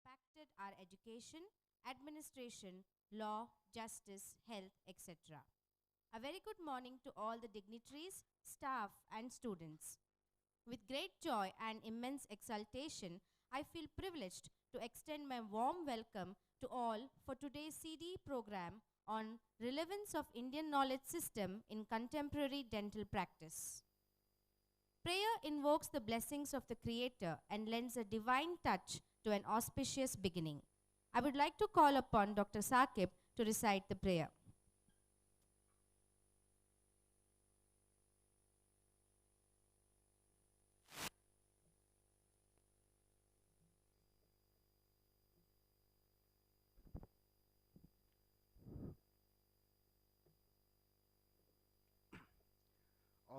impacted our education, administration, law, justice, health, etc. A very good morning to all the dignitaries, staff and students. With great joy and immense exultation, I feel privileged to extend my warm welcome to all for today's CDE program on relevance of Indian knowledge system in contemporary dental practice. Prayer invokes the blessings of the Creator and lends a divine touch to an auspicious beginning. I would like to call upon Dr. Saqib to recite the prayer.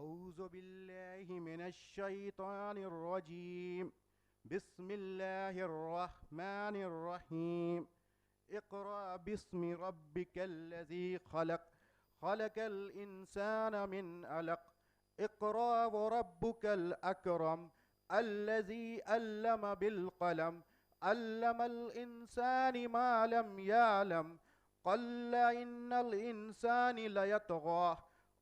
أعوذ بالله من الشيطان الرجيم بسم الله الرحمن الرحيم اقرأ باسم ربك الذي خلق خلق الإنسان من علق اقرأ وربك الأكرم الذي علم بالقلم علم الإنسان ما لم يعلم قل إن الإنسان ليطغى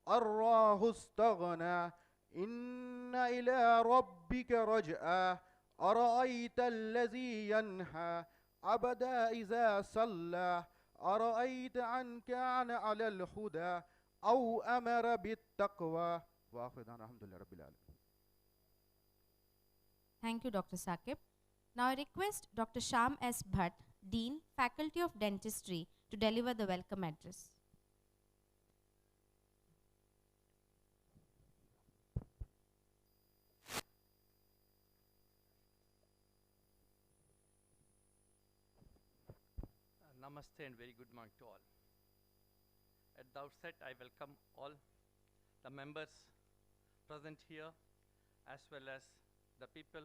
أراه استغنى إن إلى ربك رجعا أرأيت الذي ينهى عبدا إذا صلى أرأيت أن كان على الهدى أو أمر بالتقوى وآخر دعوانا الحمد لله رب العالمين. Thank you, Dr. Saqib. Now I request Dr. Shyam S. Bhatt, Dean, Faculty of Dentistry, to deliver the welcome address. Namaste and very good morning to all. At the outset, I welcome all the members present here as well as the people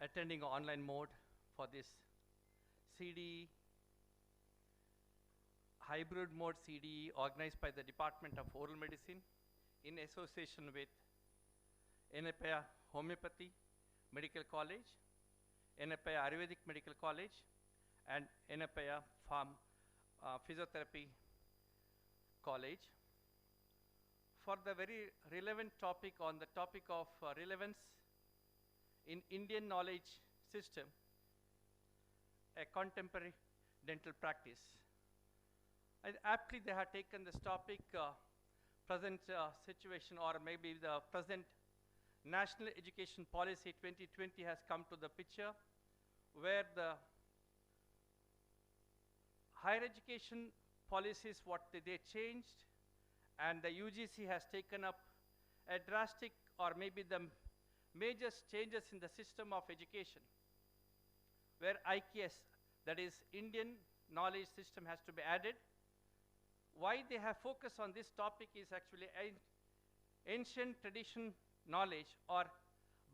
attending online mode for this CDE, hybrid mode CDE organized by the Department of Oral Medicine in association with Yenepoya Homeopathy Medical College, Yenepoya Ayurvedic Medical College, and Yenepoya Physiotherapy College for the very relevant topic on the topic of relevance in Indian knowledge system, a contemporary dental practice. And aptly they have taken this topic, present situation, or maybe the present National Education Policy 2020 has come to the picture, where the higher education policies, what they changed, and the UGC has taken up a drastic or maybe the major changes in the system of education, where IKS, that is Indian knowledge system, has to be added. Why they have focused on this topic is actually ancient tradition knowledge, or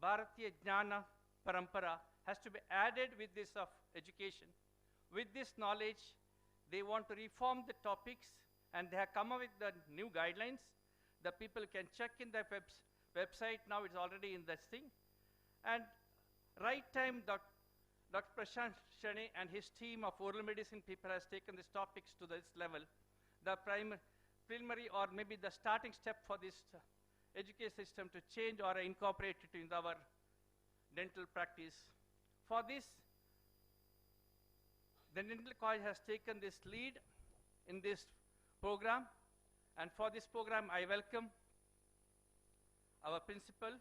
Bharatiya Jnana Parampara, has to be added with this of education. With this knowledge, they want to reform the topics, and they have come up with the new guidelines. The people can check in the website. Now it's already in this thing. And right time, Dr. Prashant Shane and his team of oral medicine people has taken these topics to this level. The preliminary or maybe the starting step for this education system to change or incorporate it in our dental practice. For this, the dental college has taken this lead in this program, and for this program I welcome our principal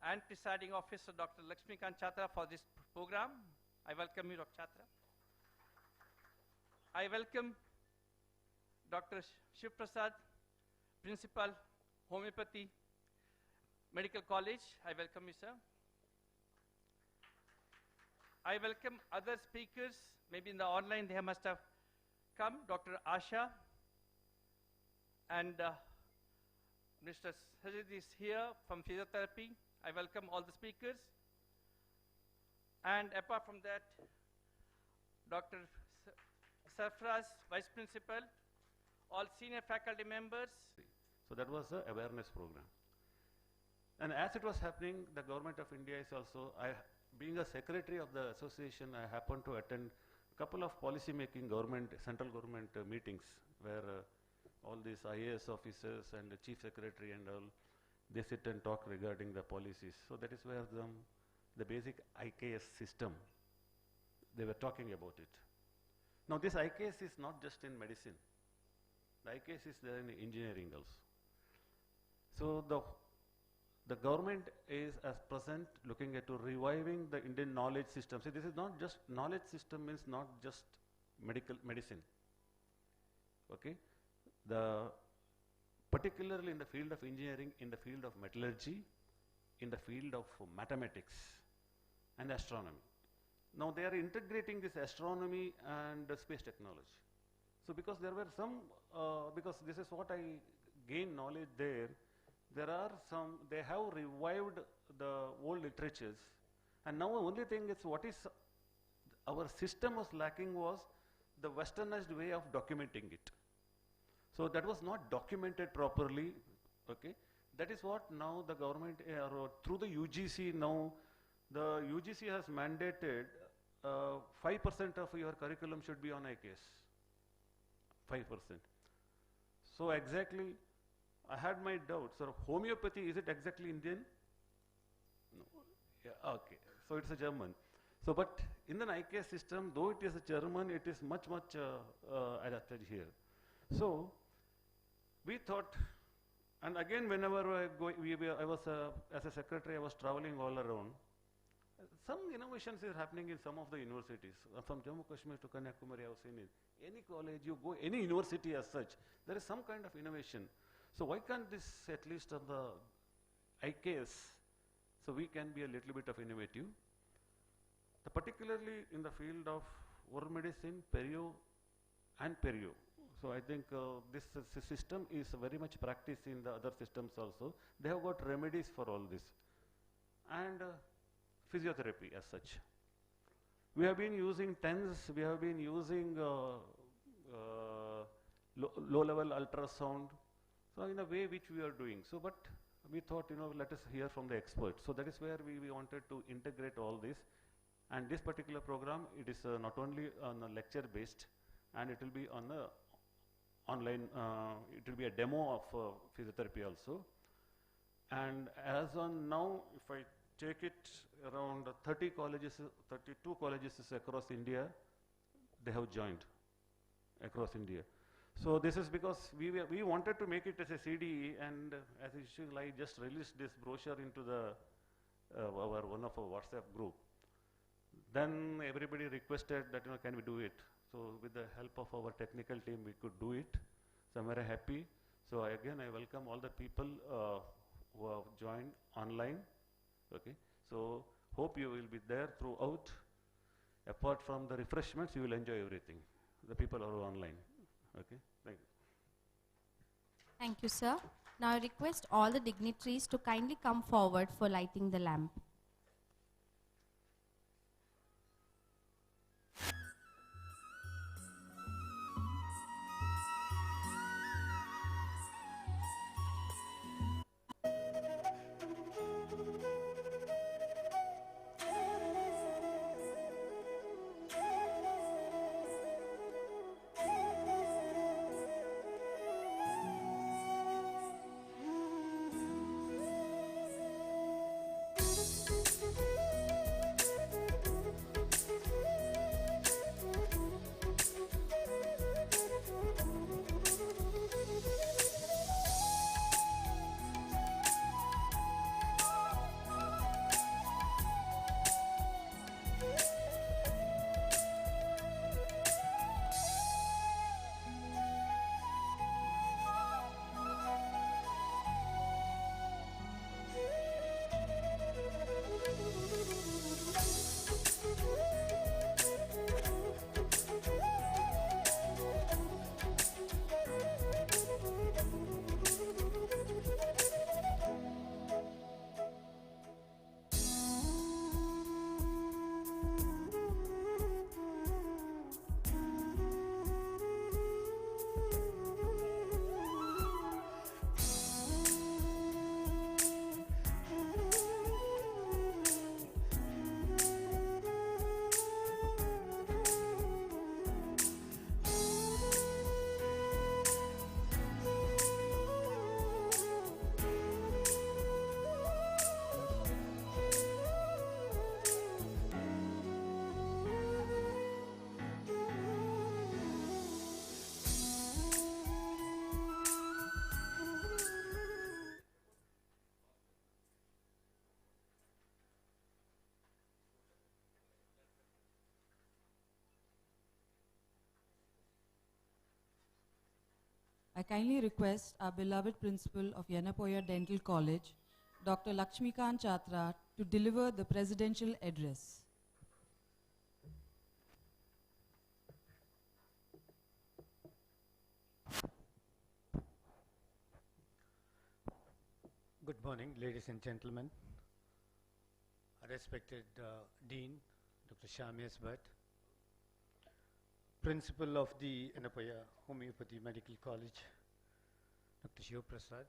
and presiding officer Dr. Lakshmikant Chatra for this program. I welcome you, Dr. Chatra. I welcome Dr. Shiv Prasad, principal, Homeopathy Medical College. I welcome you, sir. I welcome other speakers, maybe in the online they must have come, Dr. Asha, and Mr. Sajid is here from Physiotherapy. I welcome all the speakers. And apart from that, Dr. Sarfraz, Vice Principal, all senior faculty members. So that was the awareness program. And as it was happening, the government of India is also, being a secretary of the association, I happened to attend a couple of policy making central government meetings where all these IAS officers and the chief secretary and all, they sit and talk regarding the policies. So that is where the basic IKS system, they were talking about it. Now this IKS is not just in medicine. The IKS is there in engineering also. So the government is at present looking at reviving the Indian knowledge system. See, this is not just knowledge system, means not just medicine. Okay, particularly in the field of engineering, in the field of metallurgy, in the field of mathematics and astronomy. Now they are integrating this astronomy and space technology. So because there were some, because this is what I gained knowledge there, they have revived the old literatures, and now only thing is what is our system was lacking was the westernized way of documenting it. So that was not documented properly, okay. That is what now the government, through the UGC now, the UGC has mandated 5% of your curriculum should be on IKS, 5%. So exactly, I had my doubts. So homeopathy, is it exactly Indian? No. Yeah, okay. So it's a German. So but in the IKS system, though it is a German, it is much adapted here. So we thought, and again whenever I was as a secretary, I was traveling all around. Some innovations is happening in some of the universities. From Jammu Kashmir to Kanyakumari, I have seen it. Any college you go, any university as such, there is some kind of innovation. So why can't this at least on the IKS, so we can be a little bit of innovative. Particularly in the field of oral medicine, perio and perio. So I think this system is very much practiced in the other systems also. They have got remedies for all this. And physiotherapy as such. We have been using TENS, we have been using low-level ultrasound, so in a way which we are doing. So but we thought, let us hear from the experts. So that is where we wanted to integrate all this. And this particular program, it is not only on a lecture based, and it will be on the online, it will be a demo of physiotherapy also. And as on now, if I take it, around 32 colleges across India, they have joined across India. So this is because we wanted to make it as a CDE, and as usual, I just released this brochure into the one of our WhatsApp group. Then everybody requested that can we do it. So with the help of our technical team, we could do it. So I'm very happy. So again, I welcome all the people who have joined online. Okay. So hope you will be there throughout. Apart from the refreshments, you will enjoy everything. The people are online. Okay. Thank you. Thank you, sir. Now I request all the dignitaries to kindly come forward for lighting the lamp. kindly request our beloved principal of Yenepoya Dental College, Dr. Lakshmikant Chatra, to deliver the presidential address. Good morning, ladies and gentlemen. Respected Dean, Dr. Shamias Bhatt, Principal of the Yenepoya Homeopathy Medical College, Dr. Shiv Prasad,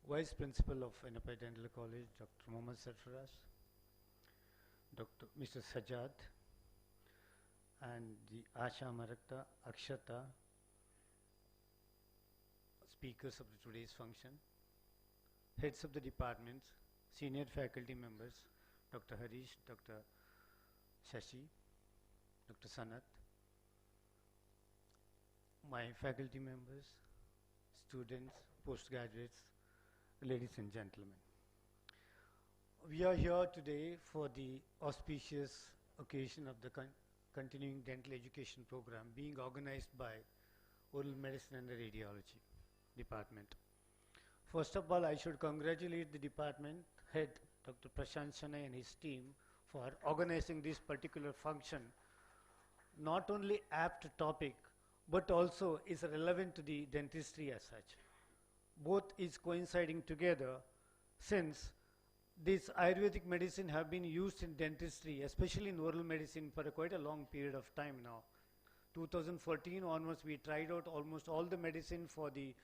Vice Principal of Yenepoya Dental College, Dr. Mohammad Sarfaraz, Dr. Mr. Sajad, and the Asha Marakta, Akshata, speakers of today's function, heads of the departments, senior faculty members, Dr. Harish, Dr. Shashi, Dr. Sanat, my faculty members, students, postgraduates, ladies and gentlemen. We are here today for the auspicious occasion of the continuing dental education program being organized by Oral Medicine and the Radiology Department. First of all, I should congratulate the department head, Dr. Prashant Shanai, and his team for organizing this particular function. Not only apt topic, but also is relevant to the dentistry as such. Both is coinciding together, since this Ayurvedic medicine have been used in dentistry, especially in oral medicine, for quite a long period of time now. 2014 onwards, we tried out almost all the medicine for the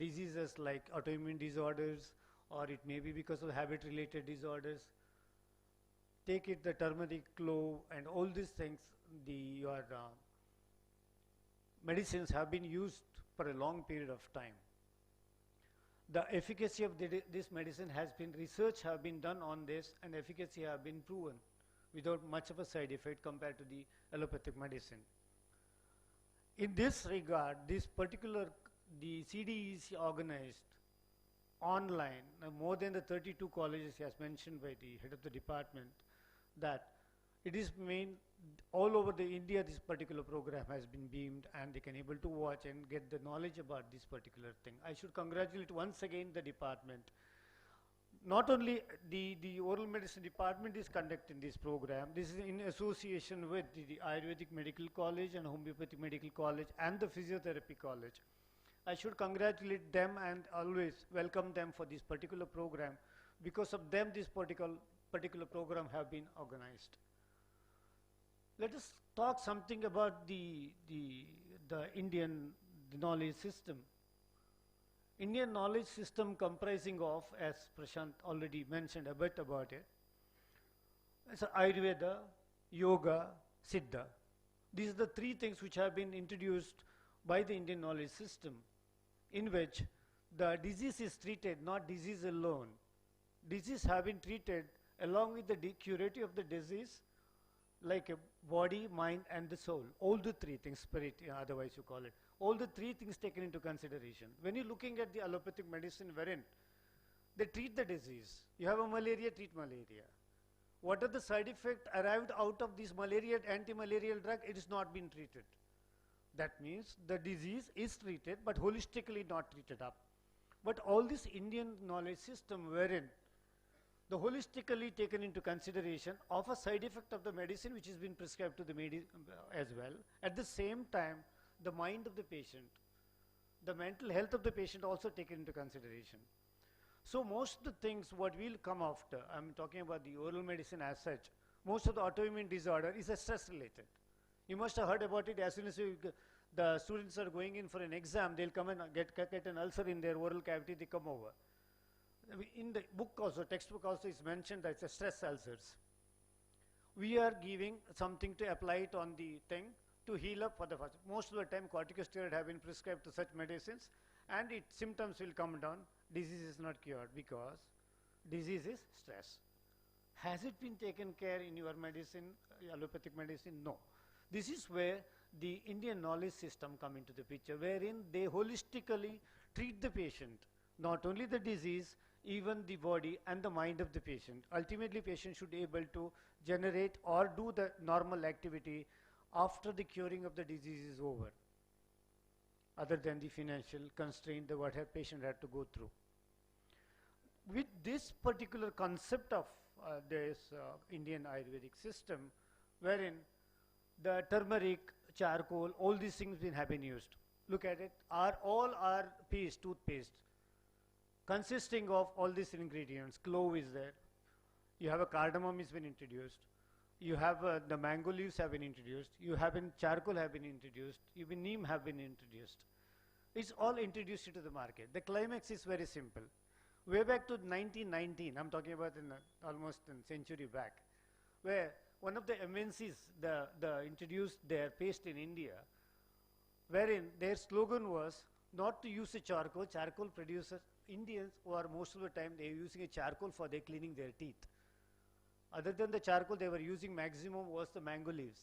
diseases like autoimmune disorders, or it may be because of habit-related disorders. Take it the turmeric, clove, and all these things, your medicines have been used for a long period of time. The efficacy of this medicine has been, research have been done on this, and efficacy have been proven without much of a side effect compared to the allopathic medicine. In this regard, this particular, the CDE is organized online, more than the 32 colleges as mentioned by the head of the department, that it is all over the India this particular program has been beamed, and they can able to watch and get the knowledge about this particular thing. I should congratulate once again the department. Not only the oral medicine department is conducting this program, this is in association with the Ayurvedic Medical College and Homeopathic Medical College and the Physiotherapy College. I should congratulate them and always welcome them for this particular program. Because of them, this particular program have been organized. Let us talk something about the Indian knowledge system. Indian knowledge system comprising of, as Prashant already mentioned a bit about it, it's Ayurveda, Yoga, Siddha. These are the three things which have been introduced by the Indian knowledge system, in which the disease is treated, not disease alone. Disease have been treated along with the curative of the disease, like a body, mind, and the soul. All the three things, spirit, otherwise you call it. All the three things taken into consideration. When you're looking at the allopathic medicine wherein they treat the disease, you have a malaria, treat malaria. What are the side effects arrived out of this malaria anti-malarial drug? It is not been treated. That means the disease is treated, but holistically not treated up. But all this Indian knowledge system wherein the holistically taken into consideration of a side effect of the medicine which has been prescribed to the as well. At the same time, the mind of the patient, the mental health of the patient also taken into consideration. So most of the things what will come after, I'm talking about the oral medicine as such, most of the autoimmune disorder is a stress related. You must have heard about it. As soon as the students are going in for an exam, they'll come and get an ulcer in their oral cavity, they come over. In the book also, textbook also is mentioned that it's a stress ulcers. We are giving something to apply it on the thing to heal up for the first. Most of the time corticosteroid have been prescribed to such medicines, and its symptoms will come down. Disease is not cured because disease is stress. Has it been taken care in your medicine, allopathic medicine? No. This is where the Indian knowledge system come into the picture, wherein they holistically treat the patient, not only the disease, even the body and the mind of the patient. Ultimately, patient should be able to generate or do the normal activity after the curing of the disease is over. other than the financial constraint that what a patient had to go through. With this particular concept of this Indian Ayurvedic system, wherein the turmeric, charcoal, all these things have been used. Look at it, all are paste, toothpaste, consisting of all these ingredients. Clove is there. You have a cardamom has been introduced. You have the mango leaves have been introduced. You have charcoal have been introduced. Even neem have been introduced. It's all introduced into the market. The climax is very simple. Way back to 1919, I'm talking about almost a century back, where one of the MNCs introduced their paste in India, wherein their slogan was not to use a charcoal. Charcoal producers, Indians, who are most of the time they are using a charcoal for their cleaning their teeth. Other than the charcoal, they were using maximum was the mango leaves.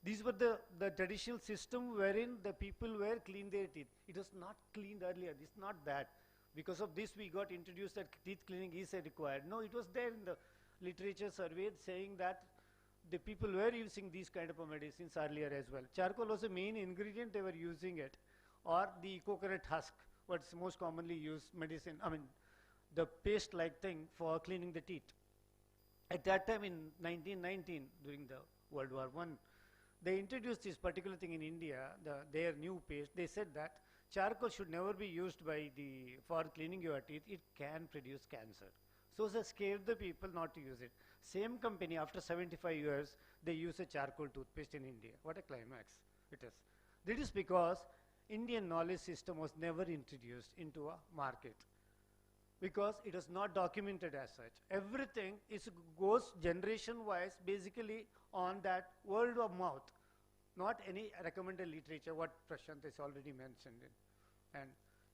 These were the traditional system wherein the people were clean their teeth. It was not cleaned earlier. It's not that. Because of this, we got introduced that teeth cleaning is required. No, it was there in the literature survey saying that the people were using these kind of medicines earlier as well. Charcoal was the main ingredient they were using it, or the coconut husk, what's most commonly used medicine, the paste-like thing for cleaning the teeth. At that time in 1919, during the World War I, they introduced this particular thing in India, their new paste. They said that charcoal should never be used for cleaning your teeth. It can produce cancer. So they scared the people not to use it. Same company, after 75 years, they use a charcoal toothpaste in India. What a climax it is. That is because Indian knowledge system was never introduced into a market, because it is not documented as such. Everything goes generation-wise basically on that word of mouth, not any recommended literature, what Prashant has already mentioned. And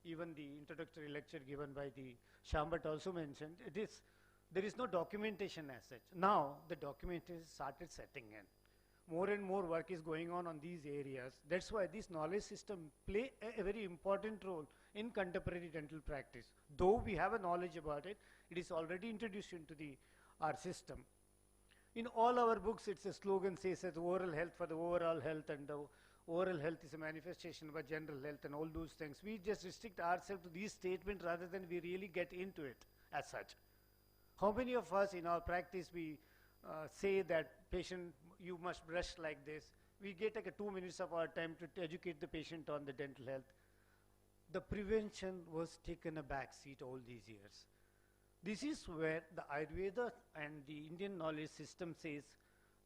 even the introductory lecture given by the Shambhat also mentioned, there is no documentation as such. Now the documentation started setting in. More and more work is going on these areas. That's why this knowledge system play a very important role in contemporary dental practice. Though we have a knowledge about it, it is already introduced into our system. In all our books, it's a slogan says that oral health for the overall health, and the oral health is a manifestation of a general health and all those things. We just restrict ourselves to these statements rather than we really get into it as such. How many of us in our practice we say that patient, you must brush like this. We get like 2 minutes of our time to educate the patient on the dental health. The prevention was taken a back seat all these years. This is where the Ayurveda and the Indian knowledge system says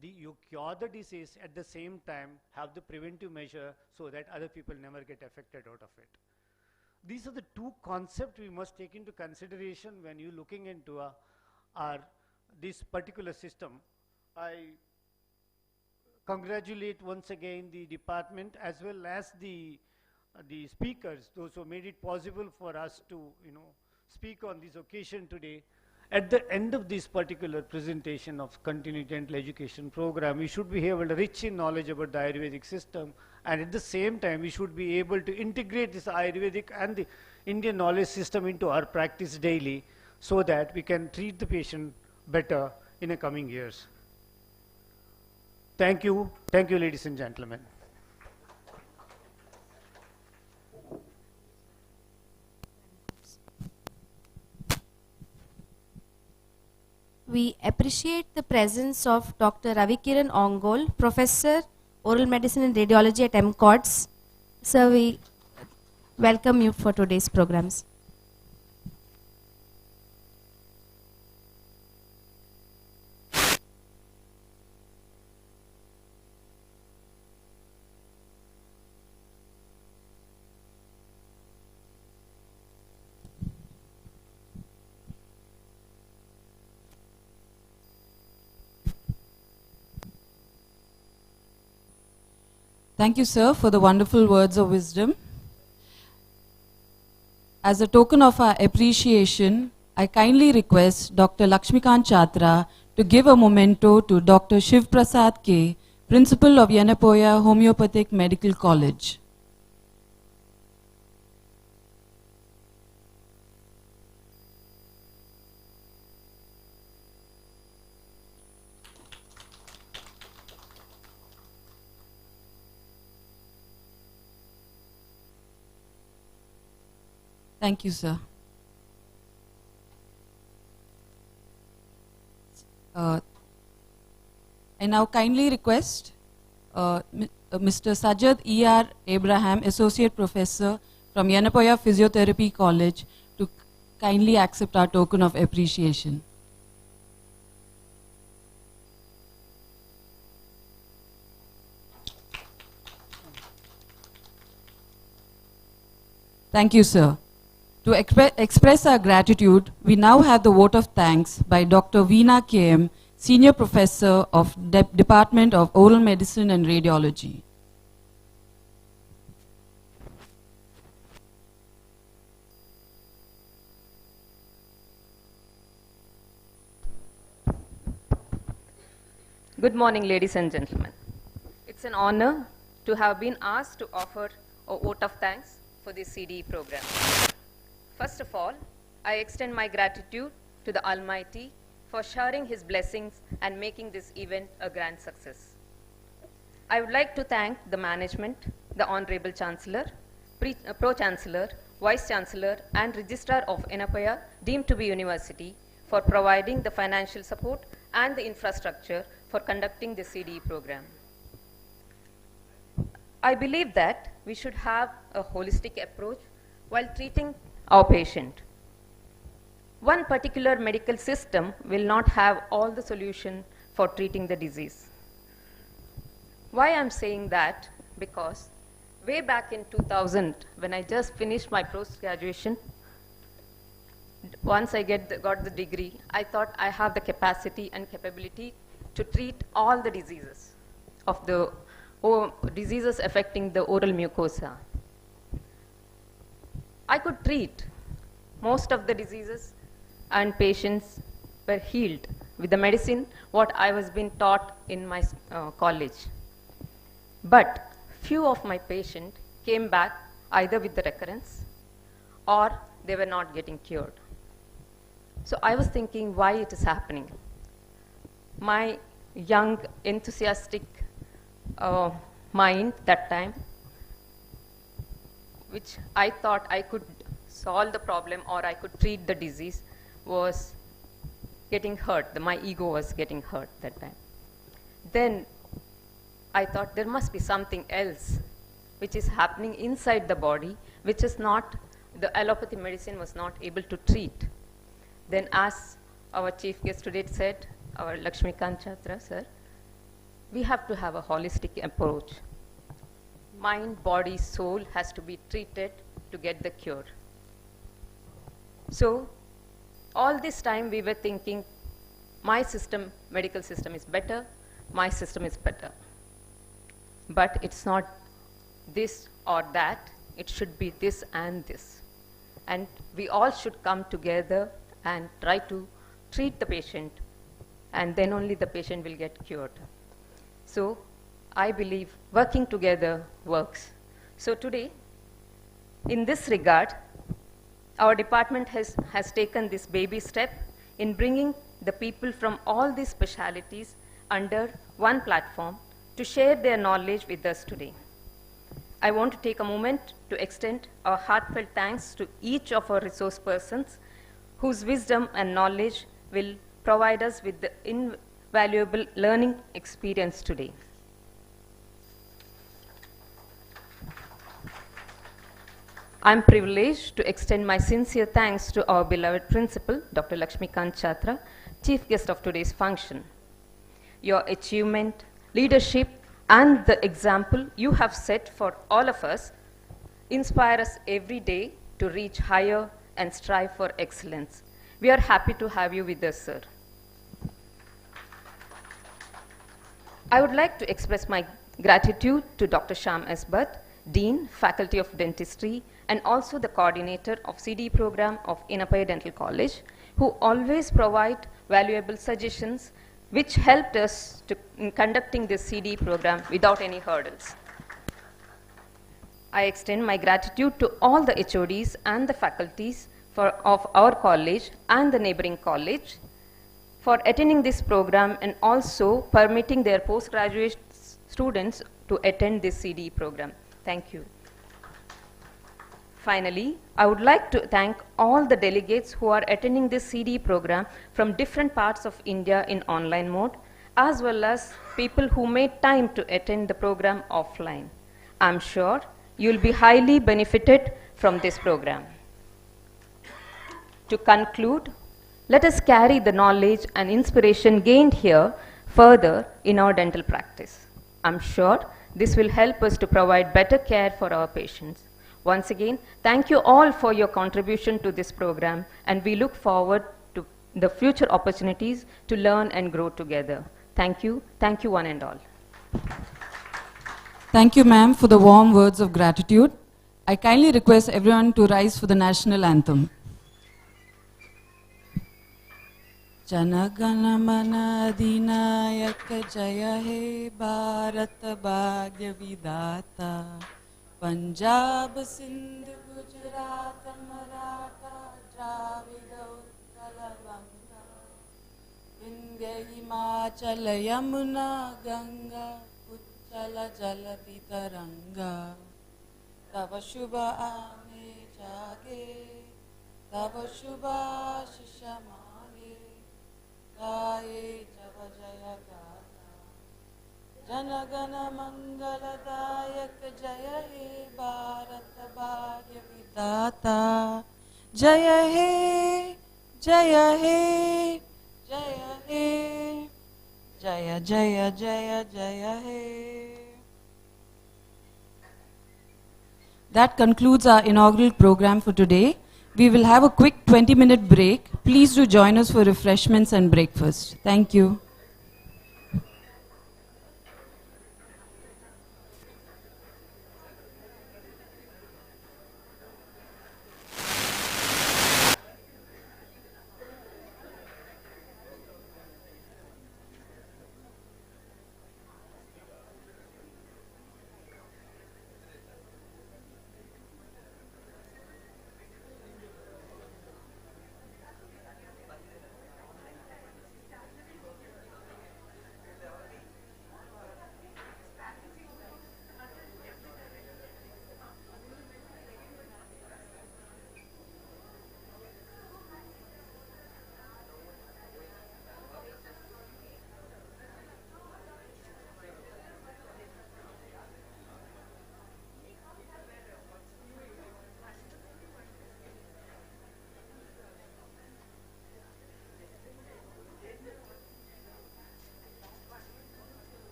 you cure the disease, at the same time have the preventive measure so that other people never get affected out of it. These are the two concepts we must take into consideration when you're looking into this particular system. I congratulate once again the department as well as the speakers, those who made it possible for us to speak on this occasion today. At the end of this particular presentation of continuing dental education program, we should be able to rich in knowledge about the Ayurvedic system, and at the same time we should be able to integrate this Ayurvedic and the Indian knowledge system into our practice daily, so that we can treat the patient better in the coming years. Thank you, ladies and gentlemen. We appreciate the presence of Dr. Ravikiran Ongole, Professor, Oral Medicine and Radiology at MCOTS. Sir, we welcome you for today's programs. Thank you, sir, for the wonderful words of wisdom. As a token of our appreciation, I kindly request Dr. Lakshmikant Chatra to give a memento to Dr. Shiv Prasad K, Principal of Yenepoya Homeopathic Medical College. Thank you, sir. I now kindly request Mr. Sajad E.R. Abraham, Associate Professor from Yenepoya Physiotherapy College, to kindly accept our token of appreciation. Thank you, sir. To express our gratitude, we now have the vote of thanks by Dr. Veena K.M., Senior Professor of Department of Oral Medicine and Radiology. Good morning, ladies and gentlemen. It's an honor to have been asked to offer a vote of thanks for this CDE program. First of all, I extend my gratitude to the Almighty for showering His blessings and making this event a grand success. I would like to thank the management, the Honorable Chancellor, Pro-Chancellor, Vice-Chancellor and Registrar of Yenepoya, deemed to be university, for providing the financial support and the infrastructure for conducting the CDE program. I believe that we should have a holistic approach while treating our patient. One particular medical system will not have all the solution for treating the disease. Why I'm saying that? Because way back in 2000, when I just finished my post-graduation, once I got the degree, I thought I have the capacity and capability to treat all the diseases of the diseases affecting the oral mucosa. I could treat most of the diseases and patients were healed with the medicine what I was being taught in my college. But few of my patients came back either with the recurrence or they were not getting cured. So I was thinking why it is happening. My young, enthusiastic mind that time, which I thought I could solve the problem or I could treat the disease, was getting hurt. My ego was getting hurt that time. Then I thought there must be something else which is happening inside the body, which is not, the allopathy medicine was not able to treat. Then as our chief guest today said, our Lakshmikant Chatra sir, we have to have a holistic approach. Mind, body, soul has to be treated to get the cure. So all this time we were thinking, my system, medical system is better, my system is better. But it's not this or that, it should be this and this. And we all should come together and try to treat the patient, and then only the patient will get cured. So I believe working together works. So today, in this regard, our department has taken this baby step in bringing the people from all these specialities under one platform to share their knowledge with us today. I want to take a moment to extend our heartfelt thanks to each of our resource persons whose wisdom and knowledge will provide us with the invaluable learning experience today. I'm privileged to extend my sincere thanks to our beloved principal, Dr. Lakshmikant Chatra, chief guest of today's function. Your achievement, leadership, and the example you have set for all of us inspire us every day to reach higher and strive for excellence. We are happy to have you with us, sir. I would like to express my gratitude to Dr. Shyam S. Bhatt, Dean, Faculty of Dentistry, and also the coordinator of CDE program of Yenepoya Dental College, who always provide valuable suggestions which helped us in conducting this CDE program without any hurdles. I extend my gratitude to all the HODs and the faculties of our college and the neighboring college for attending this program and also permitting their postgraduate students to attend this CDE program. Thank you. Finally, I would like to thank all the delegates who are attending this CDE program from different parts of India in online mode, as well as people who made time to attend the program offline. I'm sure you'll be highly benefited from this program. To conclude, let us carry the knowledge and inspiration gained here further in our dental practice. I'm sure this will help us to provide better care for our patients. Once again, thank you all for your contribution to this program, and we look forward to the future opportunities to learn and grow together. Thank you one and all. Thank you, ma'am, for the warm words of gratitude. I kindly request everyone to rise for the national anthem. Janagana Mana Adinayaka Jaya He Bharat Bhagya Vidata Punjab Sindhu Gujarat Maratha Dravida Utkala Vanga Vindhya Himachala Yamuna Ganga Uchala Jala Vitaranga Tava Shubha Ane Jage Tava Shubha Shishamage Gaye Java Jaya Gata Janagana Mangala Dayak Jaya He Bharata Bhagya Vidata Jaya He Jaya He Jaya He Jaya Jaya Jaya Jaya He. That concludes our inaugural program for today. We will have a quick 20-minute break. Please do join us for refreshments and breakfast. Thank you.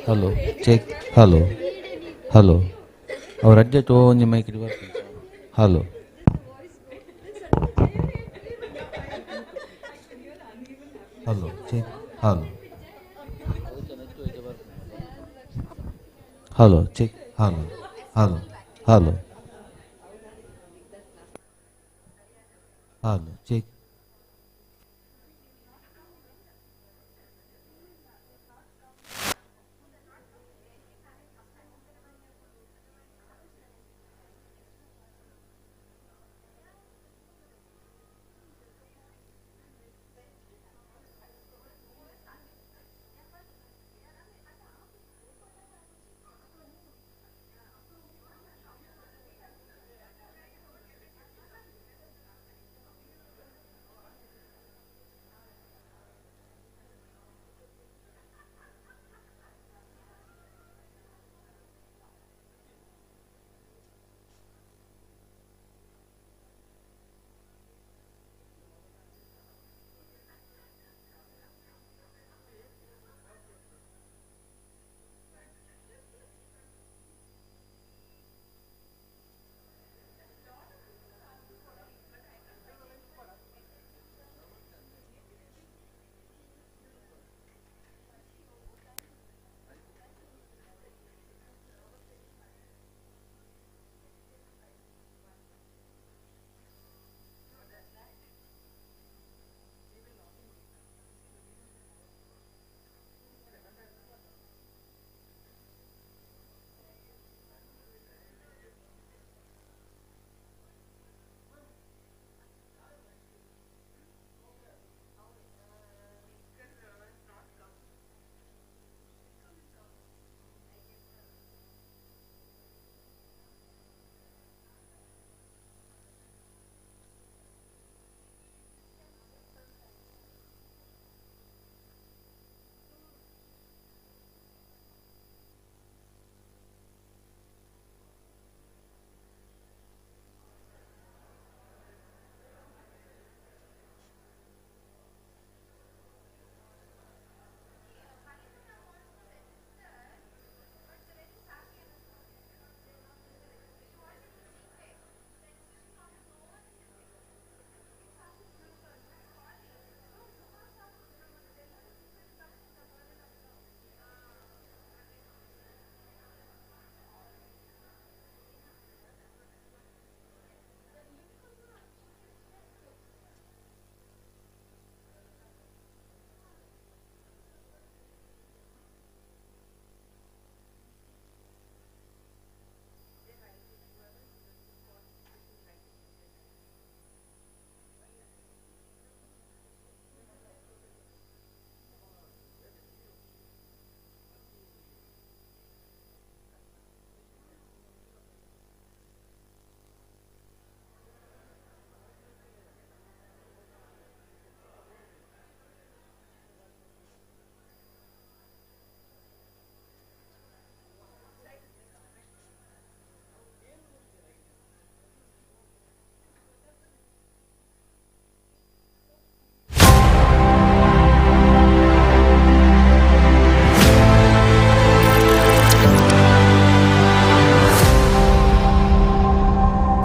Hello, check. Hello, hello. Our adjust on the mic. Hello. Hello, check. Hello. Hello, check. Hello, hello, hello. Hello, check.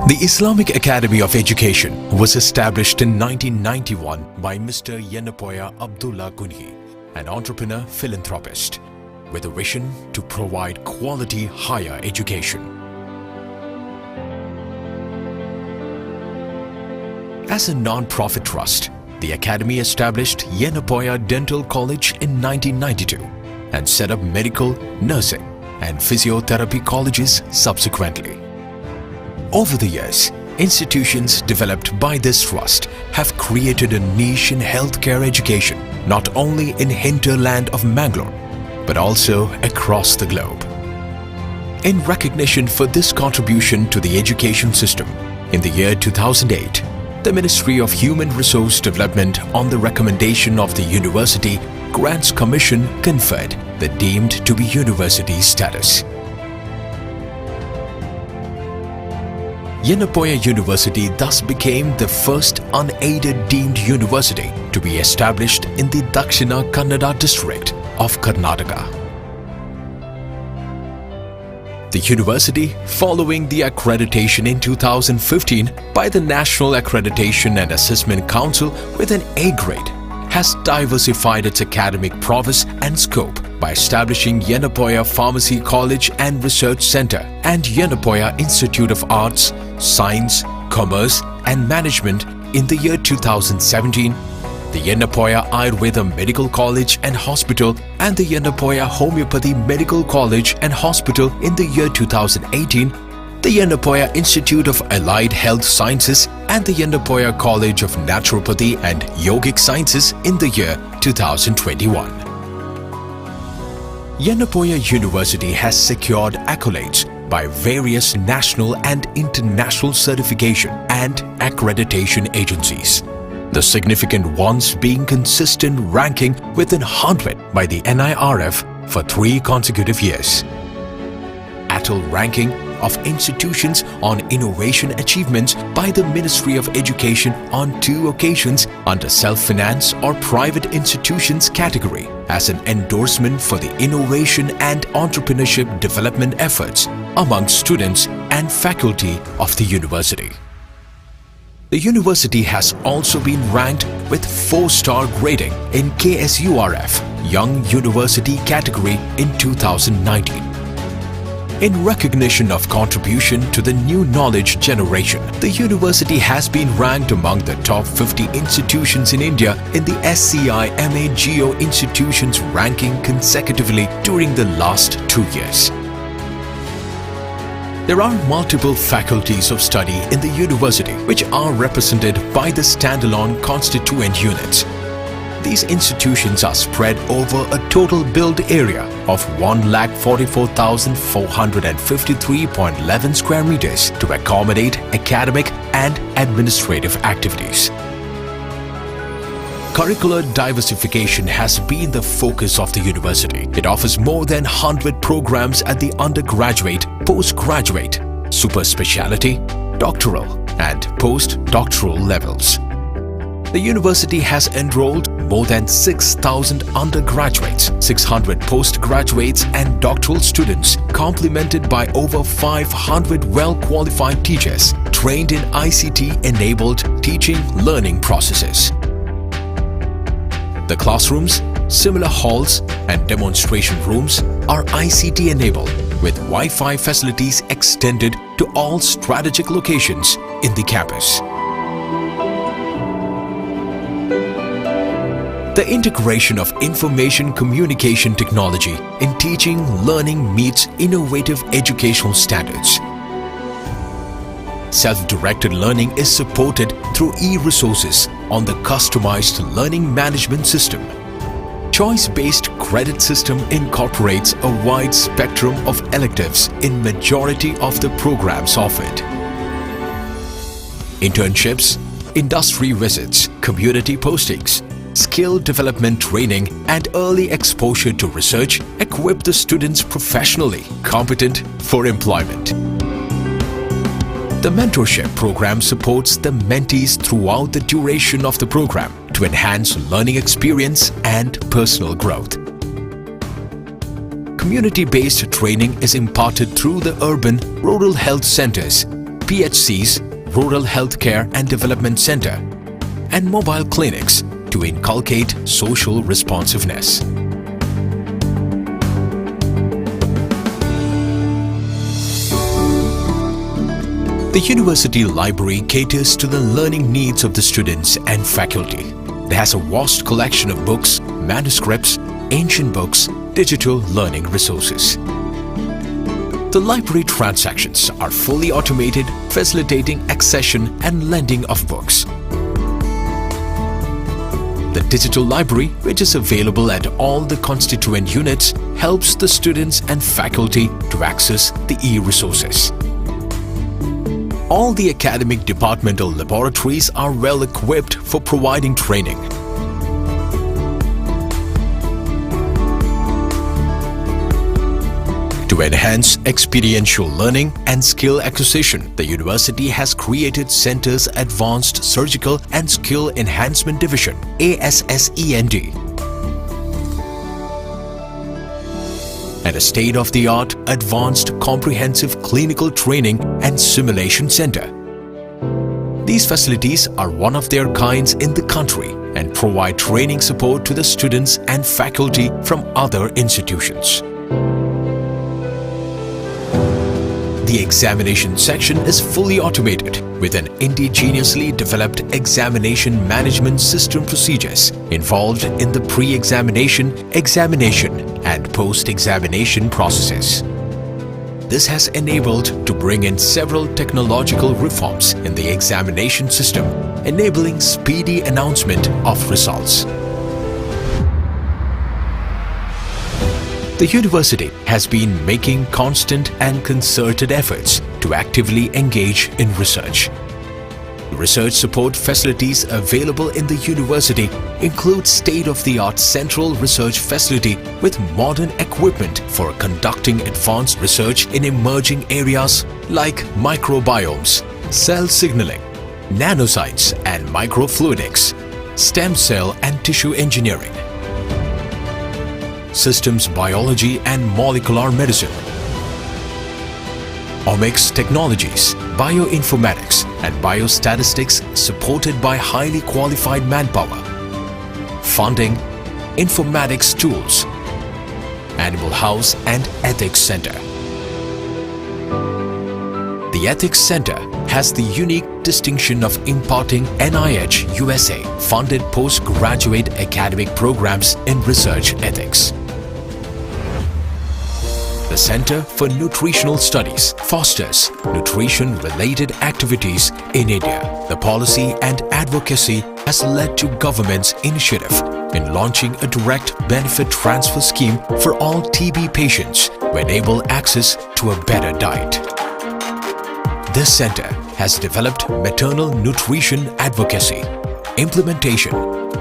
The Islamic Academy of Education was established in 1991 by Mr. Yenepoya Abdullah Kunhi, an entrepreneur philanthropist, with a vision to provide quality higher education. As a non-profit trust, the Academy established Yenepoya Dental College in 1992 and set up medical, nursing and physiotherapy colleges subsequently. Over the years, institutions developed by this trust have created a niche in healthcare education, not only in hinterland of Mangalore, but also across the globe. In recognition for this contribution to the education system, in the year 2008, the Ministry of Human Resource Development, on the recommendation of the University Grants Commission, conferred the deemed to be university status. Yenepoya University thus became the first unaided deemed university to be established in the Dakshina Kannada district of Karnataka. The university, following the accreditation in 2015 by the National Accreditation and Assessment Council with an A grade, has diversified its academic prowess and scope by establishing Yenepoya Pharmacy College and Research Center and Yenepoya Institute of Arts, Science, Commerce and Management in the year 2017, the Yenepoya Ayurveda Medical College and Hospital and the Yenepoya Homeopathy Medical College and Hospital in the year 2018, the Yenepoya Institute of Allied Health Sciences and the Yenepoya College of Naturopathy and Yogic Sciences in the year 2021. Yenepoya University has secured accolades by various national and international certification and accreditation agencies, the significant ones being consistent ranking within 100 by the NIRF for 3 consecutive years. ATL ranking of institutions on innovation achievements by the Ministry of Education on 2 occasions under self-finance or private institutions category as an endorsement for the innovation and entrepreneurship development efforts among students and faculty of the university. The university has also been ranked with 4-star grading in KSURF Young University category in 2019. In recognition of contribution to the new knowledge generation, the university has been ranked among the top 50 institutions in India in the SCI MA Geo Institutions ranking consecutively during the last 2 years. There are multiple faculties of study in the university which are represented by the standalone constituent units. These institutions are spread over a total built area of 144,453.11 square meters to accommodate academic and administrative activities. Curricular diversification has been the focus of the university. It offers more than 100 programs at the undergraduate, postgraduate, super specialty, doctoral and postdoctoral levels. The university has enrolled more than 6,000 undergraduates, 600 postgraduates and doctoral students, complemented by over 500 well-qualified teachers trained in ICT-enabled teaching-learning processes. The classrooms, seminar halls and demonstration rooms are ICT-enabled with Wi-Fi facilities extended to all strategic locations in the campus. The integration of information communication technology in teaching learning meets innovative educational standards. Self-directed learning is supported through e-resources on the customized learning management system. Choice-based credit system incorporates a wide spectrum of electives in majority of the programs offered. Internships, industry visits, community postings, skill development training and early exposure to research equip the students professionally competent for employment. The mentorship program supports the mentees throughout the duration of the program to enhance learning experience and personal growth. Community-based training is imparted through the urban rural health centers PHCs, Rural Healthcare and Development Center, and mobile clinics to inculcate social responsiveness. The university library caters to the learning needs of the students and faculty. It has a vast collection of books, manuscripts, ancient books, digital learning resources. The library transactions are fully automated, facilitating accession and lending of books. The digital library, which is available at all the constituent units, helps the students and faculty to access the e-resources. All the academic departmental laboratories are well equipped for providing training. To enhance experiential learning and skill acquisition, the university has created Centers Advanced Surgical and Skill Enhancement Division (ASSEND) and a state-of-the-art advanced comprehensive clinical training and simulation center. These facilities are one of their kinds in the country and provide training support to the students and faculty from other institutions. The examination section is fully automated with an indigenously developed examination management system procedures involved in the pre-examination, examination and post-examination processes. This has enabled to bring in several technological reforms in the examination system, enabling speedy announcement of results. The university has been making constant and concerted efforts to actively engage in research. Research support facilities available in the university include state-of-the-art central research facility with modern equipment for conducting advanced research in emerging areas like microbiomes, cell signaling, nanoscience and microfluidics, stem cell and tissue engineering, systems biology and molecular medicine, omics technologies, bioinformatics and biostatistics supported by highly qualified manpower, funding, informatics tools, Animal House and Ethics Center. The Ethics Center has the unique distinction of imparting NIH USA funded postgraduate academic programs in research ethics. The Center for Nutritional Studies fosters nutrition-related activities in India. The policy and advocacy has led to government's initiative in launching a direct benefit transfer scheme for all TB patients to enable access to a better diet. This center has developed maternal nutrition advocacy, implementation,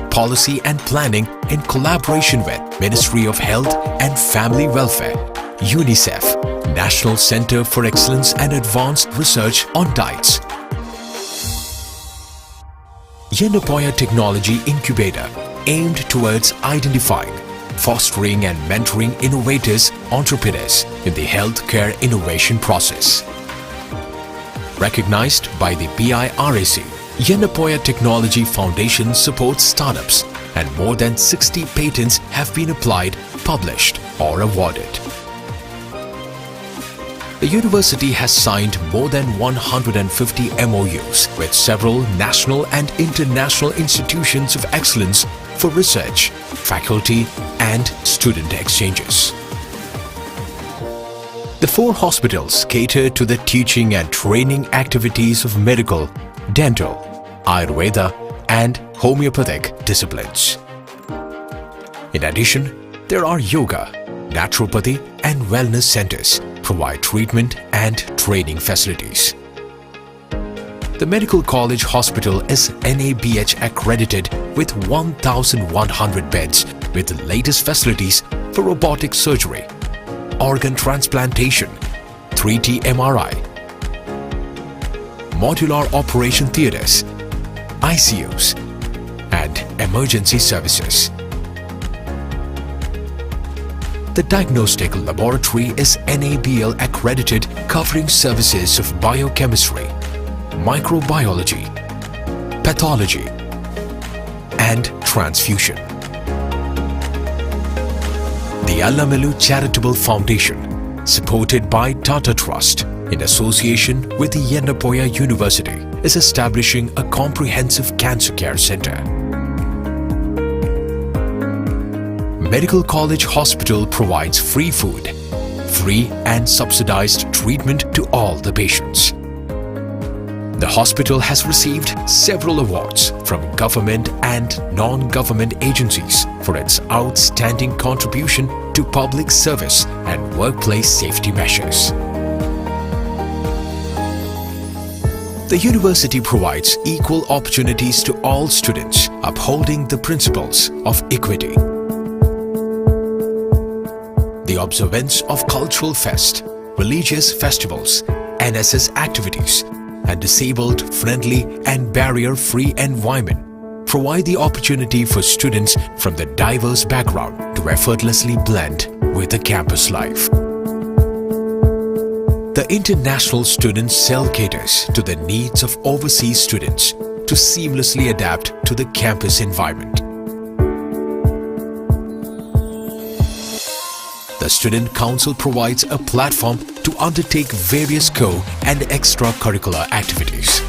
policy and planning in collaboration with Ministry of Health and Family Welfare, UNICEF, National Center for Excellence and Advanced Research on Diets, Yenepoya Technology Incubator, aimed towards identifying, fostering and mentoring innovators, entrepreneurs in the healthcare innovation process. Recognized by the BIRAC, Yenepoya Technology Foundation supports startups and more than 60 patents have been applied, published or awarded. The university has signed more than 150 MOUs with several national and international institutions of excellence for research, faculty and student exchanges. The 4 hospitals cater to the teaching and training activities of medical, dental, Ayurveda and Homeopathic disciplines. In addition, there are yoga, naturopathy and wellness centers provide treatment and training facilities. The Medical College Hospital is NABH accredited with 1,100 beds with the latest facilities for robotic surgery, organ transplantation, 3D MRI, modular operation theatres, ICUs, and emergency services. The diagnostic laboratory is NABL accredited, covering services of biochemistry, microbiology, pathology, and transfusion. The Allamalu Charitable Foundation, supported by Tata Trust in association with the Yenepoya University, is establishing a comprehensive cancer care center. Medical College Hospital provides free food, free and subsidized treatment to all the patients. The hospital has received several awards from government and non-government agencies for its outstanding contribution to public service and workplace safety measures. The university provides equal opportunities to all students, upholding the principles of equity. The observance of cultural fest, religious festivals, NSS activities, and disabled-friendly and barrier-free environment provide the opportunity for students from the diverse background to effortlessly blend with the campus life. The international student cell caters to the needs of overseas students to seamlessly adapt to the campus environment. The Student Council provides a platform to undertake various co- and extracurricular activities.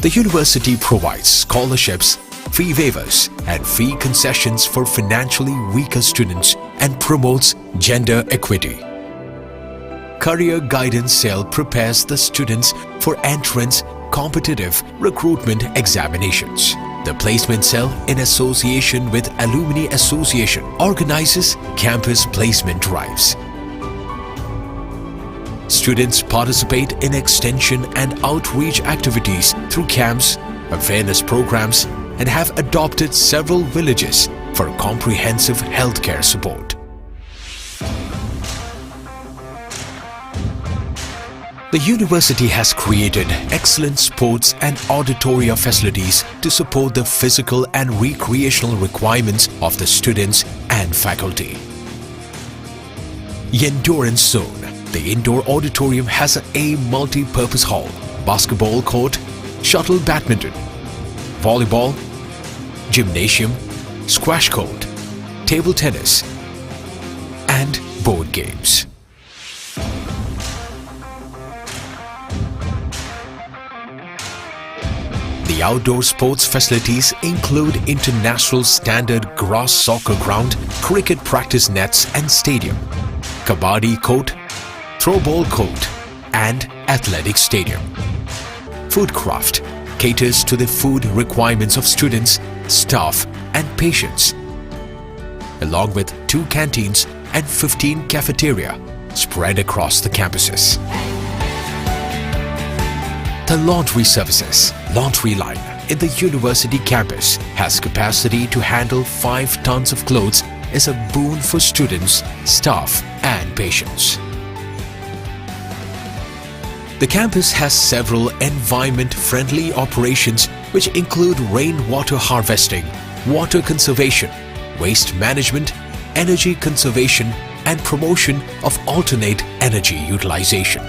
The university provides scholarships, fee waivers, and fee concessions for financially weaker students and promotes gender equity. Career Guidance Cell prepares the students for entrance competitive recruitment examinations. The Placement Cell, in association with Alumni Association, organizes campus placement drives. Students participate in extension and outreach activities through camps, awareness programs, and have adopted several villages for comprehensive healthcare support. The university has created excellent sports and auditoria facilities to support the physical and recreational requirements of the students and faculty. Endurance Zone. The indoor auditorium has a multi-purpose hall, basketball court, shuttle badminton, volleyball, gymnasium, squash court, table tennis, and board games. The outdoor sports facilities include international standard grass soccer ground, cricket practice nets and stadium, kabaddi court, throwball court, and athletic stadium. Foodcraft caters to the food requirements of students, staff, and patients, along with 2 canteens and 15 cafeteria spread across the campuses. The laundry services, laundry line in the university campus has capacity to handle 5 tons of clothes, is a boon for students, staff, and patients. The campus has several environment-friendly operations which include rainwater harvesting, water conservation, waste management, energy conservation, and promotion of alternate energy utilization.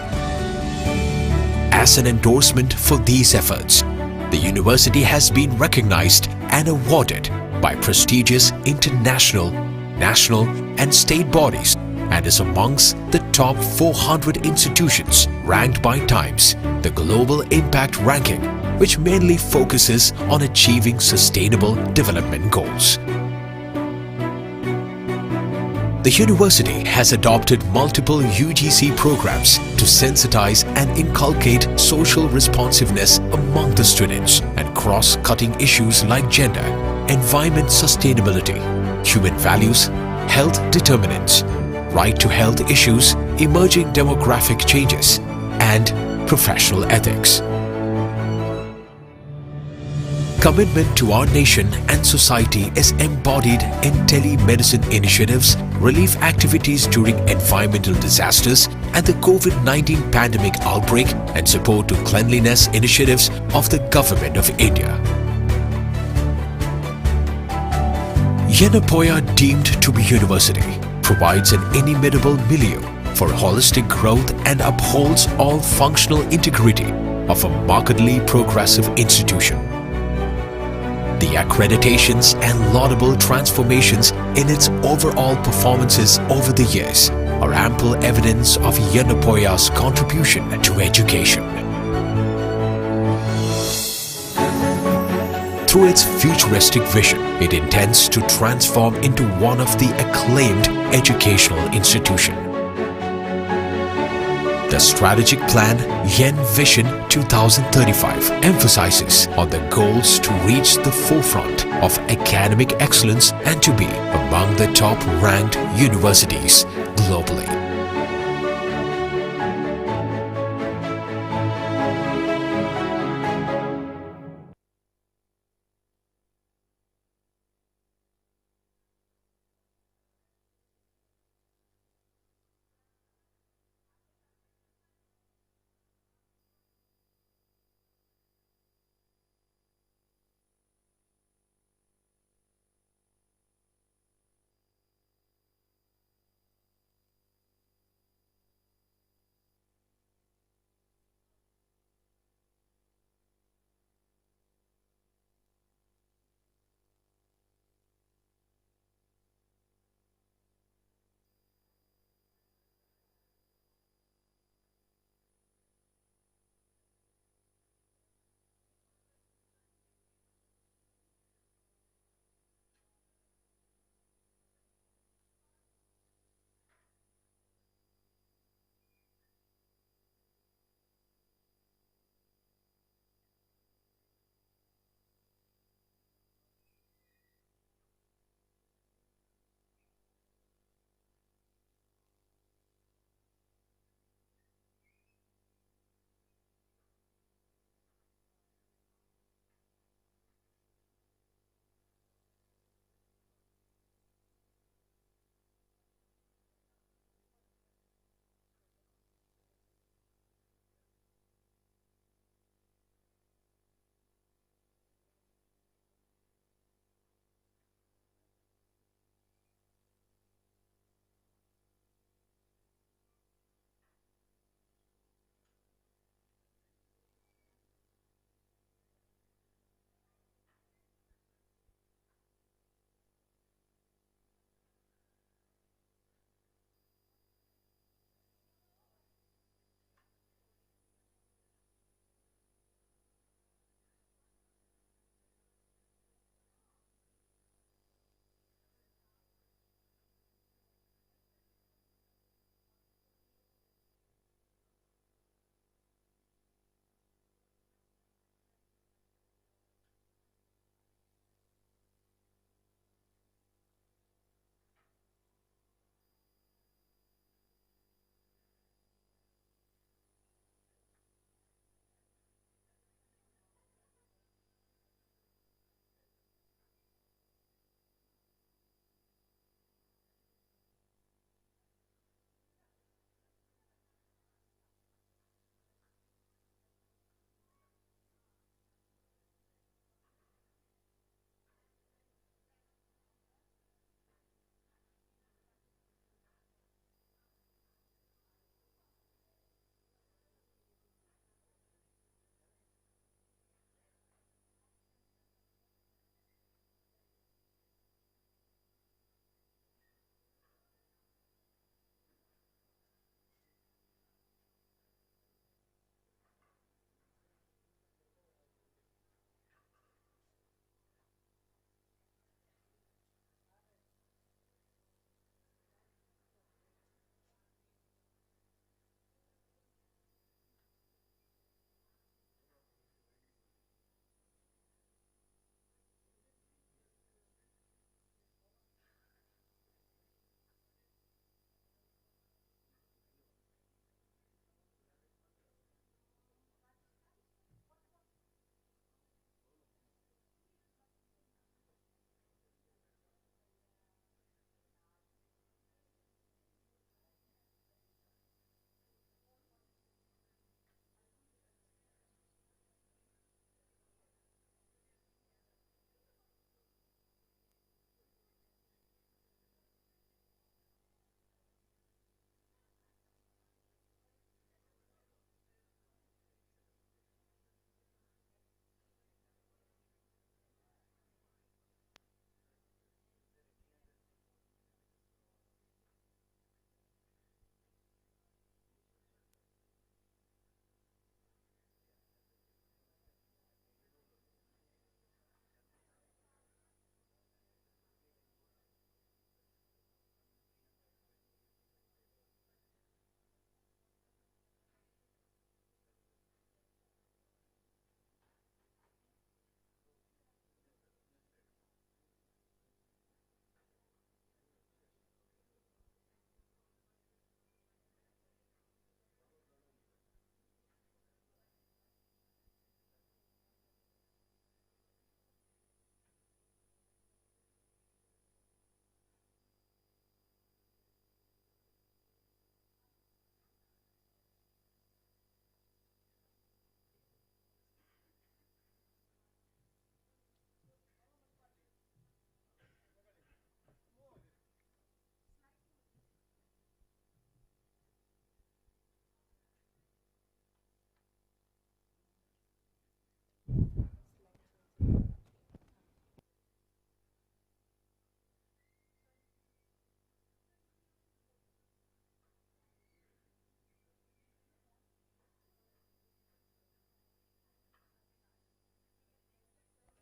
As an endorsement for these efforts, the university has been recognized and awarded by prestigious international, national, and state bodies and is amongst the top 400 institutions ranked by Times, the Global Impact Ranking, which mainly focuses on achieving sustainable development goals. The university has adopted multiple UGC programs to sensitize and inculcate social responsiveness among the students and cross-cutting issues like gender, environment sustainability, human values, health determinants, right to health issues, emerging demographic changes, and professional ethics. Commitment to our nation and society is embodied in telemedicine initiatives, relief activities during environmental disasters and the COVID-19 pandemic outbreak, and support to cleanliness initiatives of the Government of India. Yenepoya, deemed to be university, provides an inimitable milieu for holistic growth and upholds all functional integrity of a markedly progressive institution. The accreditations and laudable transformations in its overall performances over the years are ample evidence of Yenepoya's contribution to education. Through its futuristic vision, it intends to transform into one of the acclaimed educational institutions. The strategic plan Yen Vision 2035 emphasizes on the goals to reach the forefront of academic excellence and to be among the top-ranked universities globally.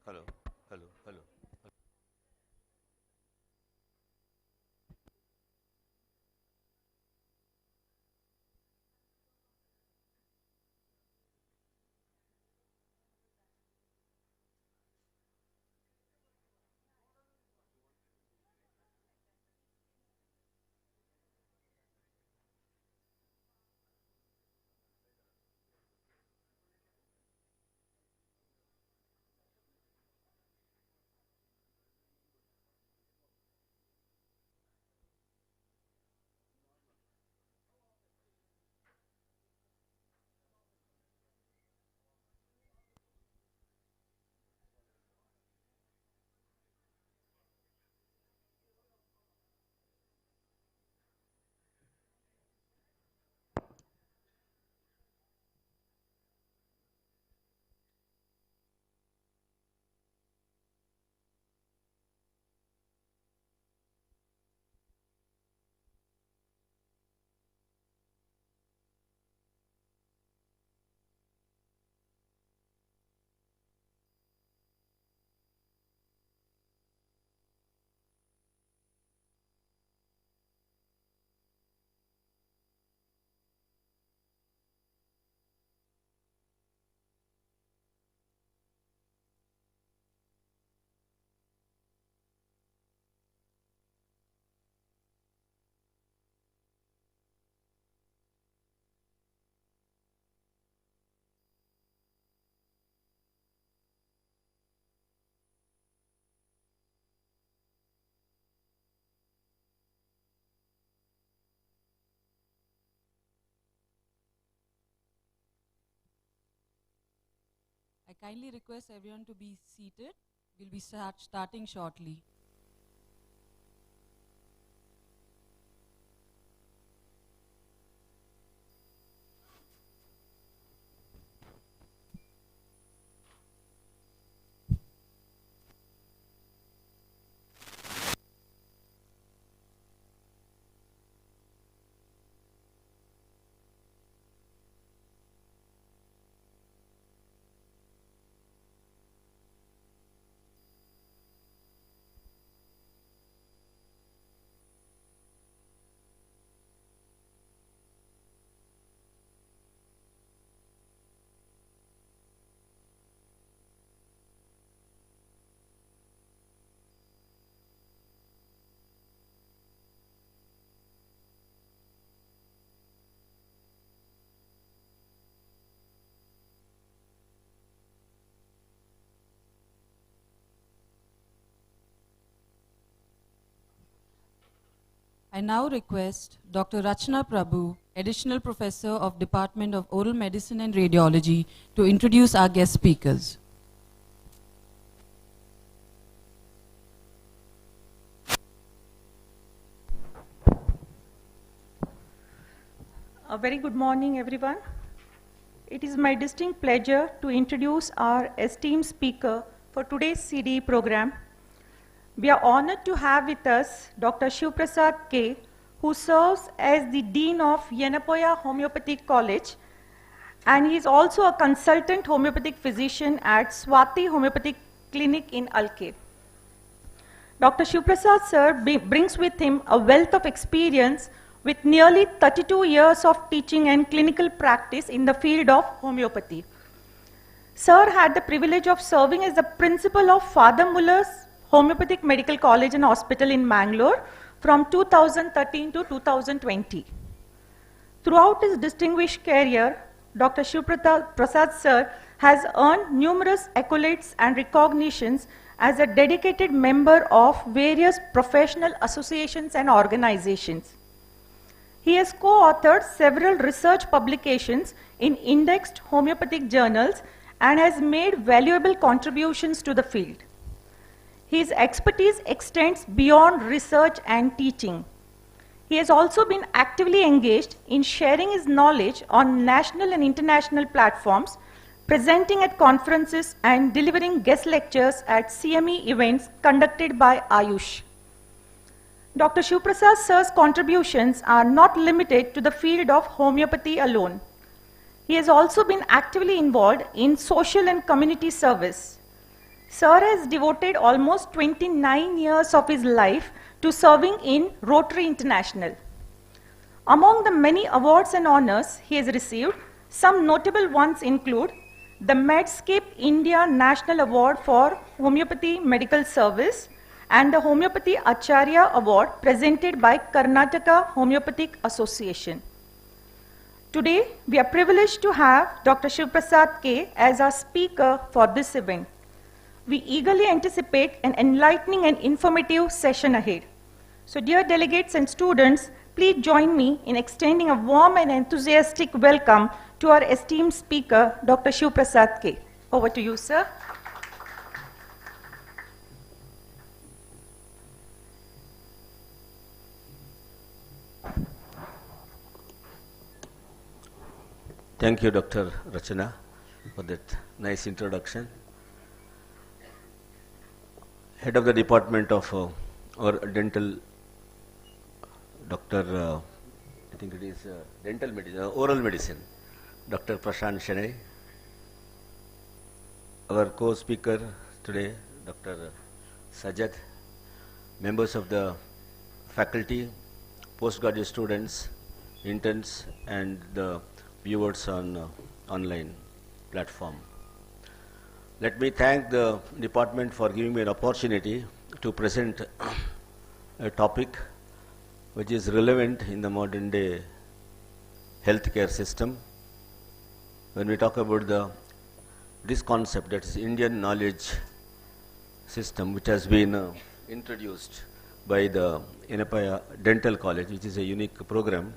hello, hello, hello. I kindly request everyone to be seated. We'll be starting shortly. I now request Dr. Rachna Prabhu, Additional Professor of Department of Oral Medicine and Radiology, to introduce our guest speakers. A very good morning, everyone. It is my distinct pleasure to introduce our esteemed speaker for today's CDE program. We are honored to have with us Dr. Shiv Prasad K, who serves as the Dean of Yenepoya Homeopathic College, and he is also a consultant homeopathic physician at Swati Homeopathic Clinic in Alke. Dr. Shiv Prasad sir brings with him a wealth of experience with nearly 32 years of teaching and clinical practice in the field of homeopathy. Sir had the privilege of serving as the principal of Father Muller's Homeopathic Medical College and Hospital in Mangalore from 2013 to 2020. Throughout his distinguished career, Dr. Shiv Prasad sir has earned numerous accolades and recognitions as a dedicated member of various professional associations and organizations. He has co-authored several research publications in indexed homeopathic journals and has made valuable contributions to the field. His expertise extends beyond research and teaching. He has also been actively engaged in sharing his knowledge on national and international platforms, presenting at conferences and delivering guest lectures at CME events conducted by Ayush. Dr. Shiv Prasad sir's contributions are not limited to the field of homeopathy alone. He has also been actively involved in social and community service. Sir has devoted almost 29 years of his life to serving in Rotary International. Among the many awards and honors he has received, some notable ones include the Medscape India National Award for Homeopathy Medical Service and the Homeopathy Acharya Award presented by Karnataka Homeopathic Association. Today, we are privileged to have Dr. Shiv Prasad K as our speaker for this event. We eagerly anticipate an enlightening and informative session ahead. So, dear delegates and students, please join me in extending a warm and enthusiastic welcome to our esteemed speaker, Dr. Shiv Prasad K. Over to you, sir. Thank you, Dr. Rachana, for that nice introduction. Head of the Department of or Dental, Dr. I think it is Dental Medicine, Oral Medicine, Dr. Prashant Shenay. Our co-speaker today, Dr. Sajad, members of the faculty, postgraduate students, interns, and the viewers on online platform. Let me thank the department for giving me an opportunity to present a topic which is relevant in the modern day healthcare system. When we talk about this concept, that is Indian knowledge system, which has been introduced by the Yenepoya Dental College, which is a unique program.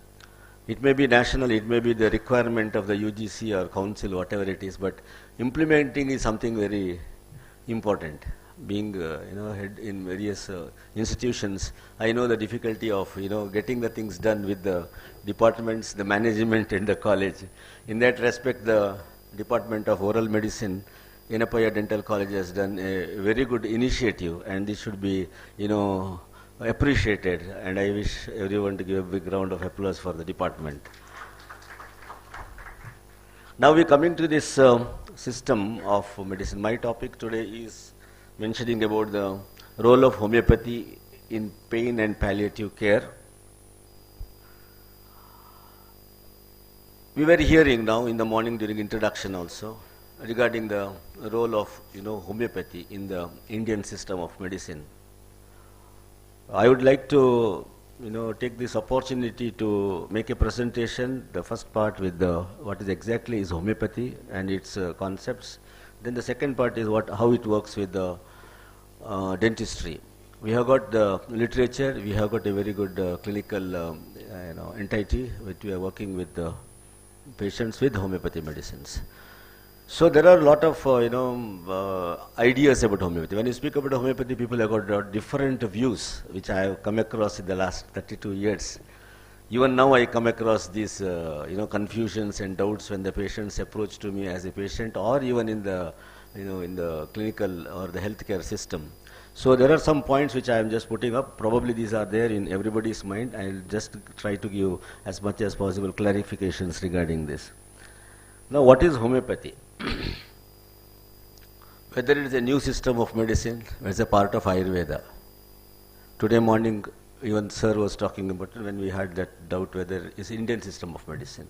It may be national, it may be the requirement of the UGC or council, whatever it is, but implementing is something very important. Being head in various institutions, I know the difficulty of getting the things done with the departments, the management, and the college. In that respect, the Department of Oral Medicine, Yenepoya Dental College, has done a very good initiative, and this should be appreciated, and I wish everyone to give a big round of applause for the department. Now we come into this system of medicine. My topic today is mentioning about the role of homeopathy in pain and palliative care. We were hearing now in the morning during introduction also regarding the role of homeopathy in the Indian system of medicine. I would like to take this opportunity to make a presentation, the first part with what is exactly is homeopathy and its concepts. Then the second part is how it works with the dentistry. We have got the literature, we have got a very good clinical entity which we are working with the patients with homeopathy medicines. So there are a lot of ideas about homeopathy. When you speak about homeopathy, people have got different views, which I have come across in the last 32 years. Even now I come across these confusions and doubts when the patients approach to me as a patient, or even in the in the clinical or the healthcare system. So there are some points which I am just putting up. Probably these are there in everybody's mind. I'll just try to give as much as possible clarifications regarding this. Now, what is homeopathy? Whether it is a new system of medicine, or it's a part of Ayurveda. Today morning, even sir was talking about it when we had that doubt whether it's Indian system of medicine.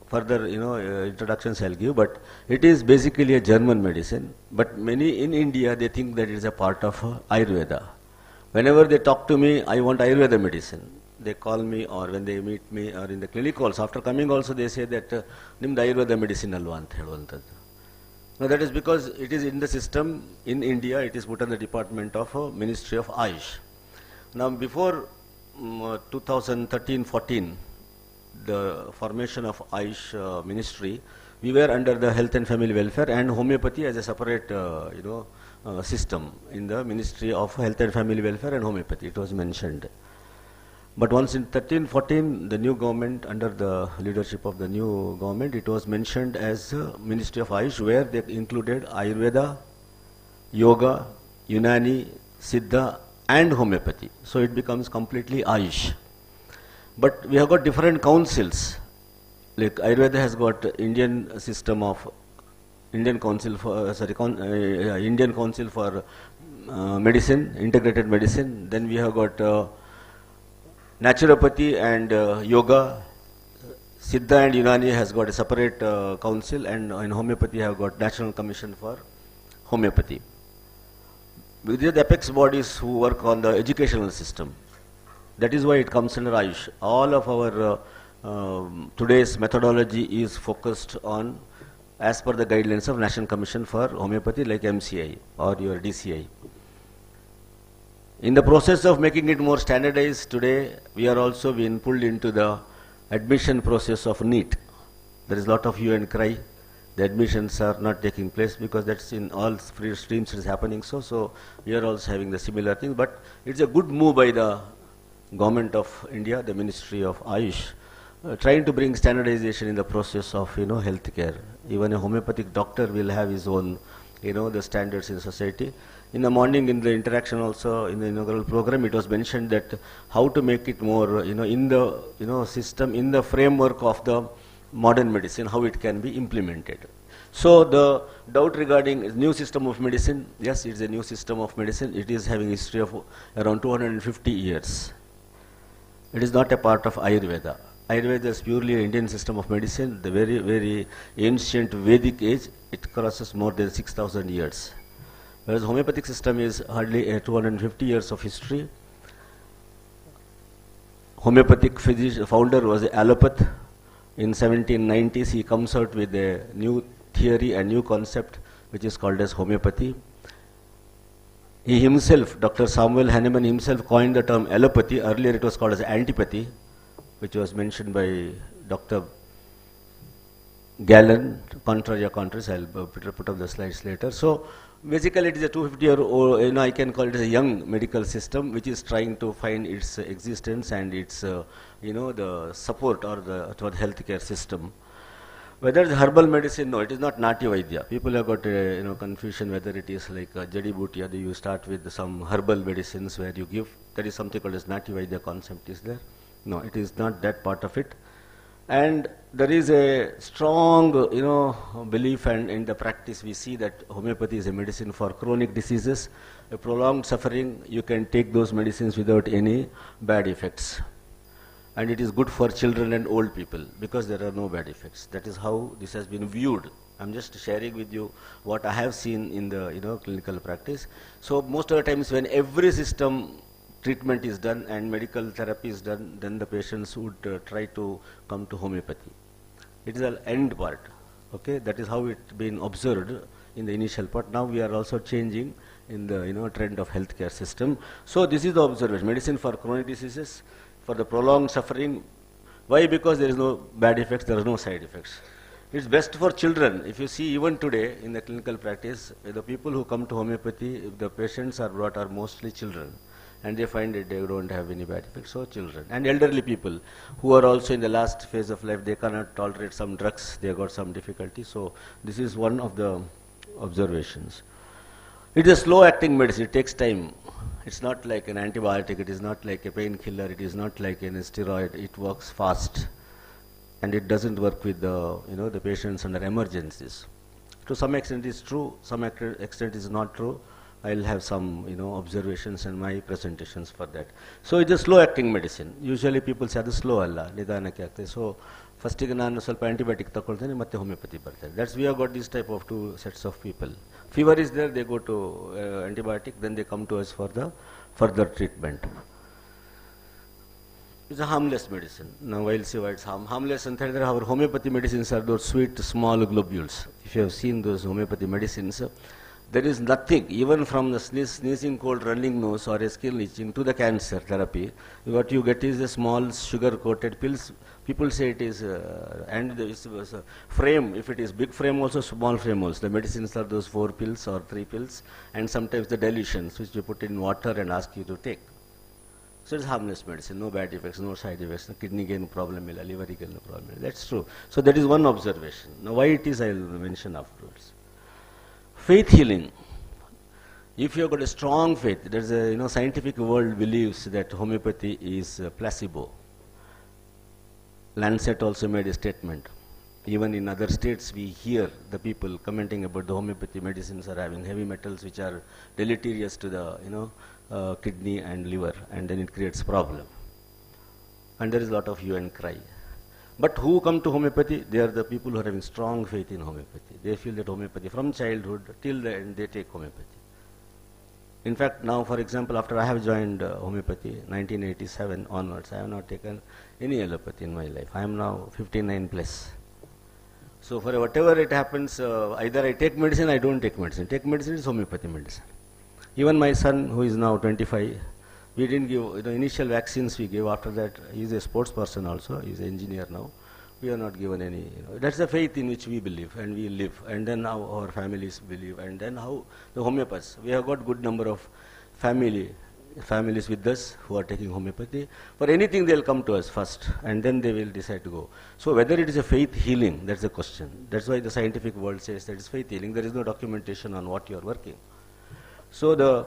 Further, introductions I'll give, but it is basically a German medicine. But many in India, they think that it is a part of Ayurveda. Whenever they talk to me, I want Ayurveda medicine. They call me, or when they meet me, or in the clinic also, after coming also, they say that nimd Ayurveda medicine alva anta heluvanthadu. Now that is because it is in the system in India, it is put on the Department of Ministry of Ayush. Now before 2013-14, the formation of Ayush Ministry, we were under the Health and Family Welfare and Homeopathy as a separate system in the Ministry of Health and Family Welfare and Homeopathy, it was mentioned. But once in 13-14, the new government, under the leadership of the new government, it was mentioned as Ministry of Ayush, where they included Ayurveda, Yoga, Unani, Siddha and Homeopathy. So it becomes completely Ayush. But we have got different councils. Like Ayurveda has got Indian system of Indian Council for Indian Council for Medicine, Integrated Medicine. Then we have got Naturopathy and Yoga. Siddha and Unani has got a separate council, and in Homeopathy have got National Commission for Homeopathy. These are the apex bodies who work on the educational system. That is why it comes under Ayush. All of our today's methodology is focused on as per the guidelines of National Commission for Homeopathy, like MCI or your DCI. In the process of making it more standardized today, we are also being pulled into the admission process of NEET. There is a lot of hue and cry. The admissions are not taking place because that's in all free streams it is happening. So we are also having the similar thing. But it's a good move by the Government of India, the Ministry of Ayush, trying to bring standardization in the process of healthcare. Even a homeopathic doctor will have his own the standards in society. In the morning in the interaction also in the inaugural program, it was mentioned that how to make it more in the system, in the framework of the modern medicine, how it can be implemented. So the doubt regarding new system of medicine, yes, it's a new system of medicine. It is having a history of around 250 years. It is not a part of Ayurveda. Ayurveda is purely an Indian system of medicine. The very, very ancient Vedic age, it crosses more than 6,000 years. Whereas homeopathic system is hardly 250 years of history. Homeopathic founder was allopath. In 1790s, he comes out with a new theory and new concept, which is called as homeopathy. He himself, Dr. Samuel Hahnemann himself, coined the term allopathy. Earlier it was called as antipathy, which was mentioned by Dr. Gallen. Contrary, I'll put up the slides later. So basically it is a 250-year-old, I can call it as a young medical system, which is trying to find its existence and its, the support or the healthcare system. Whether it's herbal medicine, no, it is not Nati Vaidya. People have got a confusion whether it is like Jadi Bhutia, you start with some herbal medicines where you give, there is something called as Nati Vaidya concept is there. No, it is not that part of it. And there is a strong, belief, and in the practice we see that homeopathy is a medicine for chronic diseases, a prolonged suffering. You can take those medicines without any bad effects. And it is good for children and old people because there are no bad effects. That is how this has been viewed. I'm just sharing with you what I have seen in the clinical practice. So most of the times when every system treatment is done and medical therapy is done, then the patients would try to come to homeopathy. It is an end part. Okay, that is how it's been observed in the initial part. Now we are also changing in the trend of healthcare system. So this is the observation: medicine for chronic diseases, for the prolonged suffering. Why? Because there is no bad effects, there are no side effects. It's best for children. If you see even today in the clinical practice, the people who come to homeopathy, if the patients are brought, are mostly children. And they find that they don't have any bad effects, so children. And elderly people who are also in the last phase of life, they cannot tolerate some drugs, they got some difficulty. So this is one of the observations. It is a slow acting medicine, it takes time. It's not like an antibiotic, it is not like a painkiller, it is not like an steroid, it works fast. And it doesn't work with the, the patients under emergencies. To some extent it's true, some extent is not true. I'll have some, observations and my presentations for that. So it's a slow acting medicine. Usually people say that's slow alla, nidanake agtade. So first ನಾನು ಸ್ವಲ್ಪ antibiotic ತಗೊಳ್ತೇನೆ ಮತ್ತೆ homeopathy ಬರ್ತದೆ. That's we have got this type of two sets of people. Fever is there, they go to antibiotic, then they come to us for the further treatment. It's a harmless medicine. Now I'll see why it's harmless. And our homeopathy medicines are those sweet small globules. If you have seen those homeopathy medicines, there is nothing, even from the sneezing cold, running nose or a skin itching to the cancer therapy, what you get is a small sugar-coated pills. People say it is, and it's a frame, if it is big frame also, small frame also. The medicines are those 4 pills or 3 pills, and sometimes the dilutions, which you put in water and ask you to take. So it's harmless medicine, no bad effects, no side effects, no kidney gain problem, liver gain problem. That's true. So that is one observation. Now why it is, I will mention afterwards. Faith healing. If you have got a strong faith, there's a scientific world believes that homeopathy is placebo. Lancet also made a statement. Even in other states, we hear the people commenting about the homeopathy medicines are having heavy metals which are deleterious to the kidney and liver, and then it creates problem. And there is a lot of hue and cry. But who come to homeopathy? They are the people who are having strong faith in homeopathy. They feel that homeopathy, from childhood till the end, they take homeopathy. In fact, now, for example, after I have joined homeopathy, 1987 onwards, I have not taken any allopathy in my life. I am now 59 plus. So for whatever it happens, either I take medicine, I don't take medicine. Take medicine is homeopathy medicine. Even my son, who is now 25, we didn't give, the initial vaccines we gave. After that, he is a sports person also, he is an engineer now. We are not given any, that's the faith in which we believe and we live. And then how our families believe, and then how the homeopaths. We have got good number of families with us who are taking homeopathy. For anything they will come to us first, and then they will decide to go. So whether it is a faith healing, that's the question. That's why the scientific world says that it's faith healing. There is no documentation on what you are working. So the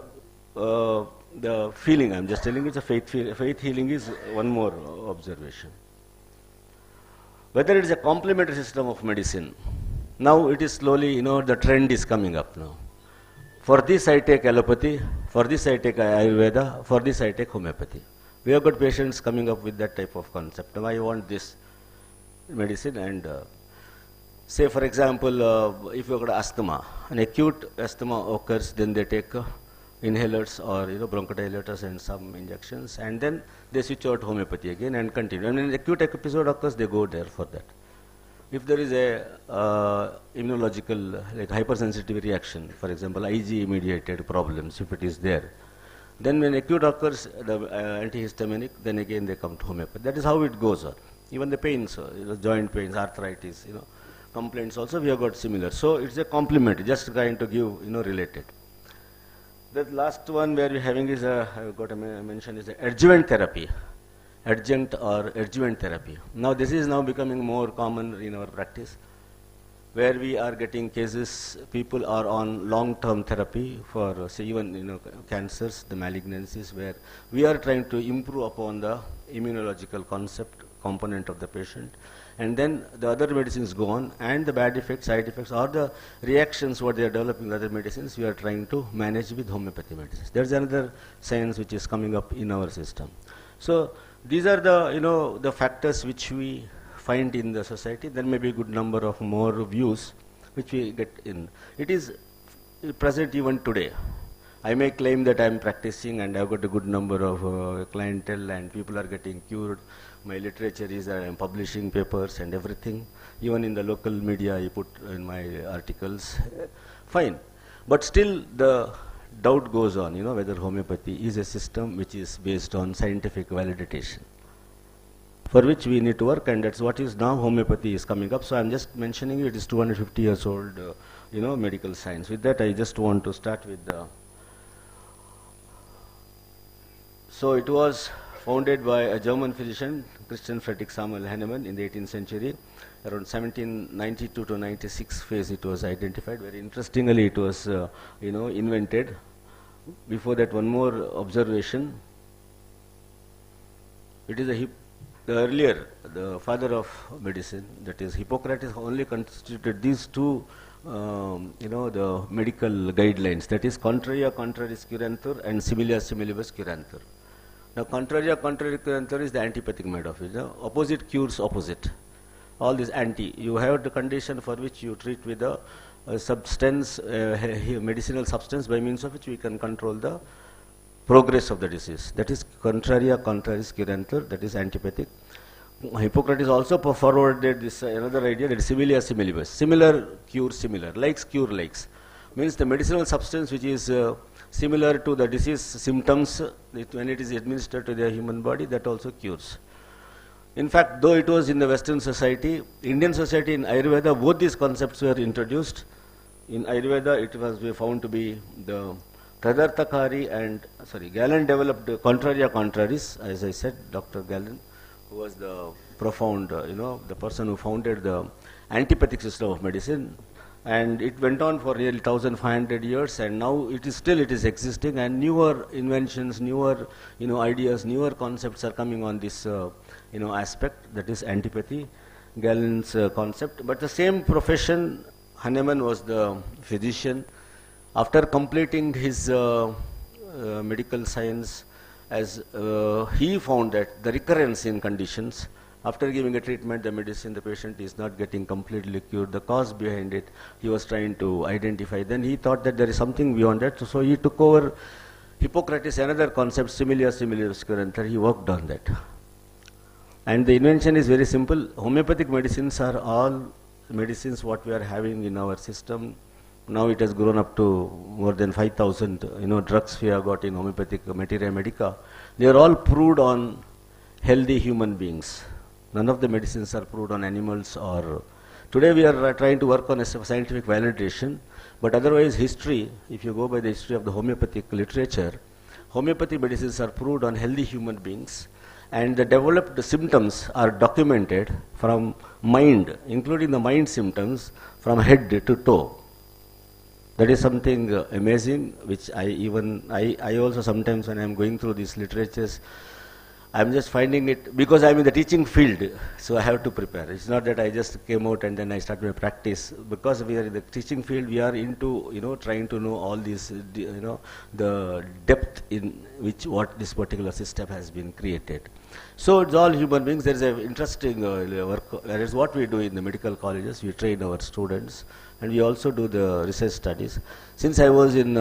feeling, I'm just telling you, it's a faith healing is one more observation. Whether it is a complementary system of medicine, now it is slowly, the trend is coming up now. For this I take allopathy, for this I take Ayurveda, for this I take homeopathy. We have got patients coming up with that type of concept. Now I want this medicine, and say for example, if you have got asthma, an acute asthma occurs, then they take inhalers or bronchodilators and some injections, and then they switch out homeopathy again and continue. And when an acute episode occurs, they go there for that. If there is a immunological, like hypersensitivity reaction, for example, IG mediated problems, if it is there, then when acute occurs, the antihistaminic, then again they come to homeopathy. That is how it goes on. Even the pains, joint pains, arthritis, complaints also we have got similar. So it's a complement, just trying to give, related. The last one where we're having is I've got to mention is the adjuvant therapy. Adjunct or adjuvant therapy. Now this is now becoming more common in our practice, where we are getting cases, people are on long-term therapy for say even cancers, the malignancies, where we are trying to improve upon the immunological component of the patient, and then the other medicines go on, and the bad effects, side effects, or the reactions what they are developing with other medicines, we are trying to manage with homeopathy medicines. There's another science which is coming up in our system. So these are the the factors which we find in the society. There may be a good number of more views which we get in. It is present even today. I may claim that I am practicing and I have got a good number of clientele and people are getting cured. My literature is that I am publishing papers and everything. Even in the local media I put in my articles. Fine. But still the doubt goes on, whether homeopathy is a system which is based on scientific validation, for which we need to work, and that's what is now homeopathy is coming up. So I'm just mentioning it is 250 years old, medical science. With that, I just want to start with the. So it was founded by a German physician, Christian Friedrich Samuel Hahnemann, in the 18th century. Around 1792 to 96 phase it was identified. Very interestingly, it was invented. Before that, one more observation. It is the father of medicine, that is Hippocrates, only constituted these two the medical guidelines, that is contraria contraris curantur and similia similibus curantur. Now contraria contraris curantur is the antipathic mode of it. Opposite cures opposite. All this anti, you have the condition for which you treat with a substance, medicinal substance, by means of which we can control the progress of the disease. That is contraria contraris curantur, that is antipathic. Hippocrates also forwarded this another idea, that is similia similibus. Similar cure similar, likes cure likes. Means the medicinal substance which is similar to the disease symptoms, when it is administered to the human body, that also cures. In fact, though it was in the Western society, Indian society, in Ayurveda, both these concepts were introduced. In Ayurveda, it was found to be the Tadarthakari and, Galen developed contraria contraris, as I said, Dr. Galen, who was the profound, the person who founded the antipathic system of medicine. And it went on for nearly 1,500 years, and now it is existing, and newer inventions, newer, ideas, newer concepts are coming on this, aspect, that is antipathy. Galen's concept. But the same profession, Hahnemann was the physician. After completing his medical science, as he found that the recurrence in conditions, after giving a treatment, the medicine, the patient is not getting completely cured. The cause behind it, he was trying to identify. Then he thought that there is something beyond that. So he took over Hippocrates, another concept, similia similibus curantur. He worked on that. And the invention is very simple. Homeopathic medicines are all medicines what we are having in our system. Now it has grown up to more than 5,000, drugs we have got in homeopathic materia medica. They are all proved on healthy human beings. None of the medicines are proved on animals or... Today we are trying to work on a scientific validation, but otherwise history, if you go by the history of the homeopathic literature, homeopathic medicines are proved on healthy human beings, and the developed symptoms are documented from mind, including the mind symptoms, from head to toe. That is something amazing, which I also sometimes when I am going through these literatures, I am just finding it, because I am in the teaching field, so I have to prepare. It's not that I just came out and then I started my practice. Because we are in the teaching field, we are into, trying to know all these, the depth in which what this particular system has been created. So it's all human beings. There is an interesting work, that is what we do in the medical colleges. We train our students, and we also do the research studies. Since I was in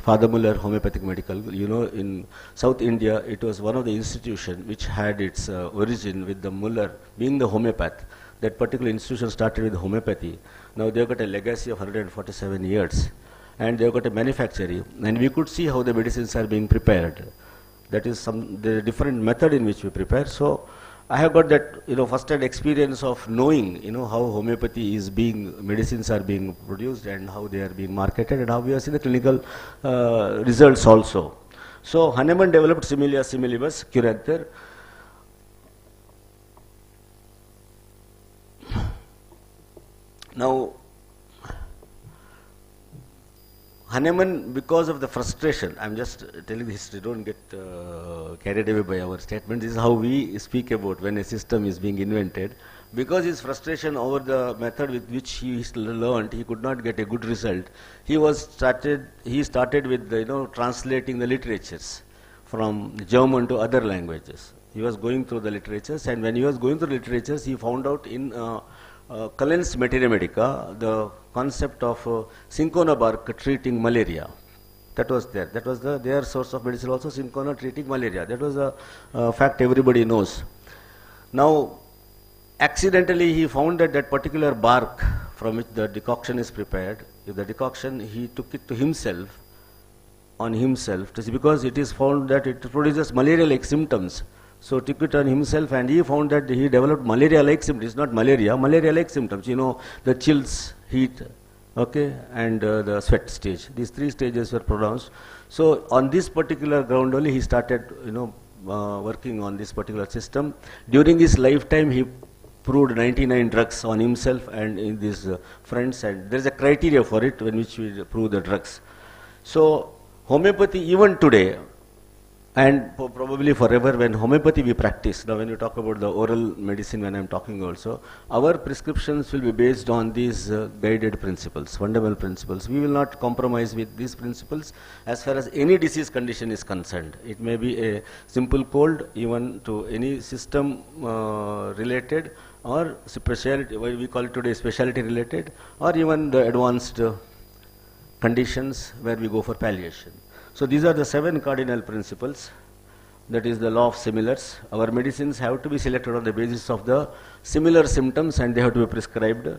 Father Muller Homeopathic Medical, in South India, it was one of the institutions which had its origin with the Muller being the homeopath. That particular institution started with homeopathy. Now they've got a legacy of 147 years, and they've got a manufacturing, and we could see how the medicines are being prepared. That is the different method in which we prepare. So I have got that, first-hand experience of knowing, how homeopathy is medicines are being produced and how they are being marketed and how we are seeing the clinical results also. So Hahnemann developed similia similibus curantur. Now, Hahnemann, because of the frustration, I'm just telling the history, don't get carried away by our statement. This is how we speak about when a system is being invented. Because his frustration over the method with which he learned, he could not get a good result. He started with translating the literatures from German to other languages. He was going through the literatures, and when he was going through the literatures, he found out in Cullen's Materia Medica the concept of cinchona bark treating malaria. That was there. That was their source of medicine also, cinchona treating malaria. That was a fact everybody knows. Now, accidentally he found that particular bark from which the decoction is prepared, the decoction, he took it to himself, on himself, because it is found that it produces malaria-like symptoms. So took it on himself, and he found that he developed malaria-like symptoms. It's not malaria, malaria-like symptoms. The chills, heat, okay, and the sweat stage. These three stages were pronounced. So on this particular ground only he started, working on this particular system. During his lifetime, he proved 99 drugs on himself and in these friends, and there is a criteria for it in which we prove the drugs. So homeopathy, even today, and probably forever, when homeopathy we practice, now when you talk about the oral medicine, when I am talking also, our prescriptions will be based on these guided principles, fundamental principles. We will not compromise with these principles as far as any disease condition is concerned. It may be a simple cold, even to any system related, or specialty, what we call it today specialty related, or even the advanced conditions where we go for palliation. So these are the 7 cardinal principles. That is the law of similars. Our medicines have to be selected on the basis of the similar symptoms, and they have to be prescribed.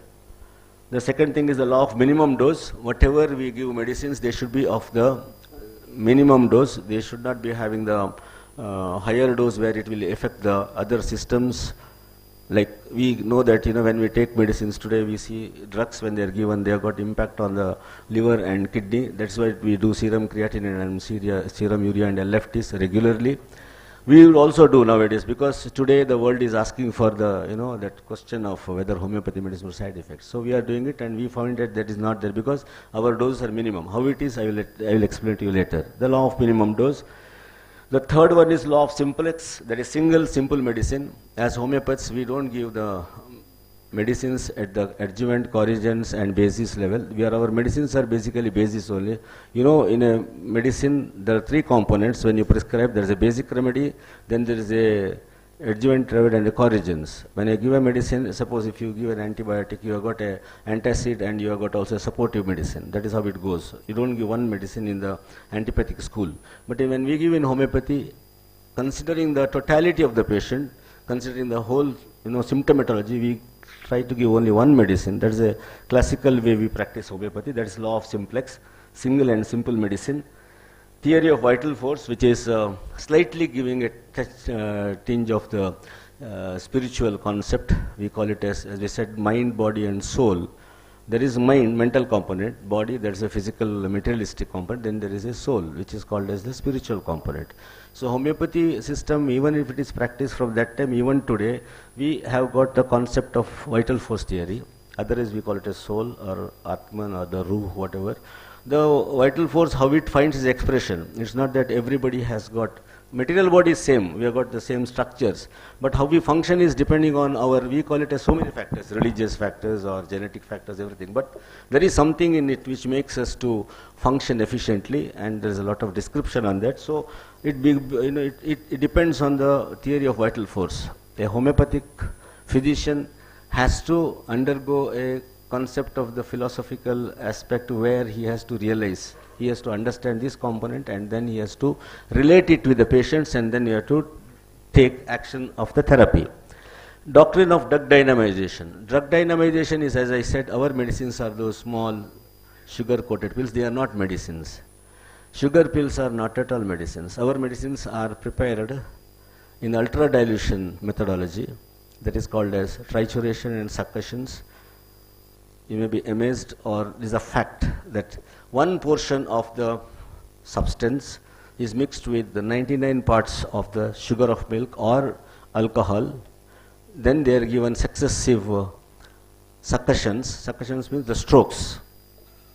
The second thing is the law of minimum dose. Whatever we give medicines, they should be of the minimum dose. They should not be having the higher dose where it will affect the other systems. Like we know that when we take medicines today, we see drugs when they are given, they have got impact on the liver and kidney. That's why we do serum creatinine and serum urea and LFTs regularly. We will also do nowadays, because today the world is asking for the that question of whether homeopathy medicine has side effects. So we are doing it, and we found that is not there because our doses are minimum. How it is, I will explain to you later. The law of minimum dose. The third one is law of simplex, that is single simple medicine. As homeopaths, we don't give the medicines at the adjuvant, corrigens and basis level. Our medicines are basically basis only. You know, in a medicine, there are three components. When you prescribe, there is a basic remedy, then there is a adjuvant remedy and a corrigens. When I give a medicine, suppose if you give an antibiotic, you have got a antacid and you have got also a supportive medicine. That is how it goes. You don't give one medicine in the antibiotic school. But when we give in homeopathy, considering the totality of the patient, considering the whole symptomatology, we try to give only one medicine. That is a classical way we practice homeopathy. That is law of simplex, single and simple medicine. Theory of vital force, which is slightly giving a tinge of the spiritual concept. We call it as we said, mind, body and soul. There is mind, mental component, body, there is a physical, materialistic component, then there is a soul, which is called as the spiritual component. So homeopathy system, even if it is practiced from that time, even today, we have got the concept of vital force theory. Otherwise we call it as soul or Atman or the Ruh, whatever. The vital force, how it finds its expression. It's not that everybody has got, material body is same, we have got the same structures, but how we function is depending on our, we call it as so many factors, religious factors or genetic factors, everything. But there is something in it which makes us to function efficiently, and there is a lot of description on that. So it depends on the theory of vital force. A homeopathic physician has to undergo a concept of the philosophical aspect where he has to realize, he has to understand this component, and then he has to relate it with the patients, and then you have to take action of the therapy. Doctrine of drug dynamization. Drug dynamization is, as I said, our medicines are those small sugar-coated pills. They are not medicines. Sugar pills are not at all medicines. Our medicines are prepared in ultra-dilution methodology, that is called as trituration and succussions. You may be amazed, or it is a fact, that one portion of the substance is mixed with the 99 parts of the sugar of milk or alcohol. Then they are given successive succussions. Succussions means the strokes,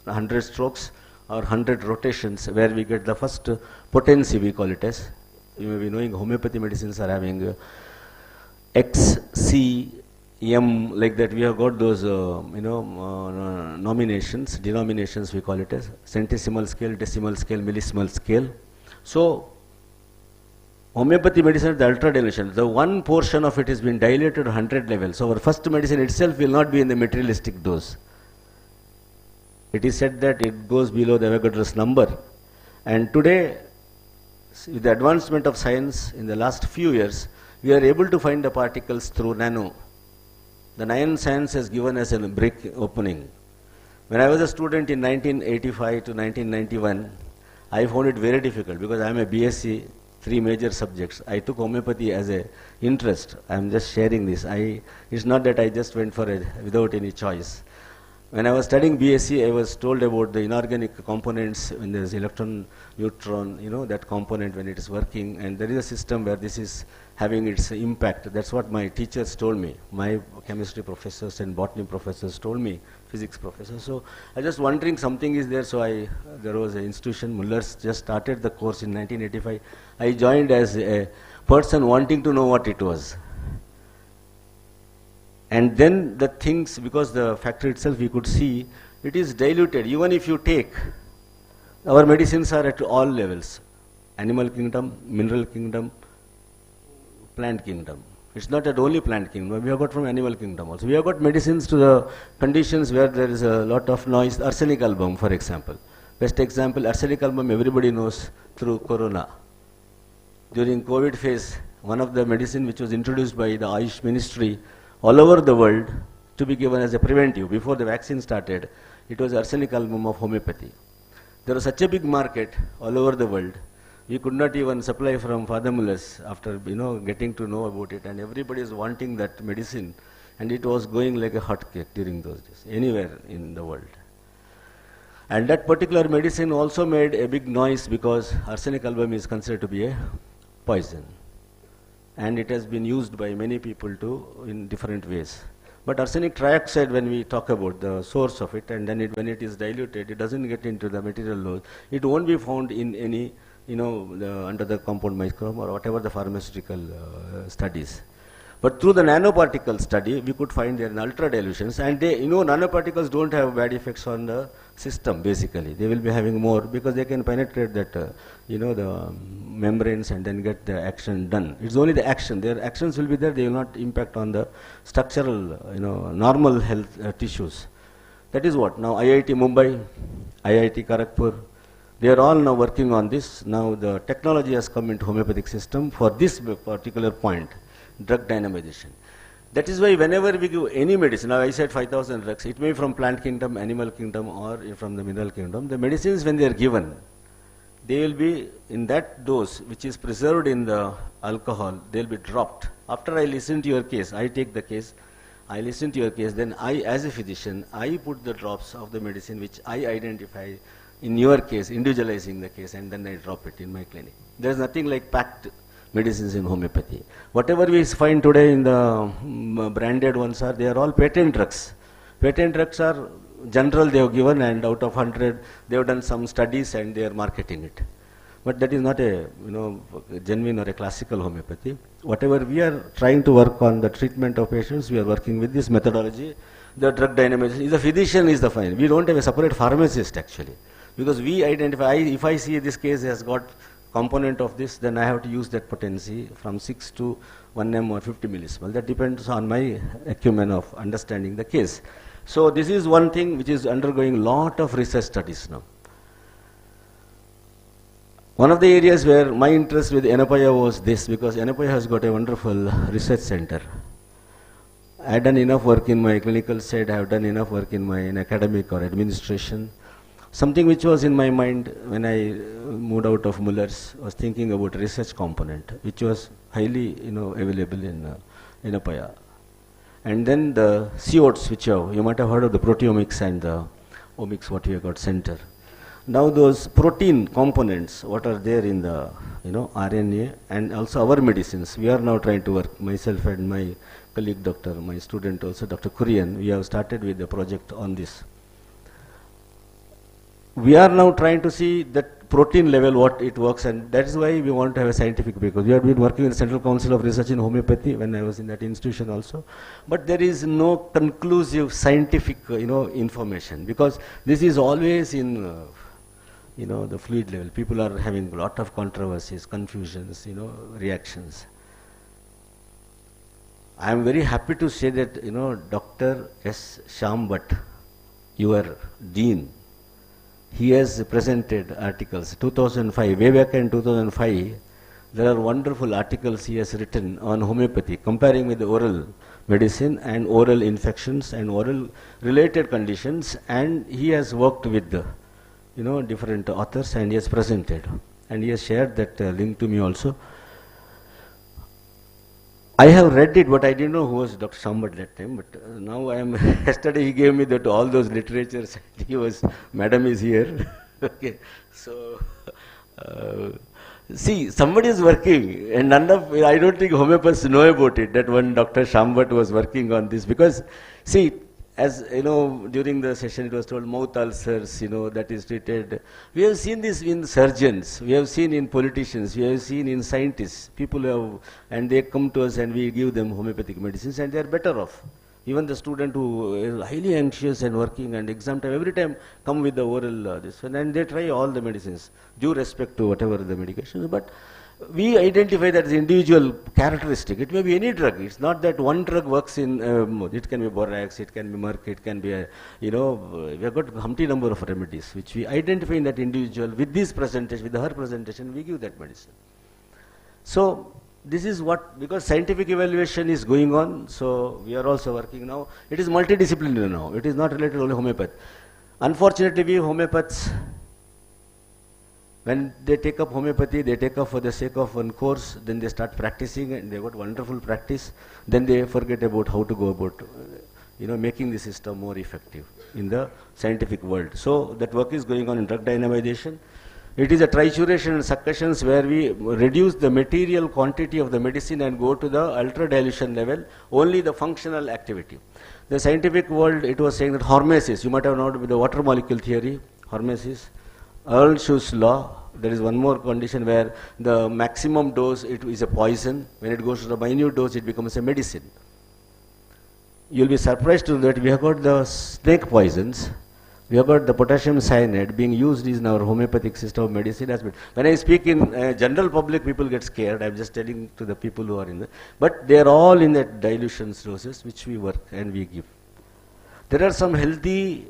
100 strokes or 100 rotations, where we get the first potency, we call it as. You may be knowing homeopathy medicines are having X, C, M, like that. We have got those nominations, denominations we call it as, centesimal scale, decimal scale, millisimal scale. So homeopathy medicine, the ultra dilution, the one portion of it has been dilated to 100 levels. So our first medicine itself will not be in the materialistic dose. It is said that it goes below the Avogadro's number. And today, with the advancement of science in the last few years, we are able to find the particles through nano. The nano science has given us a brick opening. When I was a student in 1985 to 1991, I found it very difficult because I am a BSc, 3 major subjects. I took homeopathy as a interest. I am just sharing this. It's not that I just went for it without any choice. When I was studying BSc, I was told about the inorganic components when there is electron, neutron, that component when it is working, and there is a system where this is having its impact. That's what my teachers told me. My chemistry professors and botany professors told me, physics professors. So I was just wondering something is there. So there was an institution, Muller's just started the course in 1985. I joined as a person wanting to know what it was. And then the things, because the factory itself we could see, it is diluted. Even if you take, our medicines are at all levels. Animal kingdom, mineral kingdom, plant kingdom. It's not at only plant kingdom, we have got from animal kingdom also. We have got medicines to the conditions where there is a lot of noise. Arsenic album, for example. Best example, arsenic album everybody knows through corona. During COVID phase, one of the medicine which was introduced by the Ayush ministry all over the world to be given as a preventive. Before the vaccine started, it was arsenic album of homeopathy. There was such a big market all over the world. We could not even supply from Father Muller's after getting to know about it, and everybody is wanting that medicine, and it was going like a hot cake during those days, anywhere in the world. And that particular medicine also made a big noise because arsenic album is considered to be a poison. And it has been used by many people too in different ways. But arsenic trioxide, when we talk about the source of it, and then when it is diluted, it doesn't get into the material load. It won't be found in any, under the compound microbe or whatever the pharmaceutical studies. But through the nanoparticle study, we could find there are ultra dilutions, and they, nanoparticles don't have bad effects on the system. Basically, they will be having more because they can penetrate that, the membranes and then get the action done. It's only the action. Their actions will be there. They will not impact on the structural, normal health tissues. That is what now IIT Mumbai, IIT Kharagpur, they are all now working on this. Now the technology has come into homeopathic system for this particular point. Drug dynamization. That is why whenever we give any medicine, now I said 5,000 drugs, it may be from plant kingdom, animal kingdom, or from the mineral kingdom. The medicines, when they are given, they will be in that dose which is preserved in the alcohol, they will be dropped. After I listen to your case, I take the case, I listen to your case, then I, as a physician, I put the drops of the medicine which I identify in your case, individualizing the case, and then I drop it in my clinic. There is nothing like packed medicines in homeopathy. Whatever we find today in the branded ones they are all patent drugs. Patent drugs are general, they have given, and out of 100 they have done some studies and they are marketing it. But that is not a genuine or a classical homeopathy. Whatever we are trying to work on the treatment of patients, we are working with this methodology. The drug dynamization, the physician is the fine. We don't have a separate pharmacist actually, because we identify, if I see this case has got component of this, then I have to use that potency from 6 to 1 m or 50 millismol. That depends on my acumen of understanding the case. So this is one thing which is undergoing lot of research studies now. One of the areas where my interest with Yenepoya was this, because Yenepoya has got a wonderful research center. I have done enough work in my clinical side, I have done enough work in academic or administration. Something which was in my mind when I moved out of Muller's was thinking about research component, which was highly available in Yenepoya. And then the COTS, which you might have heard of, the proteomics and the omics, what we have got center. Now those protein components, what are there in the RNA, and also our medicines, we are now trying to work, myself and my colleague doctor, my student also, Dr. Kurian, we have started with the project on this. We are now trying to see that protein level, what it works, and that is why we want to have a scientific, because we have been working with the Central Council of Research in Homeopathy when I was in that institution also, but there is no conclusive scientific information, because this is always in the fluid level. People are having a lot of controversies, confusions, reactions. I am very happy to say that Dr. S. Shyambhat, your dean, he has presented articles, 2005, way back in 2005, there are wonderful articles he has written on homeopathy, comparing with the oral medicine and oral infections and oral related conditions, and he has worked with the, different authors, and he has presented, and he has shared that link to me also. I have read it, but I didn't know who was Dr. Shyambhat that time. But now I am. Yesterday he gave me that all those literatures. He was, Madam is here. Okay, so see, somebody is working, and none of, I don't think homeopaths know about it. That one Dr. Shyambhat was working on this, because see, as during the session it was told mouth ulcers, that is treated. We have seen this in surgeons, we have seen in politicians, we have seen in scientists. People have, and they come to us and we give them homeopathic medicines and they are better off. Even the student who is highly anxious and working and exam time, every time come with the oral this one, and they try all the medicines, due respect to whatever the medications, but we identify that as individual characteristic. It may be any drug. It's not that one drug works in, it can be borax, it can be merc, it can be, we have got a humpty number of remedies which we identify in that individual. With this presentation, with her presentation, we give that medicine. So this is what, because scientific evaluation is going on, so we are also working now. It is multidisciplinary now. It is not related to only homeopath. Unfortunately, we homeopaths, when they take up homeopathy, they take up for the sake of one course, then they start practicing and they got wonderful practice, then they forget about how to go about, making the system more effective in the scientific world. So that work is going on in drug dynamization. It is a trituration and succussions where we reduce the material quantity of the medicine and go to the ultra dilution level, only the functional activity. The scientific world, it was saying that hormesis, you might have known with the water molecule theory, hormesis, Earl Schu's law, There is one more condition where the maximum dose, it is a poison. When it goes to the minute dose, it becomes a medicine. You'll be surprised to know that we have got the snake poisons. We have got the potassium cyanide being used in our homeopathic system of medicine. When I speak in general public, people get scared. I'm just telling to the people who are in there. But they are all in that dilution doses which we work and we give. There are some healthy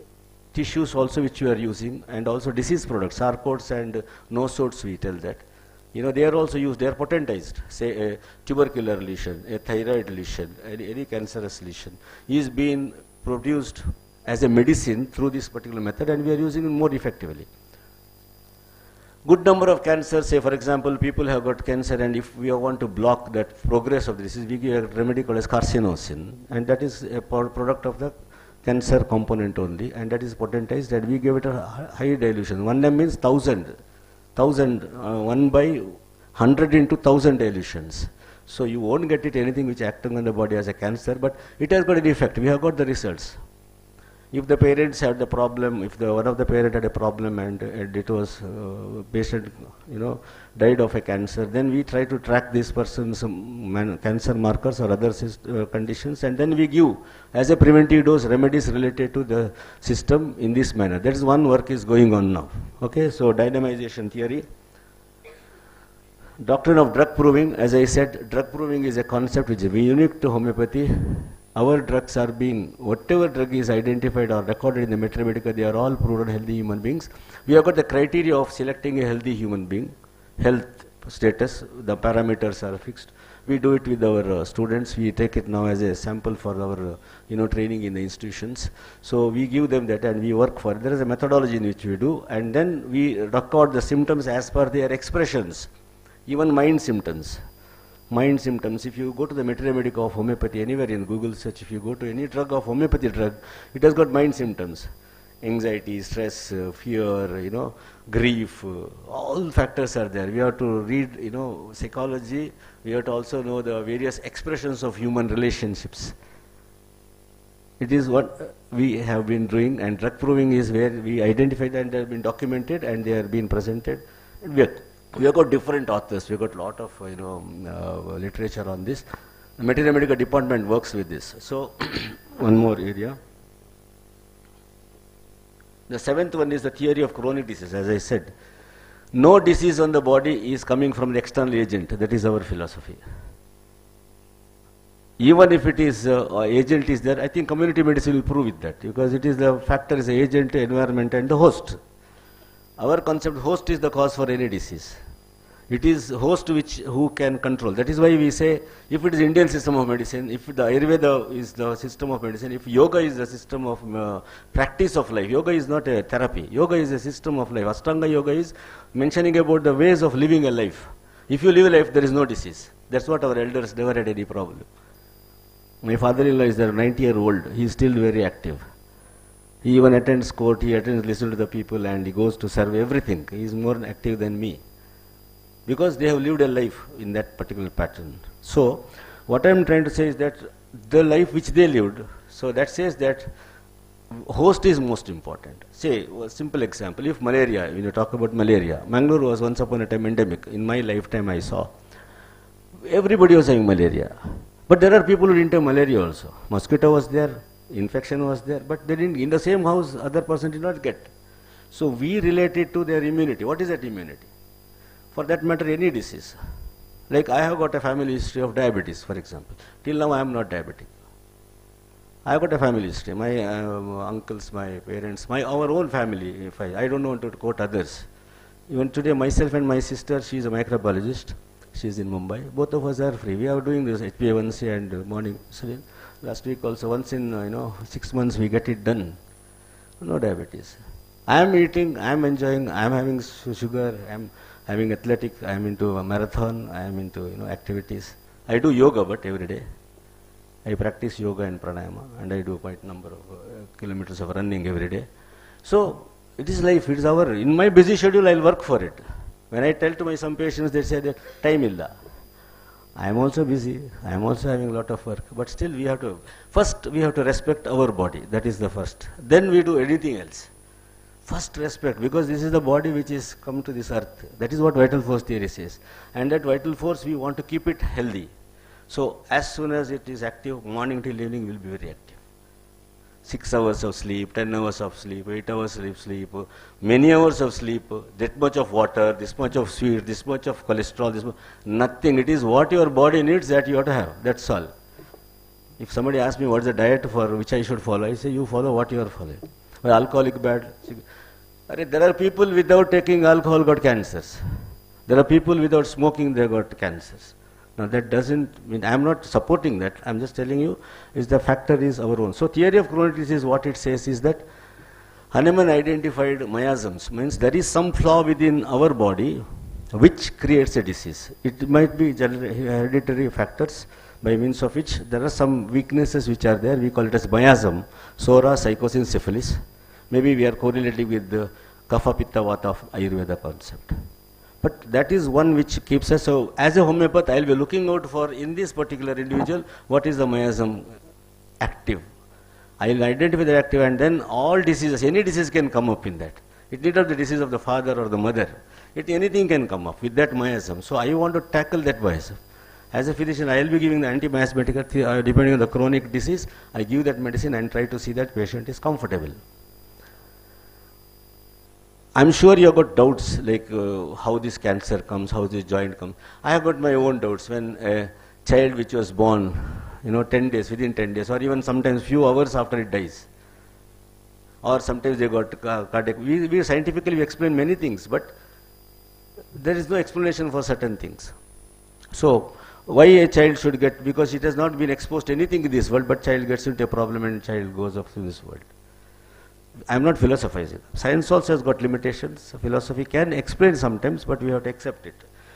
tissues also which we are using, and also disease products, sarcodes and nosodes, we tell that. You know, they are also used, they are potentized. Say a tubercular lesion, a thyroid lesion, any cancerous lesion is being produced as a medicine through this particular method, and we are using it more effectively. Good number of cancers, say for example, people have got cancer, and if we want to block that progress of the disease, we give a remedy called as carcinosin, and that is a product of the cancer component only, and that is potentized, and we give it a high dilution. 1 means 1,000, 1 by 100 into 1,000 dilutions. So you won't get it anything which acting on the body as a cancer, but it has got an effect. We have got the results. If the parents had the problem, if one of the parent had a problem and it was patient, died of a cancer, then we try to track this person's cancer markers or other conditions, and then we give as a preventive dose remedies related to the system in this manner. That is one work is going on now. Okay, so dynamization theory. Doctrine of drug proving, as I said, drug proving is a concept which is unique to homeopathy. Our drugs are being, whatever drug is identified or recorded in the Mathematical, they are all proven healthy human beings. We have got the criteria of selecting a healthy human being, health status, the parameters are fixed. We do it with our students. We take it now as a sample for our training in the institutions. So we give them that and we work for it. There is a methodology in which we do, and then we record the symptoms as per their expressions, even mind symptoms. Mind symptoms, if you go to the Mathematics of homeopathy anywhere in Google search, if you go to any drug of homeopathy drug, it has got mind symptoms. Anxiety, stress, fear, grief, all factors are there. We have to read, psychology. We have to also know the various expressions of human relationships. It is what we have been doing, and drug proving is where we identify that, and they have been documented and they are being presented. And we have got different authors. We have got a lot of literature on this. The Mathematical department works with this. So one more area. The seventh one is the theory of chronic disease. As I said, no disease on the body is coming from the external agent. That is our philosophy. Even if it is agent is there, I think community medicine will prove it that, because it is the factor is the agent, environment, and the host. Our concept, host is the cause for any disease. It is host who can control. That is why we say, if it is Indian system of medicine, if the Ayurveda is the system of medicine, if yoga is the system of practice of life, yoga is not a therapy. Yoga is a system of life. Ashtanga yoga is mentioning about the ways of living a life. If you live a life, there is no disease. That's what our elders never had any problem. My father-in-law is there, 90-year-old. He is still very active. He even attends court, he attends, listens to the people, and he goes to serve everything. He is more active than me, because they have lived a life in that particular pattern. So what I am trying to say is that the life which they lived, so that says that host is most important. Say a simple example, if malaria, when you talk about malaria, Mangalore was once upon a time endemic. In my lifetime I saw, everybody was having malaria. But there are people who didn't have malaria also. Mosquito was there, infection was there, but they didn't, in the same house, other person did not get. So we relate it to their immunity. What is that immunity? For that matter, any disease. Like I have got a family history of diabetes, for example. Till now I am not diabetic. I have got a family history. My uncles, my parents, our own family, if I don't want to quote others. Even today, myself and my sister, she is a microbiologist. She is in Mumbai. Both of us are free. We are doing this HbA1c and morning insulin. Last week also, once in 6 months we get it done. No diabetes. I am eating, I am enjoying, I am having sugar, I am having athletic, I am into a marathon, I am into activities. I do yoga, but every day. I practice yoga and pranayama, and I do quite a number of kilometers of running every day. So it is life, it is our, in my busy schedule I will work for it. When I tell to some patients, they say that time illa. I am also busy, I am also having a lot of work, but still we have to respect our body, that is the first. Then we do anything else. First respect, because this is the body which is come to this earth. That is what vital force theory says. And that vital force, we want to keep it healthy. So as soon as it is active, morning till evening will be very active. 6 hours of sleep, 10 hours of sleep, 8 hours of sleep, many hours of sleep, that much of water, this much of sweet, this much of cholesterol, this much, nothing. It is what your body needs that you have to have. That's all. If somebody asks me what is the diet for which I should follow, I say you follow what you are following. Well, alcoholic bad. There are people without taking alcohol got cancers. There are people without smoking, they got cancers. Now that doesn't mean, I am not supporting that, I am just telling you, is the factor is our own. So theory of chronic disease, what it says is that Hahnemann identified miasms, means there is some flaw within our body which creates a disease. It might be hereditary factors by means of which there are some weaknesses which are there, we call it as miasm, psora, psychosis, syphilis. Maybe we are correlating with the kapha, pitta, vata of Ayurveda concept. But that is one which keeps us, so as a homeopath, I will be looking out for, in this particular individual, what is the miasm active. I will identify the active, and then all diseases, any disease can come up in that. It need not be the disease of the father or the mother. Anything can come up with that miasm. So I want to tackle that miasm. As a physician, I will be giving the anti-miasmatic, depending on the chronic disease, I give that medicine and try to see that patient is comfortable. I'm sure you have got doubts like how this cancer comes, how this joint comes. I have got my own doubts when a child which was born, 10 days, within 10 days, or even sometimes few hours after it dies. Or sometimes they got cardiac. We scientifically explain many things, but there is no explanation for certain things. So why a child should get, because it has not been exposed to anything in this world, but child gets into a problem and child goes up through this world. I am not philosophizing. Science also has got limitations. Philosophy can explain sometimes, but we have to accept it.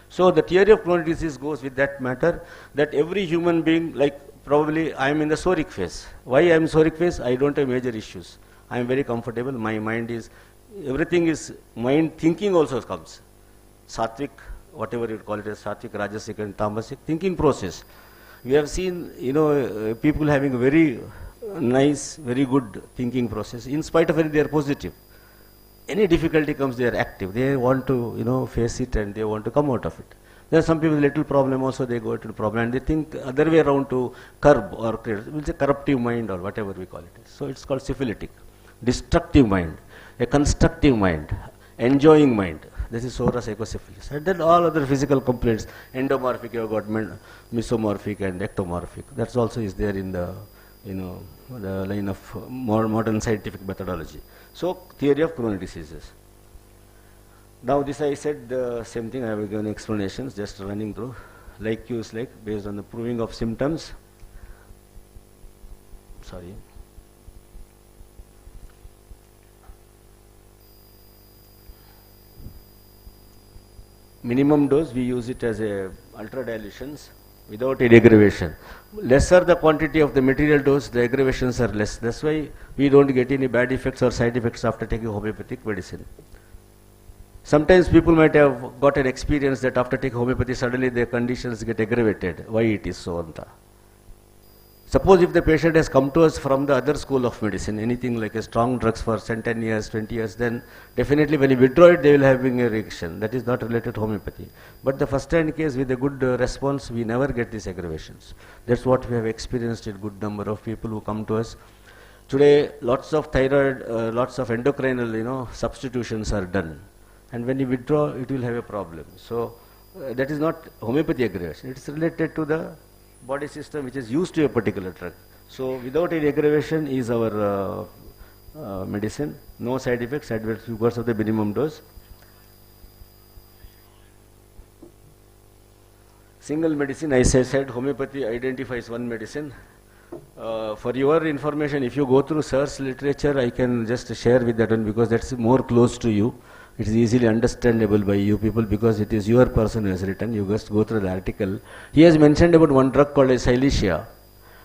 So the theory of chronic disease goes with that matter, that every human being, like probably I am in the psoric phase. Why I am psoric phase? I don't have major issues. I am very comfortable. My mind is, everything is, mind thinking also comes. Sattvic, whatever you call it as Sattvic, Rajasic and Tamasic, thinking process. We have seen, people having a very nice, very good thinking process. In spite of it, they are positive. Any difficulty comes, they are active. They want to, face it and they want to come out of it. There are some people with little problem also, they go to the problem and they think other way around to curb or create. It's a corruptive mind or whatever we call it. So it's called syphilitic. Destructive mind, a constructive mind, enjoying mind. This is psora, psychosyphilis. And then all other physical complaints, endomorphic, you have got mesomorphic and ectomorphic. That also is there in the, the line of more modern scientific methodology. So theory of chronic diseases. Now this I said the same thing, I have given explanations, just running through. Like Q is like, based on the proving of symptoms. Sorry. Minimum dose, we use it as a ultra dilutions without any aggravation. Lesser the quantity of the material dose, the aggravations are less. That's why we don't get any bad effects or side effects after taking homeopathic medicine. Sometimes people might have got an experience that after taking homeopathy, suddenly their conditions get aggravated. Why it is so? Suppose if the patient has come to us from the other school of medicine, anything like a strong drugs for 10 years, 20 years, then definitely when you withdraw it, they will have a reaction. That is not related to homeopathy. But the first hand case with a good response, we never get these aggravations. That's what we have experienced in good number of people who come to us. Today, lots of thyroid, lots of endocrinal, substitutions are done. And when you withdraw, it will have a problem. So that is not homeopathy aggravation. It is related to the body system which is used to a particular drug. So without any aggravation is our medicine. No side effects, adverse because of the minimum dose. Single medicine, I said homeopathy identifies one medicine. For your information, if you go through Sir's literature, I can just share with that one because that's more close to you. It is easily understandable by you people because it is your person who has written. You just go through the article. He has mentioned about one drug called as Silesia.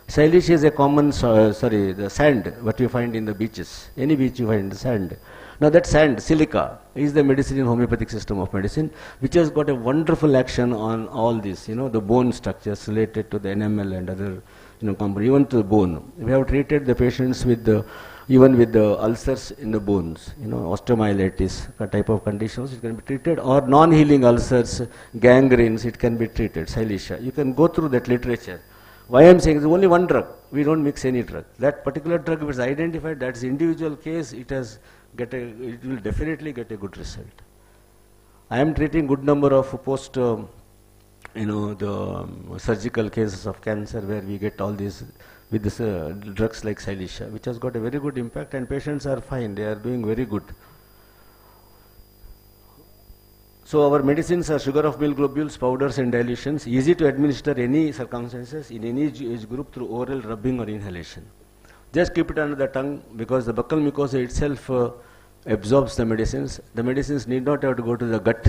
Silesia is a common, the sand, what you find in the beaches. Any beach you find sand. Now that sand, silica, is the medicine in homeopathic system of medicine, which has got a wonderful action on all this, the bone structures related to the enamel and other, components, even to the bone. We have treated the patients with the even with the ulcers in the bones, osteomyelitis, a type of conditions, it can be treated, or non-healing ulcers, gangrenes, it can be treated, Silesia. You can go through that literature. Why I am saying, there's only one drug. We don't mix any drug. That particular drug, if it's identified, that's individual case, it will definitely get a good result. I am treating good number of post, the surgical cases of cancer where we get all these with this, drugs like Silesia, which has got a very good impact, and patients are fine. They are doing very good. So our medicines are sugar of milk globules, powders and dilutions, easy to administer any circumstances in any age group through oral rubbing or inhalation. Just keep it under the tongue, because the buccal mucosa itself absorbs the medicines. The medicines need not have to go to the gut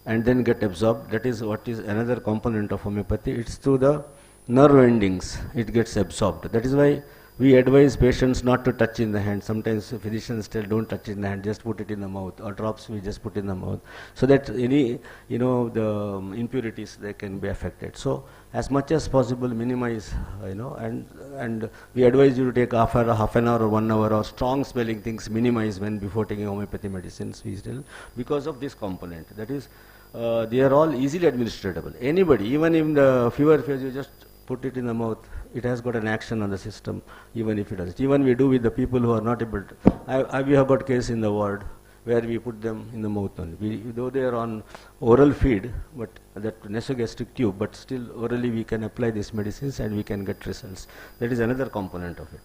and then get absorbed. That is what is another component of homeopathy. It's through the nerve endings it gets absorbed. That is why we advise patients not to touch in the hand. Sometimes physicians tell, don't touch in the hand, just put it in the mouth, or drops we just put in the mouth, so that any, the impurities, they can be affected. So as much as possible minimize, and we advise you to take half an hour or 1 hour, or strong smelling things minimize when before taking homeopathy medicines, we still, because of this component. That is, they are all easily administratable. Anybody, even in the fever phase, you just put it in the mouth, it has got an action on the system, even if it doesn't. Even we do with the people who are not able to. We have got case in the ward where we put them in the mouth only. Though they are on oral feed, but that nasogastric tube, but still orally we can apply these medicines and we can get results. That is another component of it.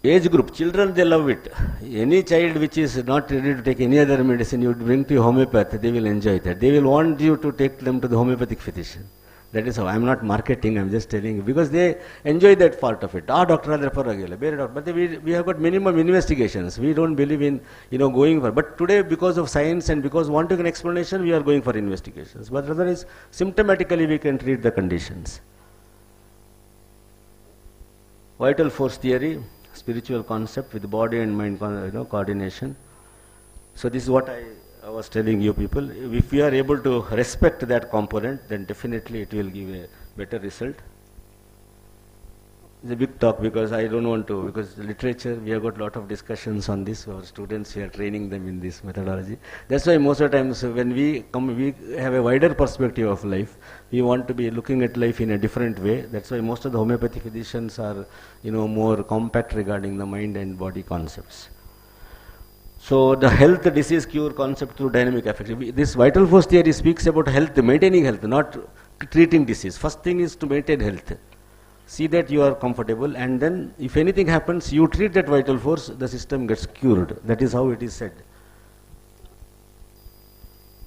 Age group, children, they love it. Any child which is not ready to take any other medicine, you bring to homeopathy, they will enjoy that. They will want you to take them to the homeopathic physician. That is how. I am not marketing, I am just telling you, because they enjoy that part of it. Doctor, but we have got minimum investigations. We don't believe in, going for. But today, because of science and because wanting an explanation, we are going for investigations. But otherwise, symptomatically, we can treat the conditions. Vital force theory, spiritual concept with body and mind, coordination. So this is what I was telling you people. If we are able to respect that component, then definitely it will give a better result. It's a big talk, because I don't want to, because the literature, we have got a lot of discussions on this. Our students, we are training them in this methodology. That's why most of the times when we come, we have a wider perspective of life. We want to be looking at life in a different way. That's why most of the homeopathy physicians are, more compact regarding the mind and body concepts. So the health, disease, cure concept through dynamic affect. This vital force theory speaks about health, maintaining health, not treating disease. First thing is to maintain health. See that you are comfortable, and then if anything happens, you treat that vital force, the system gets cured. That is how it is said.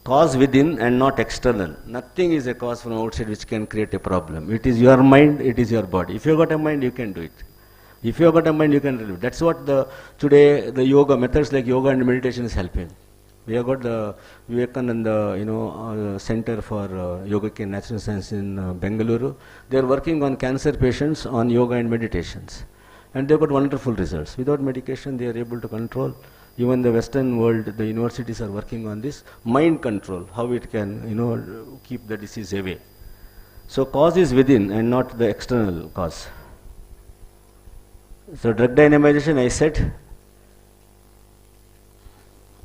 Cause within and not external. Nothing is a cause from outside which can create a problem. It is your mind, it is your body. If you have got a mind, you can do it. If you have got a mind, you can relieve. That's what today the yoga methods like yoga and meditation is helping. We have got the Vivekananda, Center for Yogic and Natural Science in Bengaluru. They are working on cancer patients on yoga and meditations, and they have got wonderful results. Without medication, they are able to control. Even the Western world, the universities are working on this mind control, how it can, keep the disease away. So cause is within and not the external cause. So drug dynamization, I said,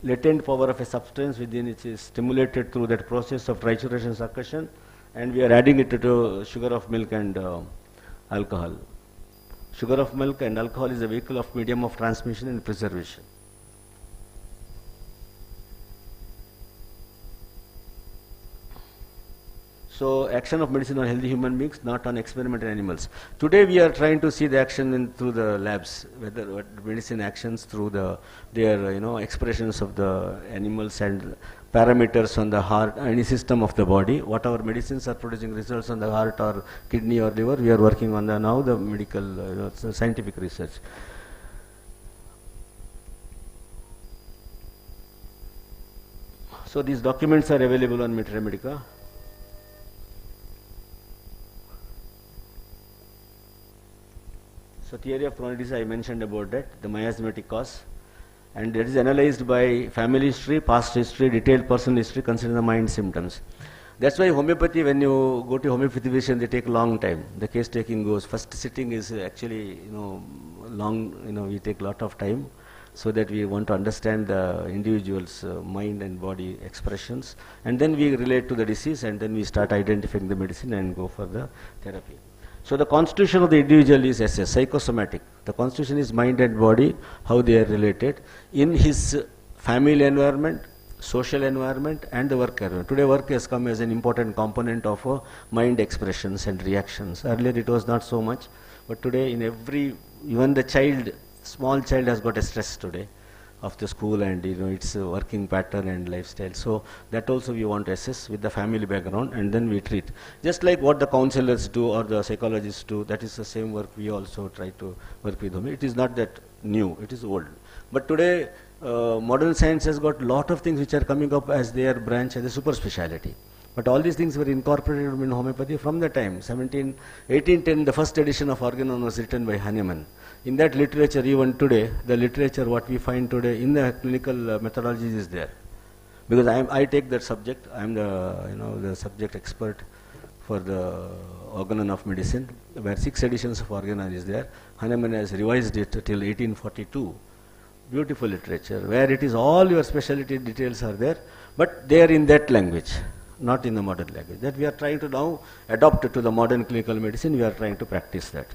latent power of a substance within it is stimulated through that process of trituration succussion, and we are adding it to sugar of milk and alcohol. Sugar of milk and alcohol is a vehicle of medium of transmission and preservation. So action of medicine on healthy human beings, not on experimental animals. Today we are trying to see the action through the labs, whether medicine actions through their expressions of the animals and parameters on the heart, any system of the body. What our medicines are producing results on the heart or kidney or liver, we are working on now the medical scientific research. So these documents are available on Materia Medica. So theory of chronic disease, I mentioned about that, the miasmatic cause, and that is analyzed by family history, past history, detailed personal history, considering the mind symptoms. That's why homeopathy, when you go to homeopathy physician, they take a long time. The case taking goes, first sitting is actually, long, we take a lot of time, so that we want to understand the individual's mind and body expressions, and then we relate to the disease, and then we start identifying the medicine and go for the therapy. So the constitution of the individual is SS, psychosomatic. The constitution is mind and body, how they are related in his family environment, social environment, and the work environment. Today work has come as an important component of mind expressions and reactions. Earlier it was not so much, but today in every, even the child, small child has got a stress today of the school and its working pattern and lifestyle. So that also we want to assess with the family background, and then we treat. Just like what the counselors do or the psychologists do, that is the same work we also try to work with them. It is not that new, it is old. But today modern science has got a lot of things which are coming up as their branch, as a super speciality. But all these things were incorporated in homeopathy from the time, 1810, the first edition of Organon was written by Hahnemann. In that literature, even today, the literature what we find today in the clinical methodologies is there. Because I take that subject, I am the subject expert for the Organon of Medicine, where 6 editions of Organon is there. Hahnemann has revised it till 1842. Beautiful literature, where it is all your specialty details are there, but they are in that language, not in the modern language. That we are trying to now adopt to the modern clinical medicine, we are trying to practice that.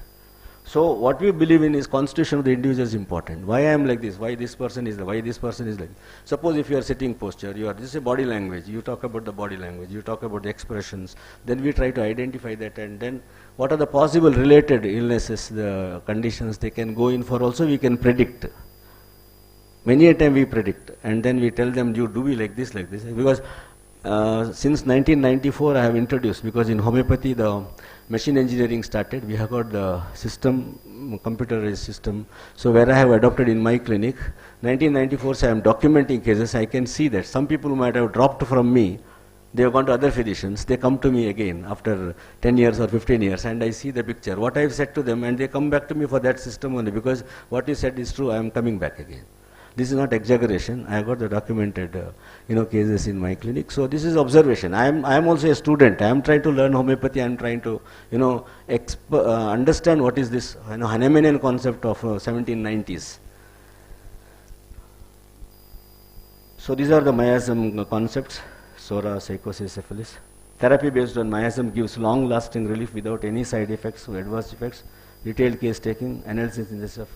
So what we believe in is constitution of the individual is important. Why I am like this, why this person is like, why this person is like. Suppose if you are sitting posture, this is a body language, you talk about the body language, you talk about the expressions, then we try to identify that, and then what are the possible related illnesses, the conditions they can go in for also we can predict. Many a time we predict, and then we tell them, you do be like this, because since 1994 I have introduced, because in homeopathy the machine engineering started, we have got the system, computerized system, so where I have adopted in my clinic, 1994, so I am documenting cases, I can see that some people who might have dropped from me, they have gone to other physicians, they come to me again after 10 years or 15 years, and I see the picture, what I have said to them, and they come back to me for that system only, because what you said is true, I am coming back again. This is not exaggeration. I have got the documented, cases in my clinic. So this is observation. I am also a student. I am trying to learn homeopathy. I am trying to, understand what is this, Hahnemannian concept of 1790s. So these are the miasm concepts: Sora, psychosis, syphilis. Therapy based on miasm gives long-lasting relief without any side effects or adverse effects. Detailed case taking, analysis in this of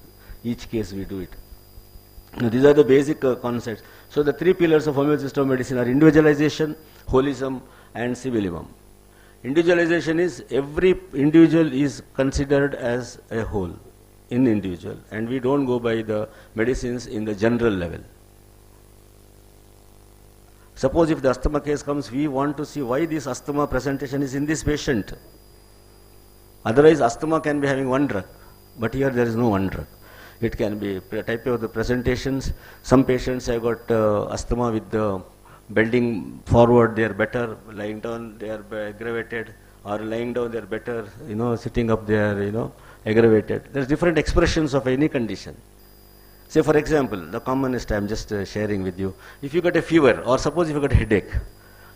each case we do it. Now, these are the basic concepts. So the 3 pillars of homeopathic system of medicine are individualization, holism, and civilism. Individualization is every individual is considered as a whole in individual, and we don't go by the medicines in the general level. Suppose if the asthma case comes, we want to see why this asthma presentation is in this patient. Otherwise, asthma can be having one drug, but here there is no one drug. It can be a type of the presentations. Some patients have got asthma with the bending forward, they are better, lying down they are aggravated, or lying down they are better, sitting up they are, aggravated. There are different expressions of any condition. Say for example, the commonest I am just sharing with you. If you got a fever, or suppose if you got a headache,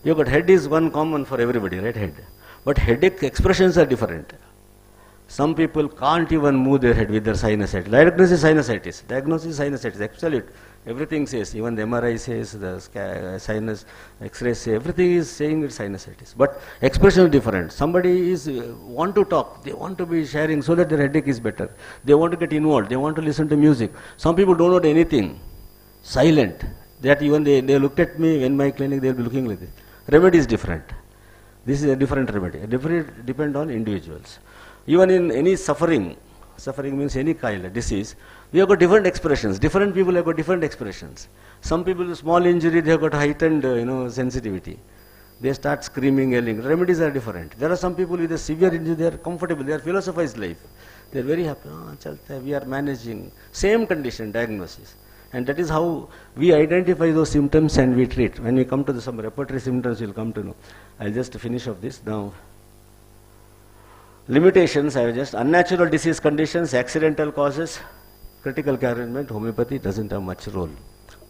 you got head is one common for everybody, right? Head. But headache expressions are different. Some people can't even move their head with their sinusitis. Diagnosis sinusitis. Diagnosis sinusitis. Absolute. Everything says. Even the MRI says, the sinus, X-ray says. Everything is saying it's sinusitis. But expression is different. Somebody is want to talk. They want to be sharing so that their headache is better. They want to get involved. They want to listen to music. Some people don't know anything. Silent. That even they looked at me in my clinic. They will be looking like this. Remedy is different. This is a different remedy. Different depend on individuals. Even in any suffering means any kind of disease, we have got different expressions. Different people have got different expressions. Some people with small injury, they have got heightened, sensitivity. They start screaming, yelling. Remedies are different. There are some people with a severe injury, they are comfortable, they are philosophized life. They are very happy. We are managing. Same condition, diagnosis. And that is how we identify those symptoms and we treat. When we come to some repertory symptoms, we will come to know. I'll just finish off this now. Limitations, I have just unnatural disease conditions, accidental causes, critical care arrangement, homeopathy doesn't have much role.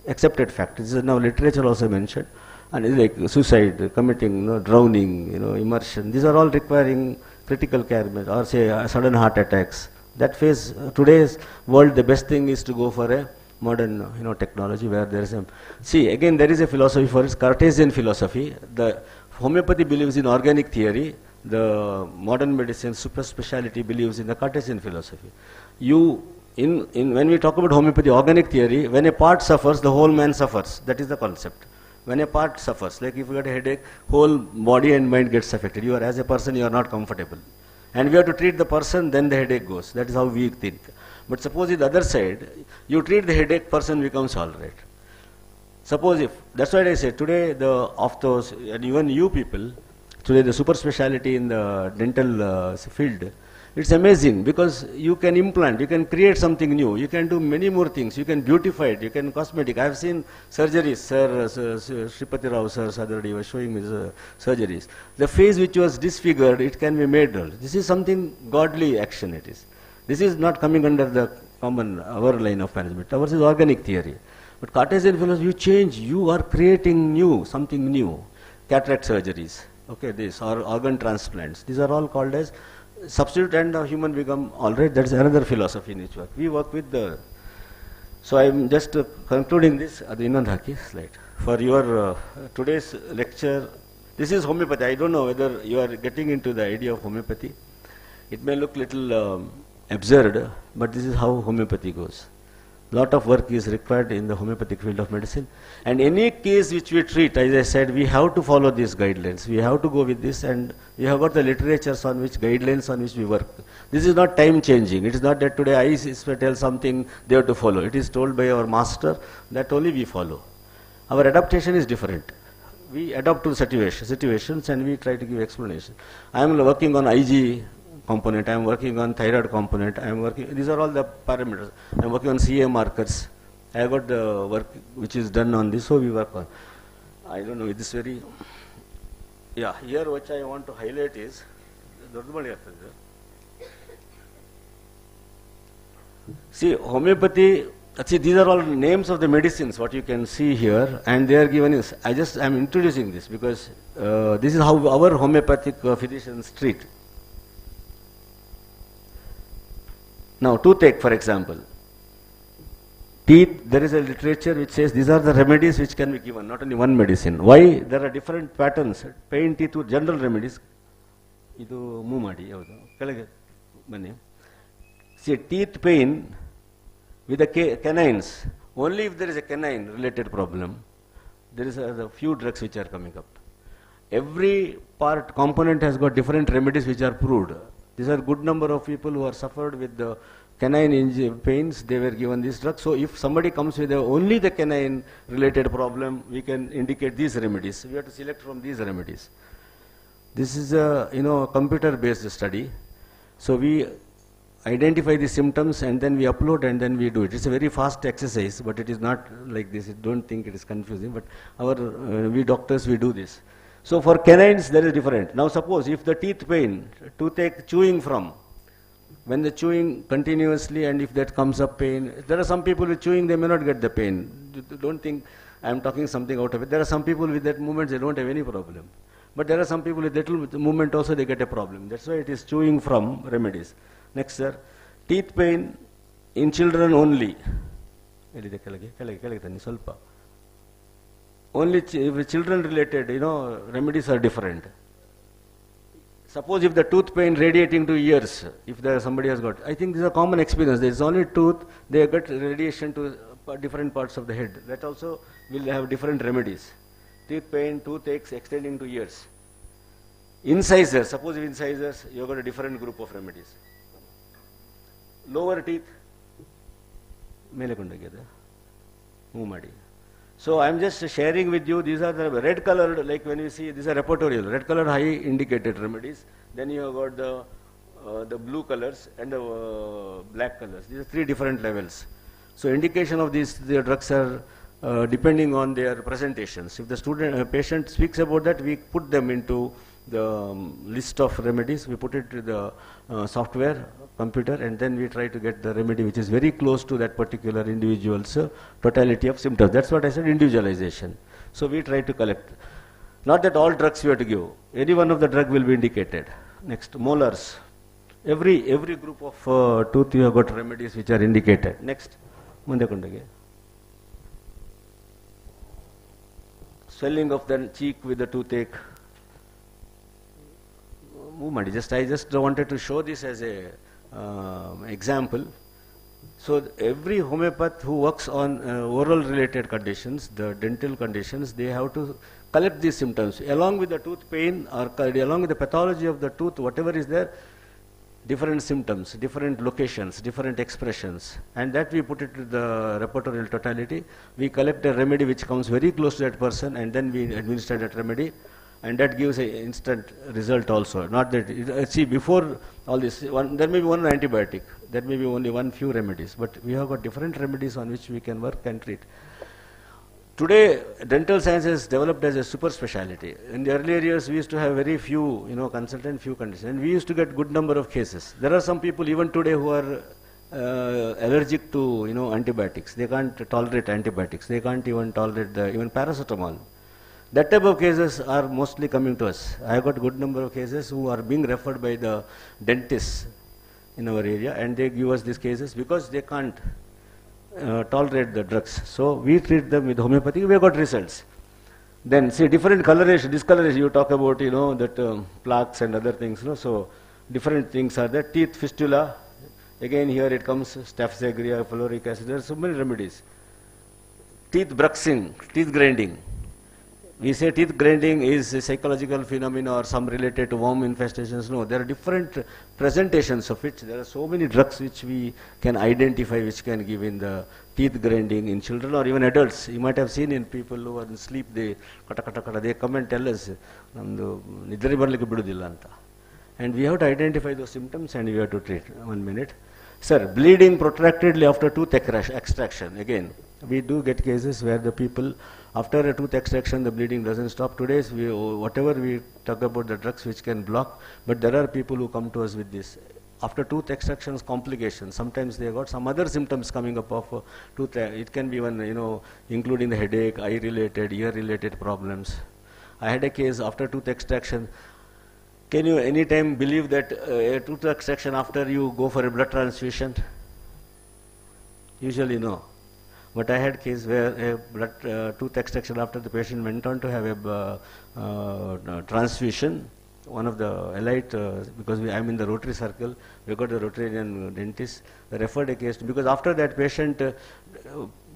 Accepted fact. This is now literature also mentioned. and it's like suicide, committing, drowning, immersion. These are all requiring critical care, or say sudden heart attacks. That phase, today's world, the best thing is to go for a modern, technology where there is a, see, again, there is a philosophy for it, Cartesian philosophy. The homeopathy believes in organic theory. The modern medicine, super speciality, believes in the Cartesian philosophy. When we talk about homeopathy, organic theory, when a part suffers, the whole man suffers. That is the concept. When a part suffers, like if you get a headache, whole body and mind gets affected. You are, as a person, you are not comfortable. And we have to treat the person, then the headache goes. That is how we think. But suppose the other side, you treat the headache, person becomes all right. Suppose if, that's why I said today the optos, and even you people, today the super speciality in the dental field, it's amazing because you can implant, you can create something new, you can do many more things, you can beautify it, you can cosmetic. I have seen surgeries, Sripati Rao sir, Sadardi was showing me the surgeries. The face which was disfigured, it can be made. This is something godly action it is. This is not coming under the common, our line of management. Ours is organic theory. But Cartesian philosophy, you change, you are creating new, something new. Cataract surgeries, okay, this, or organ transplants. These are all called as substitute, and human become all right. That is another philosophy in which work. We work with the, so I am just concluding this, the Inandhaki slide. For your today's lecture, this is homeopathy. I don't know whether you are getting into the idea of homeopathy. It may look little absurd, but this is how homeopathy goes. Lot of work is required in the homeopathic field of medicine. And any case which we treat, as I said, we have to follow these guidelines. We have to go with this, and we have got the literatures on which, guidelines on which we work. This is not time changing. It is not that today I tell something, they have to follow. It is told by our master, that only we follow. Our adaptation is different. We adapt to situations and we try to give explanation. I am working on IG component, I am working on thyroid component, I am working, these are all the parameters. I am working on CA markers. I have got the work which is done on this, so we work on. I don't know, this very, yeah, here which I want to highlight is, see, homeopathy, see, these are all names of the medicines, what you can see here, and they are given is, I am introducing this because this is how our homeopathic physicians treat. Now, toothache, for example. Teeth, there is a literature which says these are the remedies which can be given, not only one medicine. Why? There are different patterns. Pain, teeth, general remedies. See, teeth pain with the canines, only if there is a canine related problem, there is a few drugs which are coming up. Every component has got different remedies which are proved. These are good number of people who are suffered with the canine pains, they were given this drug. So if somebody comes with only the canine related problem, we can indicate these remedies. We have to select from these remedies. This is a computer based study. So we identify the symptoms and then we upload and then we do it. It's a very fast exercise, but it is not like this. Don't think it is confusing, but we doctors, we do this. So for canines, there is different. Now suppose if the teeth pain, toothache, chewing from, when the chewing continuously and if that comes up pain, there are some people with chewing, they may not get the pain. Don't think I am talking something out of it. There are some people with that movement, they don't have any problem. But there are some people with little movement also, they get a problem. That's why it is chewing from remedies. Next, sir. Teeth pain in children only. Only children related, remedies are different. Suppose if the tooth pain radiating to ears, if somebody has got, I think this is a common experience. There is only tooth, they get radiation to different parts of the head. That also will have different remedies. Teeth pain, toothaches extending to ears. Incisors, suppose if incisors, you have got a different group of remedies. Lower teeth, so I am just sharing with you, these are the red colored, like when you see, these are repertorial, red colored high indicated remedies. Then you have got the blue colors and the black colors. These are three different levels. So indication of these drugs are depending on their presentations. If the patient speaks about that, we put them into the list of remedies, we put it to the software, computer, and then we try to get the remedy which is very close to that particular individual's totality of symptoms. That's what I said, individualization. So we try to collect. Not that all drugs we have to give. Any one of the drug will be indicated. Next, molars. Every group of tooth you have got remedies which are indicated. Next, swelling of the cheek with the toothache. I just wanted to show this as a example. So every homeopath who works on oral related conditions, the dental conditions, they have to collect these symptoms along with the tooth pain or along with the pathology of the tooth, whatever is there, different symptoms, different locations, different expressions, and that we put it to the repertorial totality. We collect a remedy which comes very close to that person, and then we administer that remedy, and that gives an instant result also. Not that, see, before all this, there may be one antibiotic, there may be only one few remedies, but we have got different remedies on which we can work and treat. Today, dental science has developed as a super specialty. In the earlier years, we used to have very few, consultant, few conditions, and we used to get good number of cases. There are some people even today who are allergic to, antibiotics. They can't tolerate antibiotics. They can't even tolerate even paracetamol. That type of cases are mostly coming to us. I have got good number of cases who are being referred by the dentists in our area, and they give us these cases because they can't tolerate the drugs. So we treat them with homeopathy. We have got results. Then see different coloration, discoloration. You talk about that plaques and other things. So different things are there. Teeth fistula. Again here it comes staphysagria, fulvuric acid. There are so many remedies. Teeth bruxing, teeth grinding. We say teeth grinding is a psychological phenomena or some related to worm infestations. No, there are different presentations of it. There are so many drugs which we can identify, which can give in the teeth grinding in children or even adults. You might have seen in people who are in sleep, they come and tell us, and we have to identify those symptoms and we have to treat. 1 minute. Sir, bleeding protractedly after tooth extraction. Again, we do get cases where the people, after a tooth extraction, the bleeding doesn't stop. Today, whatever we talk about the drugs which can block, but there are people who come to us with this. After tooth extractions, complications. Sometimes they got some other symptoms coming up of tooth. It can be even, including the headache, eye-related, ear-related problems. I had a case after tooth extraction. Can you anytime believe that a tooth extraction after you go for a blood transfusion? Usually no. But I had case where a blood tooth extraction after the patient went on to have a transfusion. One of the elite, because I'm in the Rotary circle, we got the Rotarian dentist, referred a case, because after that patient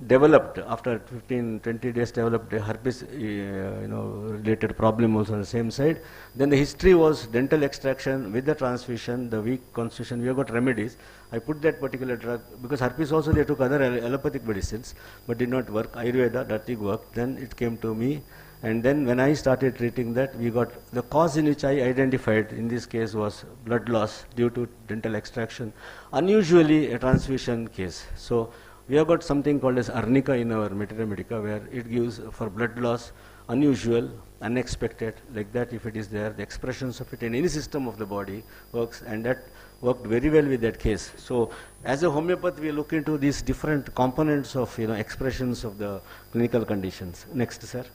developed, after 15-20 days developed a herpes related problem also on the same side. Then the history was dental extraction with the transfusion, the weak constitution. We have got remedies. I put that particular drug, because herpes also they took other allopathic medicines, but did not work. Ayurveda, that thing worked. Then it came to me, and then when I started treating that, we got the cause in which I identified in this case was blood loss due to dental extraction. Unusually a transfusion case. So we have got something called as arnica in our materia medica, where it gives for blood loss, unusual, unexpected, like that. If it is there, the expressions of it in any system of the body works, and that worked very well with that case. So as a homeopath, we look into these different components of expressions of the clinical conditions. Next, sir.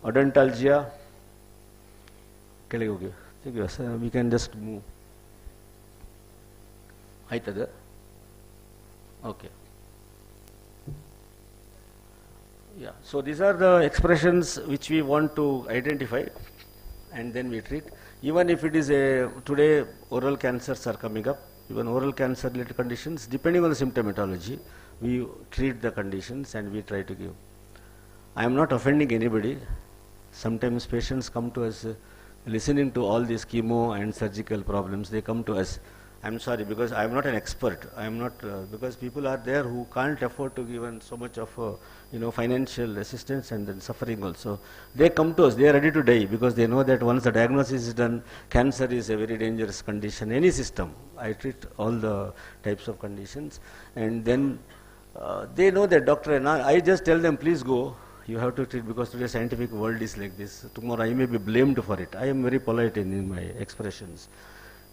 Odontalgia. We can just move. Okay. Yeah, so these are the expressions which we want to identify, and then we treat. Even if it is today oral cancers are coming up, even oral cancer related conditions, depending on the symptomatology, we treat the conditions and we try to give. I am not offending anybody. Sometimes patients come to us listening to all these chemo and surgical problems, they come to us. I'm sorry, because I'm not an expert. I'm not, because people are there who can't afford to give so much of financial assistance and then suffering also. They come to us, they are ready to die, because they know that once the diagnosis is done, cancer is a very dangerous condition. Any system, I treat all the types of conditions, and then they know that doctor, and I just tell them, please go, you have to treat, because today's scientific world is like this. Tomorrow I may be blamed for it. I am very polite in my expressions.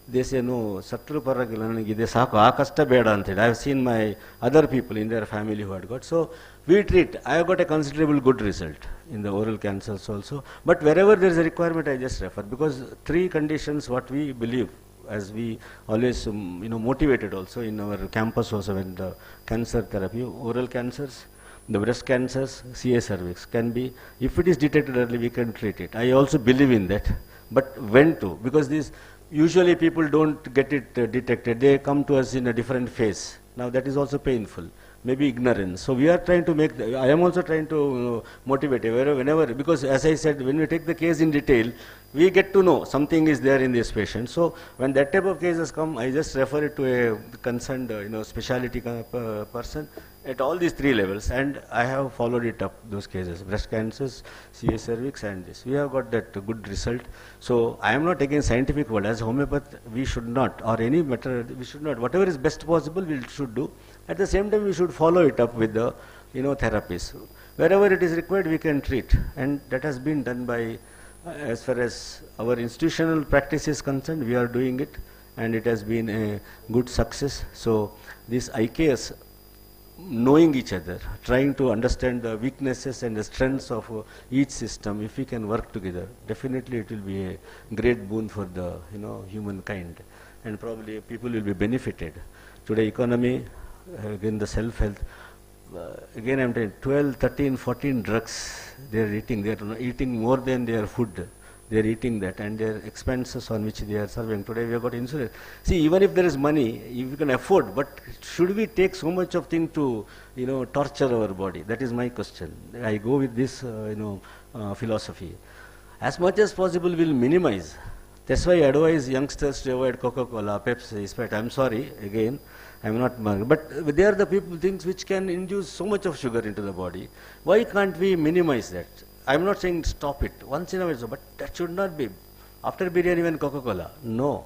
They say, no, satru paragila nanige saku aa kasta beda antedi. I have seen my other people in their family who had got. So we treat. I have got a considerable good result in the oral cancers also. But wherever there is a requirement, I just refer, because 3 conditions what we believe, as we always motivated also in our campus also when the cancer therapy, oral cancers, the breast cancers, CA cervix can be, if it is detected early, we can treat it. I also believe in that. But when to? Because these usually people don't get it detected. They come to us in a different phase. Now that is also painful. Maybe ignorance. So we are trying to make, I am also trying to motivate whenever, because as I said, when we take the case in detail, we get to know something is there in this patient. So when that type of cases come, I just refer it to a concerned, specialty person at all these 3 levels, and I have followed it up, those cases, breast cancers, CA cervix and this. We have got that good result. So I am not against scientific word. As homeopath, we should not, or any matter, we should not, whatever is best possible, we should do. At the same time, we should follow it up with the, therapies. Wherever it is required, we can treat. And that has been done by, as far as our institutional practice is concerned, we are doing it. And it has been a good success. So this IKS, knowing each other, trying to understand the weaknesses and the strengths of each system, if we can work together, definitely it will be a great boon for the, humankind. And probably people will be benefited. Today economy, again the self-health, again I am telling 12, 13, 14 drugs they are eating. They are eating more than their food. They are eating that, and their expenses on which they are serving. Today we have got insurance. See, even if there is money, if we can afford, but should we take so much of thing to, torture our body? That is my question. I go with this, philosophy. As much as possible, we will minimize. That's why I advise youngsters to avoid Coca-Cola, Pepsi, Sprite. I am sorry, again. I am not, but they are the people, things which can induce so much of sugar into the body. Why can't we minimize that? I am not saying stop it once in a while, but that should not be after biryani when Coca-Cola. No,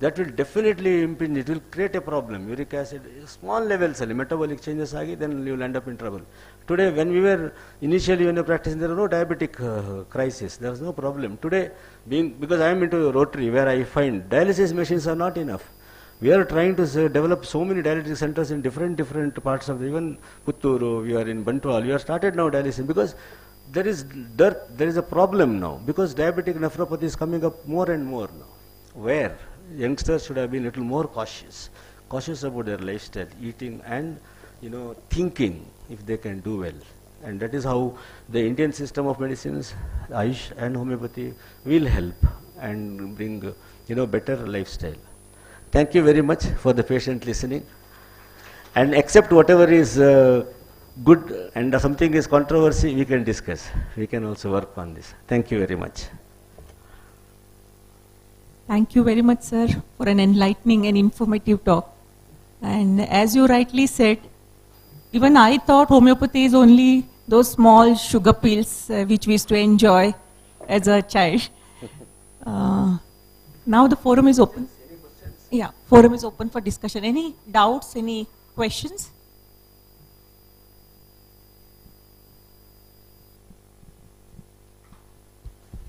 that will definitely impinge. It will create a problem. Uric acid, small levels, metabolic changes, then you will end up in trouble. Today, when we were initially when we were practicing, there was no diabetic crisis. There was no problem. Today, because I am into Rotary, where I find dialysis machines are not enough. We are trying to develop so many dialysis centers in different parts of even Putturu, we are in Bantwal. We have started now dialysis because there is dearth, there is a problem now, because diabetic nephropathy is coming up more and more now. Where youngsters should have been a little more cautious about their lifestyle, eating and thinking if they can do well. And that is how the Indian system of medicines, Ayush and homeopathy will help and bring better lifestyle. Thank you very much for the patient listening. And accept whatever is good and something is controversy, we can discuss. We can also work on this. Thank you very much. Thank you very much, sir, for an enlightening and informative talk. And as you rightly said, even I thought homeopathy is only those small sugar pills which we used to enjoy as a child. Now the forum is open. Yeah, forum is open for discussion. Any doubts, any questions?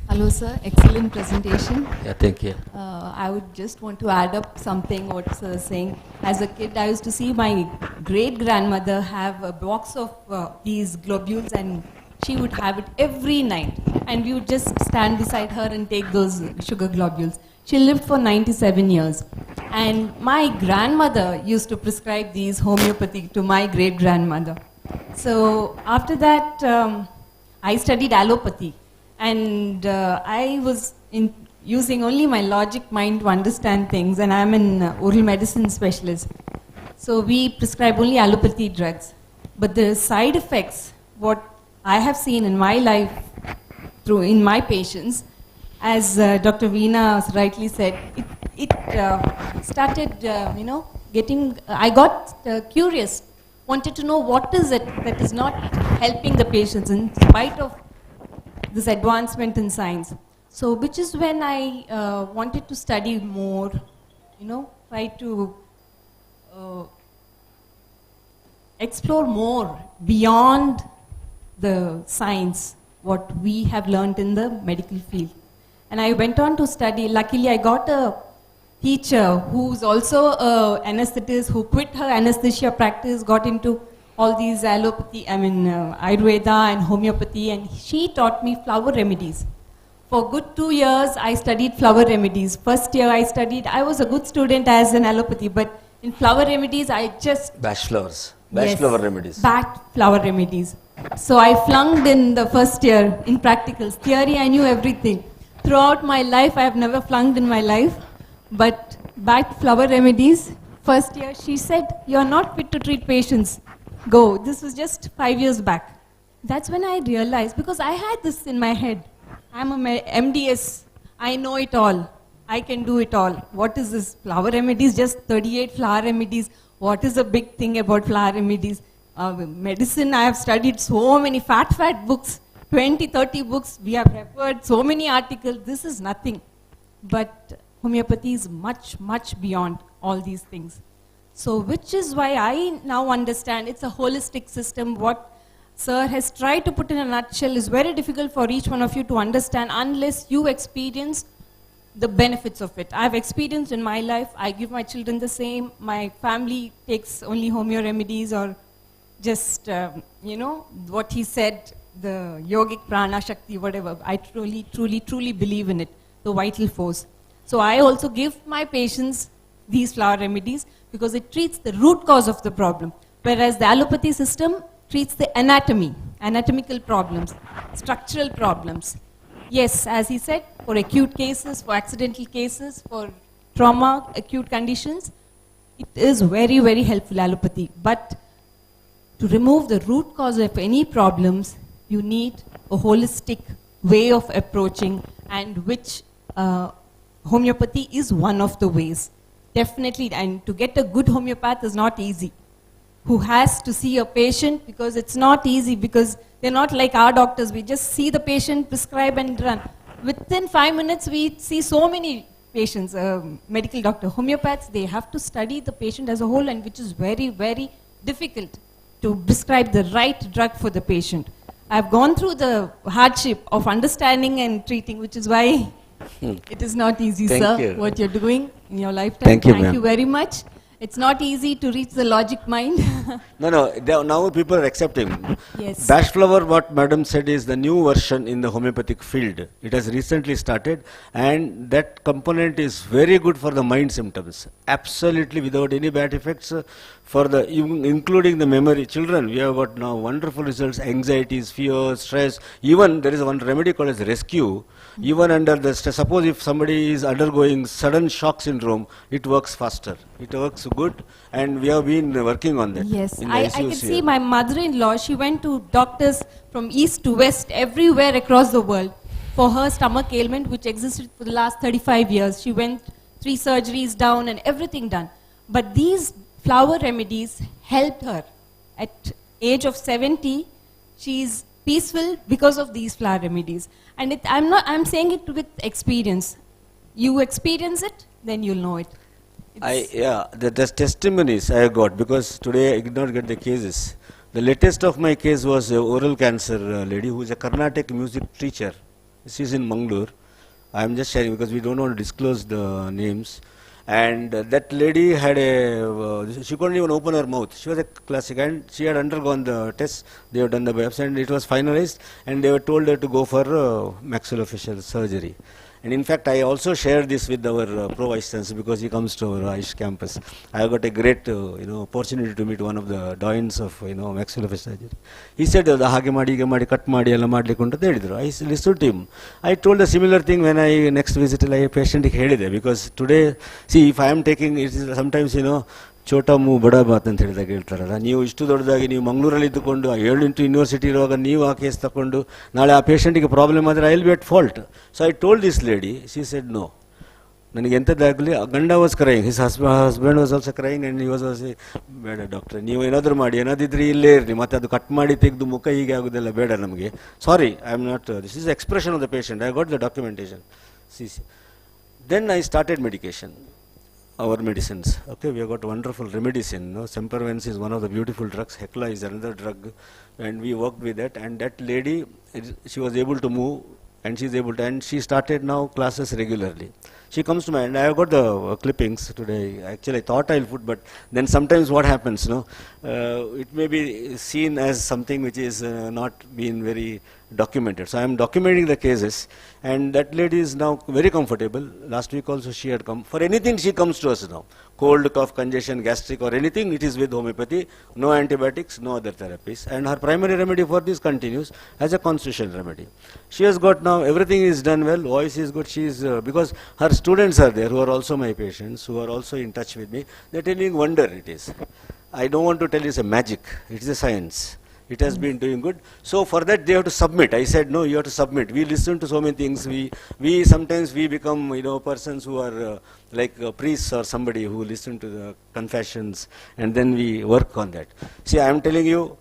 Hello sir, excellent presentation. Yeah, thank you. I would just want to add up something what sir is saying. As a kid, I used to see my great-grandmother have a box of these globules, and she would have it every night. And we would just stand beside her and take those sugar globules. She lived for 97 years. And my grandmother used to prescribe these homeopathy to my great-grandmother. So after that, I studied allopathy. And I was using only my logic mind to understand things, and I'm an oral medicine specialist. So we prescribe only allopathy drugs. But the side effects, what I have seen in my life, in my patients, as Dr. Veena rightly said, it started, getting, I got curious, wanted to know what is it that is not helping the patients in spite of this advancement in science. So, which is when I wanted to study more, try to explore more beyond the science, what we have learned in the medical field. And I went on to study. Luckily, I got a teacher who's also an anesthetist, who quit her anesthesia practice, got into all these Ayurveda and homeopathy, and she taught me flower remedies. For good 2 years, I studied flower remedies. First year I was a good student as an allopathy, but in flower remedies, I just... Bash flowers. Bash flower remedies. Bash flower remedies. So I flunked in the first year in practicals. Theory, I knew everything. Throughout my life, I have never flunked in my life. But back flower remedies, first year, she said, "You are not fit to treat patients. Go." This was just 5 years back. That's when I realized, because I had this in my head. I'm a MDS. I know it all. I can do it all. What is this? Flower remedies, just 38 flower remedies. What is the big thing about flower remedies? Medicine, I have studied so many fat books, 20, 30 books. We have referred so many articles. This is nothing. But homeopathy is much, much beyond all these things. So which is why I now understand it's a holistic system. What Sir has tried to put in a nutshell is very difficult for each one of you to understand unless you experience the benefits of it. I've experienced in my life. I give my children the same. My family takes only homeo remedies, or just, what he said, the yogic prana shakti, whatever. I truly, truly, truly believe in it, the vital force. So I also give my patients these flower remedies because it treats the root cause of the problem. Whereas the allopathy system treats the anatomy, anatomical problems, structural problems. Yes, as he said, for acute cases, for accidental cases, for trauma, acute conditions, it is very, very helpful, allopathy. But to remove the root cause of any problems, you need a holistic way of approaching, and which homeopathy is one of the ways. Definitely, and to get a good homeopath is not easy. Who has to see a patient, because it's not easy, because they're not like our doctors. We just see the patient, prescribe and run. Within 5 minutes, we see so many patients, medical doctor. Homeopaths, they have to study the patient as a whole, and which is very, very difficult to prescribe the right drug for the patient. I've gone through the hardship of understanding and treating, which is why it is not easy, Thank sir, you. what you're doing in your lifetime. Thank you, very much. It's not easy to reach the logic mind. No, now people are accepting. Yes. Bash flower, what madam said, is the new version in the homeopathic field. It has recently started, and that component is very good for the mind symptoms. Absolutely without any bad effects for the, including the memory. Children, we have got now wonderful results, anxieties, fears, stress. Even there is one remedy called as rescue. Even under the stress, suppose if somebody is undergoing sudden shock syndrome, it works faster. It works good, and we have been working on that. Yes, in I ICUs can see here. my mother-in-law, she went to doctors from east to west, everywhere across the world, for her stomach ailment, which existed for the last 35 years. She went 3 surgeries down and everything done. But these flower remedies helped her. At age of 70, she's peaceful because of these flower remedies. And I'm saying it with experience. You experience it, then you'll know it. The testimonies I got, because today I did not get the cases. The latest of my case was a oral cancer lady who is a Carnatic music teacher. She's in Mangalore. I'm just sharing because we don't want to disclose the names. And that lady had she couldn't even open her mouth. She was a classic, and she had undergone the test. They had done the biopsy, and it was finalized, and they were told her to go for maxillofacial surgery. And in fact, I also share this with our Pro Vice Chancellor, because he comes to our Aish campus. I got a great opportunity to meet one of the doyens of maxillofacial surgery. He said, "Hage maadi, cut maadi, ella madlikke unta helidru." I listened to him. I told a similar thing when I next visited a patient helide, because today, see, if I am taking it, sometimes ಚೋಟಾ ಮೂ ಬಡ ಬಾತ್ ಅಂತ ಹೇಳಿದಾಗ ಹೇಳ್ತಾರಲ್ಲ, ನೀವು ಇಷ್ಟು ದೊಡ್ಡದಾಗಿ ನೀವು ಮಂಗಳೂರಲ್ಲಿ ಇದ್ದುಕೊಂಡು 7 ಯೂನಿವರ್ಸಿಟಿ ಇರುವಾಗ ನೀವು ಆ ಕೇಸ್ ತಗೊಂಡು ನಾಳೆ ಆ ಪೇಷಂಟಿಗೆ ಪ್ರಾಬ್ಲಮ್ ಆದರೆ I will be at fault. So I told this lady, she said no, ನನಗೆ ಎಂಥದ್ದಾಗಲಿ. ಗಂಡ was crying, his husband was also crying, and he was also, ಬೇಡ ಡಾಕ್ಟ್ರೆ, ನೀವು ಏನಾದರೂ ಮಾಡಿ, ಏನಾದಿದ್ರೆ ಇಲ್ಲೇ ಇರಲಿ, ಮತ್ತು ಅದು ಕಟ್ ಮಾಡಿ ತೆಗೆದು ಮುಖ ಹೀಗೆ ಆಗೋದೆಲ್ಲ ಬೇಡ ನಮಗೆ. Sorry, I am not, this is expression of the patient, I got the documentation. Then I started medication. Our medicines. Okay, we have got wonderful remedies in. Sempervence is one of the beautiful drugs. Hecla is another drug, and we worked with that. And that lady, she was able to move, and she's able to. And she started now classes regularly. She comes to mind. I have got the clippings today. Actually, I thought I'll put, but then sometimes what happens, it may be seen as something which is not been very documented. So I am documenting the cases, and that lady is now very comfortable. Last week also she had come. For anything she comes to us now. Cold, cough, congestion, gastric or anything, it is with homeopathy, no antibiotics, no other therapies. And her primary remedy for this continues as a constitutional remedy. She has got now, everything is done well, voice is good, she is, because her students are there who are also my patients, who are also in touch with me. They are telling wonder it is. I don't want to tell you it's a magic, it is a science. It has been doing good. So for that they have to submit. I said, no, you have to submit. We listen to so many things. We sometimes we become, persons who are like priests or somebody who listen to the confessions, and then we work on that. See, I am telling you,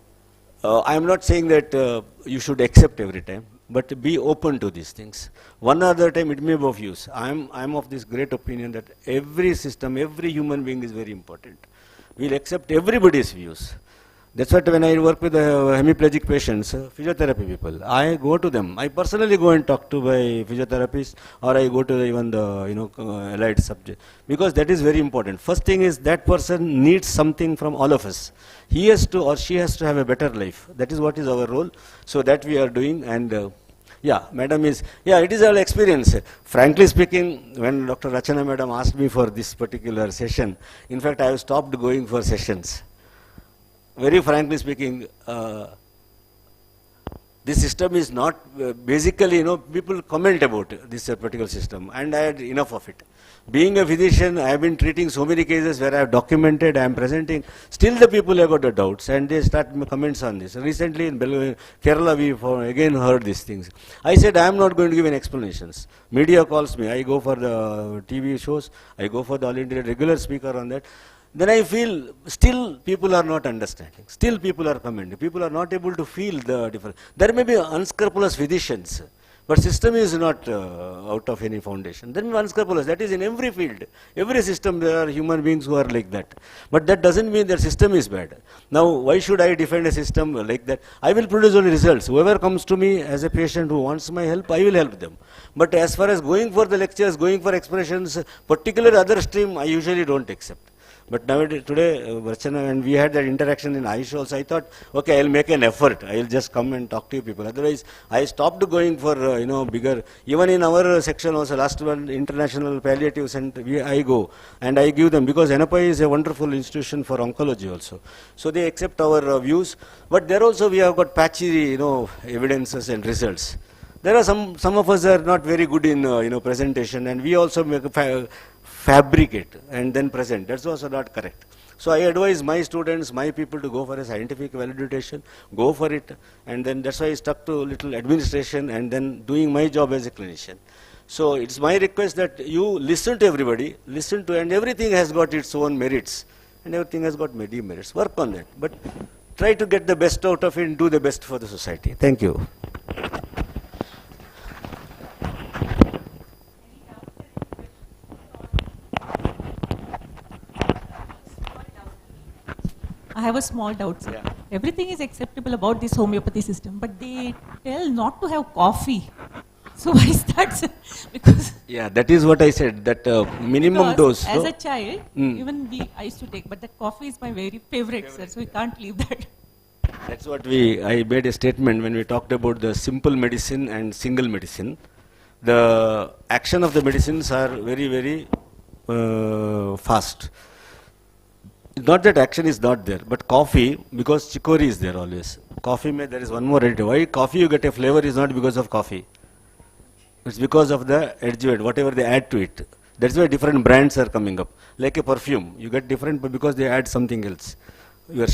I am not saying that you should accept every time, but be open to these things. One other time it may be of use. I am of this great opinion that every system, every human being is very important. We'll accept everybody's views. That's what when I work with hemiplegic patients, physiotherapy people, I go to them. I personally go and talk to my physiotherapist, or I go to even the allied subject, because that is very important. First thing is that person needs something from all of us. He has to or she has to have a better life. That is what is our role. So that we are doing. And yeah, madam is, yeah, it is our experience. Frankly speaking, when Dr. Rachana madam asked me for this particular session, in fact, I have stopped going for sessions. Very frankly speaking, this system is not basically, people comment about this particular system, and I had enough of it. Being a physician, I have been treating so many cases where I have documented, I am presenting. Still the people have got the doubts, and they start comments on this. Recently in Kerala, we again heard these things. I said, I am not going to give any explanations. Media calls me, I go for the TV shows, I go for the All India regular speaker on that. Then I feel still people are not understanding. Still people are commenting. People are not able to feel the difference. There may be unscrupulous physicians, but system is not out of any foundation. There may be unscrupulous. That is in every field. Every system there are human beings who are like that. But that doesn't mean their system is bad. Now why should I defend a system like that? I will produce only results. Whoever comes to me as a patient who wants my help, I will help them. But as far as going for the lectures, going for expressions, particular other stream, I usually don't accept. But nowadays, today, Rachana, when we had that interaction in Ayush also, I thought, okay, I'll make an effort. I'll just come and talk to you people. Otherwise, I stopped going for, bigger. Even in our section also, last one, International Palliative Center, I go and I give them, because Yenepoya is a wonderful institution for oncology also. So they accept our views. But there also we have got patchy, evidences and results. There are some of us are not very good in, presentation, and we also make fabricate and then present. That's also not correct. So I advise my students, my people to go for a scientific validation, go for it, and then that's why I stuck to little administration and then doing my job as a clinician. So it's my request that you listen to everybody, and everything has got its own merits, and everything has got many merits. Work on that, but try to get the best out of it and do the best for the society. Thank you. I have a small doubt, sir. Yeah. Everything is acceptable about this homeopathy system, but they tell not to have coffee. So why is that, sir? Because yeah, that is what I said, that minimum dose. As a child, even I used to take, but that coffee is my very favorite, sir, so we can't leave that. That's what I made a statement when we talked about the simple medicine and single medicine. The action of the medicines are very, very fast. Not that action is not there, but coffee, because chicory is there always. Coffee, there is one more additive. Why coffee you get a flavor is not because of coffee. It's because of the adjuvant, whatever they add to it. That's why different brands are coming up. Like a perfume, you get different because they add something else. You are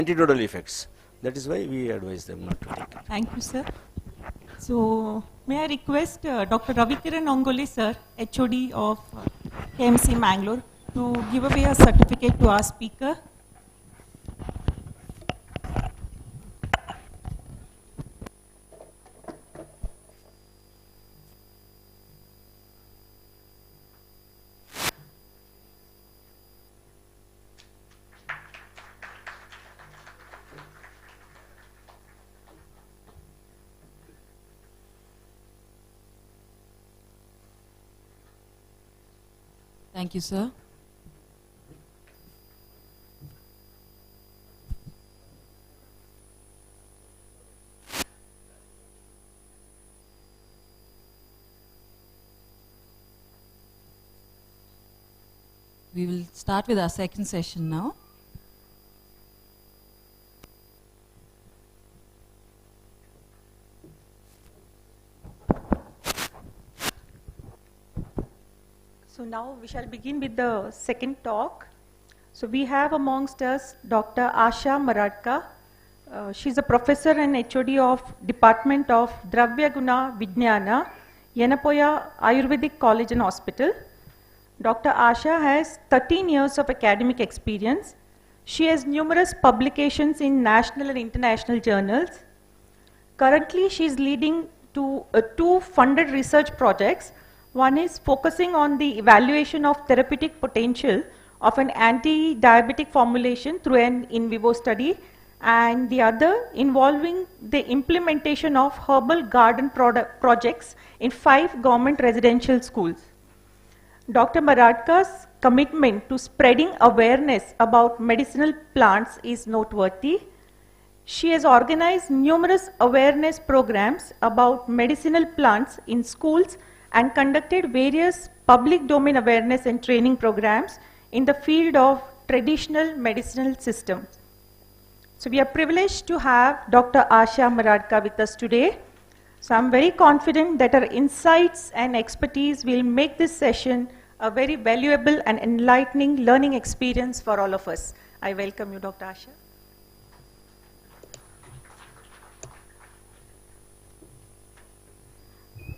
antidotal effects. That is why we advise them not to take it. Thank you, sir. So, may I request Dr. Ravikiran Ongole, sir, HOD of KMC Mangalore, to give away a certificate to our speaker. Thank you, sir. We will start with our second session now. So now we shall begin with the second talk. So we have amongst us Dr. Asha Maradka. She's a professor and HOD of Department of Dravya Guna Vijnana, Yenepoya Ayurvedic College and Hospital. Dr. Asha has 13 years of academic experience. She has numerous publications in national and international journals. Currently, she is leading to two funded research projects. One is focusing on the evaluation of therapeutic potential of an anti-diabetic formulation through an in vivo study, and the other involving the implementation of herbal garden projects in 5 government residential schools. Dr. Maradka's commitment to spreading awareness about medicinal plants is noteworthy. She has organized numerous awareness programs about medicinal plants in schools and conducted various public domain awareness and training programs in the field of traditional medicinal systems. So we are privileged to have Dr. Asha Maradka with us today. So I'm very confident that her insights and expertise will make this session a very valuable and enlightening learning experience for all of us. I welcome you, Dr. Asha.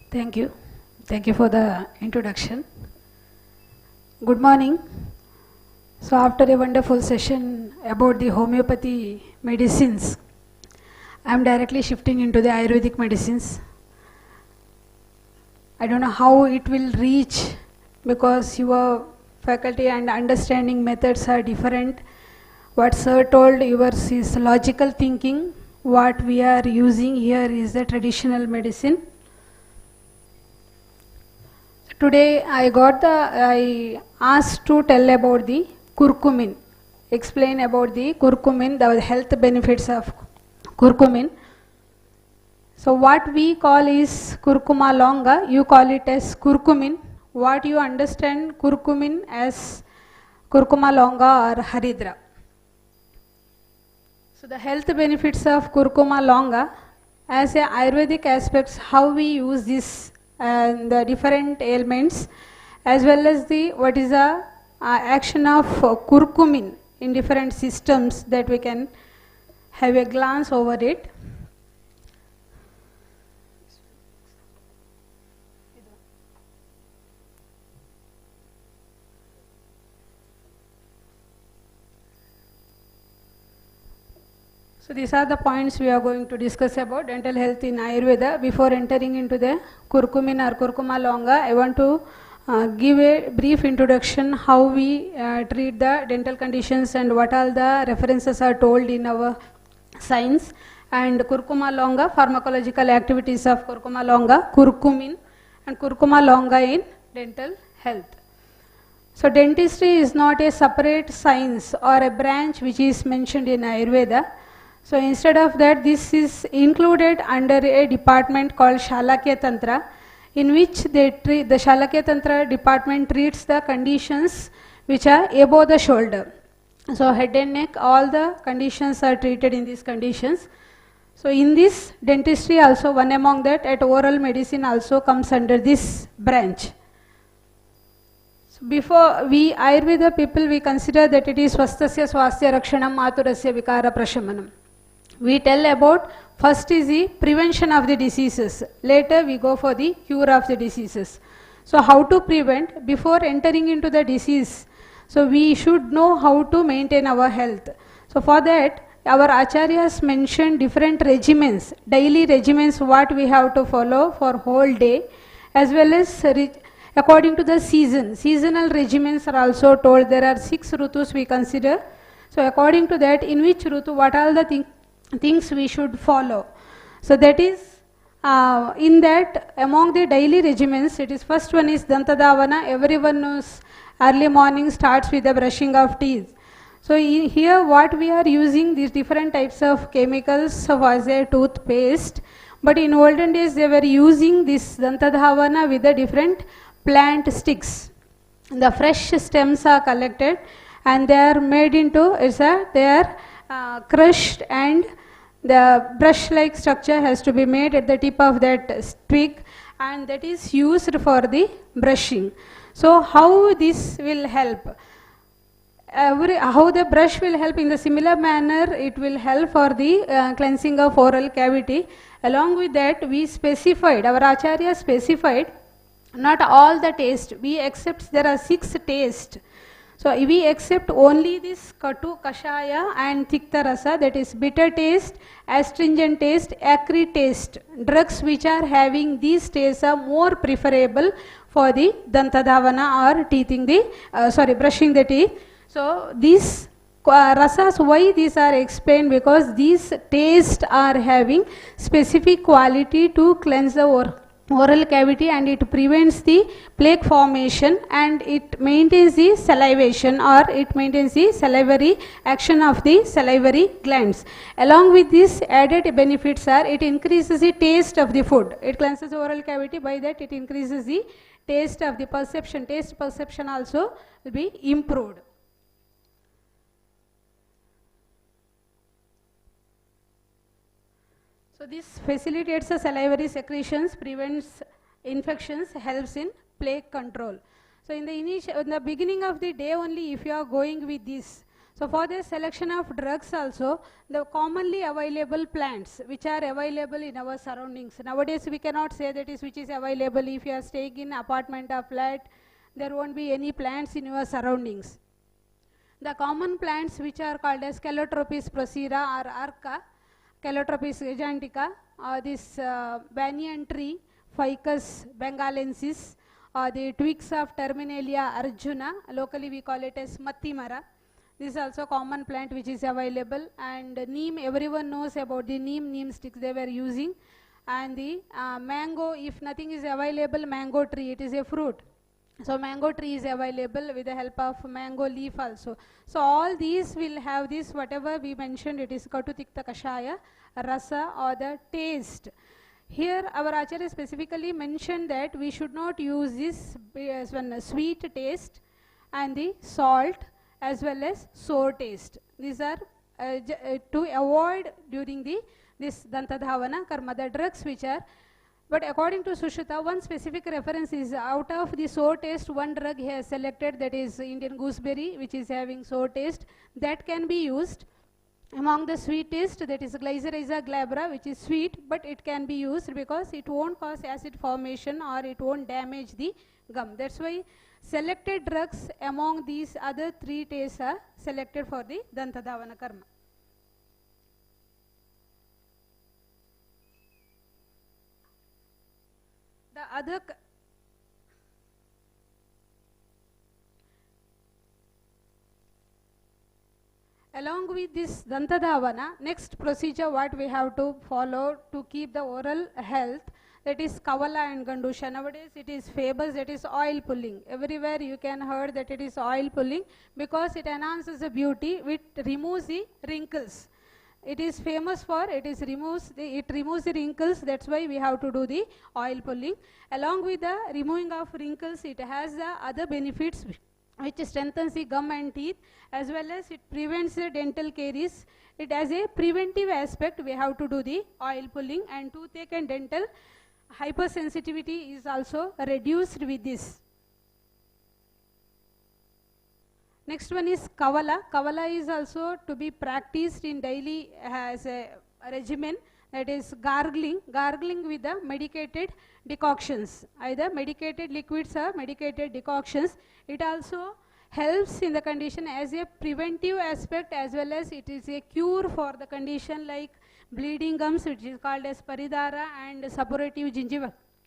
Thank you. Thank you for the introduction. Good morning. So after a wonderful session about the homeopathy medicines, I am directly shifting into the Ayurvedic medicines. I don't know how it will reach because your faculty and understanding methods are different. What sir told, yours is logical thinking. What we are using here is the traditional medicine. Today I asked to tell about the curcumin, explain about the curcumin, the health benefits of curcumin. So what we call is curcuma longa, you call it as curcumin. What you understand curcumin as curcuma longa or haridra. So the health benefits of curcuma longa as a Ayurvedic aspects, how we use this and the different ailments, as well as the what is the action of curcumin in different systems, that we can have a glance over it. So these are the points we are going to discuss about dental health in Ayurveda. Before entering into the curcumin or curcuma longa, I want to give a brief introduction how we treat the dental conditions and what all the references are told in our science. And curcuma longa, pharmacological activities of curcuma longa, curcumin and curcuma longa in dental health. So dentistry is not a separate science or a branch which is mentioned in Ayurveda. So instead of that, this is included under a department called Shalakya Tantra, in which they treat, the Shalakya Tantra department treats the conditions which are above the shoulder. So head and neck, all the conditions are treated in these conditions. So in this dentistry also, one among that, at oral medicine also comes under this branch. So before we Ayurveda people, we consider that it is swastasya swastya rakshanam maturasya vikara prashamanam. We tell about first is the prevention of the diseases. Later we go for the cure of the diseases. So how to prevent before entering into the disease? So we should know how to maintain our health. So for that, our acharyas mentioned different regimens, daily regimens what we have to follow for whole day, as well as according to the season. Seasonal regimens are also told. There are 6 rutus we consider. So according to that, in which rutu, what are the things we should follow. So that is in that among the daily regimens, it is first one is Dantadavana. Everyone knows early morning starts with the brushing of teeth. So here what we are using these different types of chemicals as a toothpaste, but in olden days they were using this Dantadhavana with the different plant sticks. The fresh stems are collected and they are made into, they are crushed, and the brush like structure has to be made at the tip of that twig, and that is used for the brushing. So how this will help? How the brush will help? In the similar manner, it will help for the cleansing of oral cavity. Along with that, we specified, our acharya specified, not all the taste. We accept there are 6 tastes. So we accept only this katu, kashaya and tikta rasa, that is bitter taste, astringent taste, acrid taste. Drugs which are having these tastes are more preferable for the dantadhavana or teething the, brushing the teeth. So these rasas, why these are explained? Because these tastes are having specific quality to cleanse the oral cavity, and it prevents the plaque formation, and it maintains the salivation, or it maintains the salivary action of the salivary glands. Along with this, added benefits are it increases the taste of the food. It cleanses the oral cavity, by that it increases the taste of the perception. Taste perception also will be improved. So this facilitates the salivary secretions, prevents infections, helps in plaque control. So in the beginning of the day only, if you are going with this, so for the selection of drugs also, the commonly available plants which are available in our surroundings. Nowadays we cannot say that is which is available. If you are staying in apartment or flat, there won't be any plants in your surroundings. The common plants which are called as Calotropis procera or Arca, Calotropis gigantica, this banyan tree, Ficus bengalensis, the twigs of Terminalia arjuna, locally we call it as Mattimara. This is also common plant which is available. And neem, everyone knows about the neem sticks they were using. And the mango, if nothing is available, mango tree, it is a fruit. So mango tree is available with the help of mango leaf also. So all these will have this, whatever we mentioned, it is katu, tikta, kashaya, rasa, or the taste. Here our acharya specifically mentioned that we should not use this one sweet taste and the salt as well as sour taste. These are to avoid during this dantadhavana karma, the drugs which are. But according to Sushruta, one specific reference is out of the sour taste, one drug he has selected, that is Indian gooseberry, which is having sour taste, that can be used. Among the sweet taste, that is Glycyrrhiza glabra, which is sweet, but it can be used because it won't cause acid formation or it won't damage the gum. That's why selected drugs among these other 3 tastes are selected for the dantadhavana karma. The other along with this dantadhavana, next procedure what we have to follow to keep the oral health, that is kavala and gandusha. Nowadays it is famous, that is oil pulling. Everywhere you can hear that it is oil pulling because it enhances the beauty, it removes the wrinkles. It is famous for, it removes the wrinkles, that's why we have to do the oil pulling. Along with the removing of wrinkles, it has the other benefits which strengthens the gum and teeth, as well as it prevents the dental caries. It has a preventive aspect, we have to do the oil pulling, and toothache and dental hypersensitivity is also reduced with this. Next one is Kavala. Kavala is also to be practiced in daily as a regimen, that is gargling with the medicated decoctions, either medicated liquids or medicated decoctions. It also helps in the condition as a preventive aspect as well as it is a cure for the condition like bleeding gums, which is called as paridara, and suppurative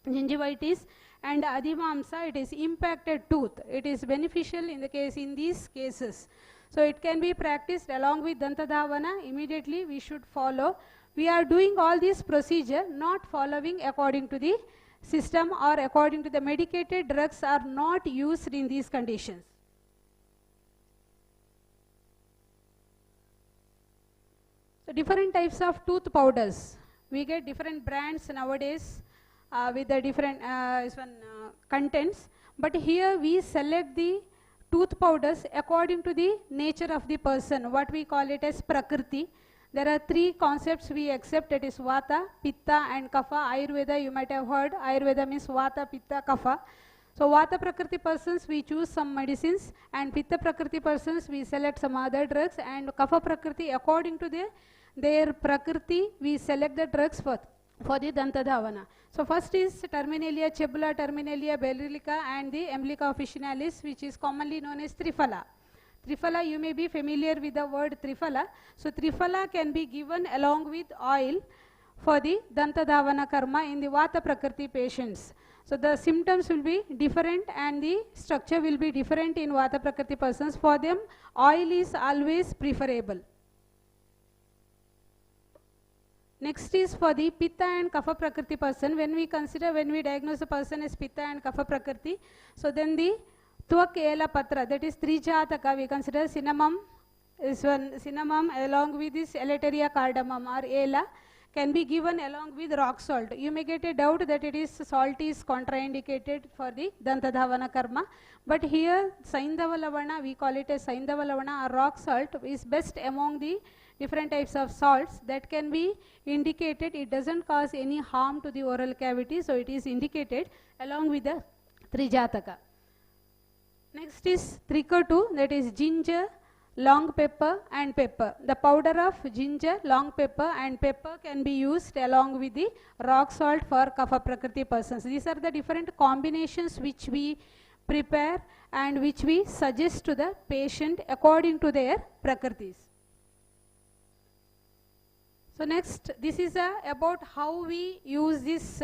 gingivitis, and adhimamsa, it is impacted tooth. It is beneficial in these cases. So it can be practiced along with Dantadhavana. Immediately we should follow. We are doing all this procedure not following according to the system or according to the medicated drugs are not used in these conditions. So different types of tooth powders. We get different brands nowadays with the different contents. But here we select the tooth powders according to the nature of the person, what we call it as Prakriti. There are three concepts we accept, it is Vata, Pitta and Kapha. Ayurveda, you might have heard, Ayurveda means Vata, Pitta, Kapha. So Vata Prakriti persons we choose some medicines, and Pitta Prakriti persons we select some other drugs, and Kapha Prakriti according to their Prakriti we select the drugs for the Dantadhavana. So first is Terminalia Chebula, Terminalia Berylica and the Emblica officinalis, which is commonly known as Triphala. Triphala, you may be familiar with the word Triphala. So Triphala can be given along with oil for the Dantadhavana karma in the Vata Prakriti patients. So the symptoms will be different and the structure will be different in Vata Prakriti persons. For them, oil is always preferable. Next is for the Pitta and Kapha Prakriti person. When we diagnose a person as Pitta and Kapha Prakriti, so then the Tvak Ela Patra, that is Trijataka, we consider cinnamon along with this Elateria cardamom or Ela can be given along with rock salt. You may get a doubt that salt is contraindicated for the Dantadhavana karma, but here Saindhava Lavana, we call it as Saindhava Lavana or rock salt, is best among the different types of salts that can be indicated. It doesn't cause any harm to the oral cavity, so it is indicated along with the Trijataka. Next is Trikatu, that is ginger, long pepper and pepper. The powder of ginger, long pepper and pepper can be used along with the rock salt for Kapha Prakriti persons. These are the different combinations which we prepare and which we suggest to the patient according to their Prakritis. So next, this is about how we use this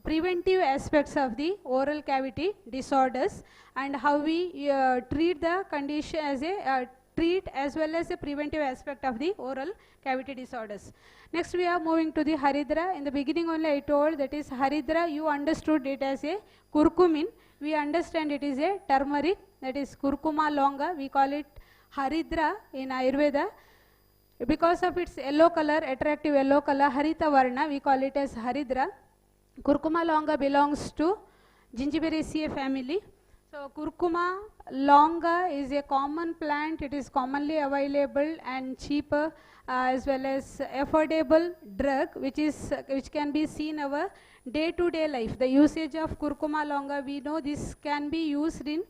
preventive aspects of the oral cavity disorders and how we treat the condition as a treat as well as a preventive aspect of the oral cavity disorders. Next we are moving to the Haridra. In the beginning only I told that is Haridra, you understood it as a curcumin. We understand it is a turmeric, that is Curcuma longa. We call it Haridra in Ayurveda. Because of its yellow color, attractive yellow color, Harita Varna, we call it as Haridra. Curcuma longa belongs to Gingiveraceae family. So Curcuma longa is a common plant. It is commonly available and cheaper as well as affordable drug which can be seen our day-to-day life. The usage of Curcuma longa, we know this can be used in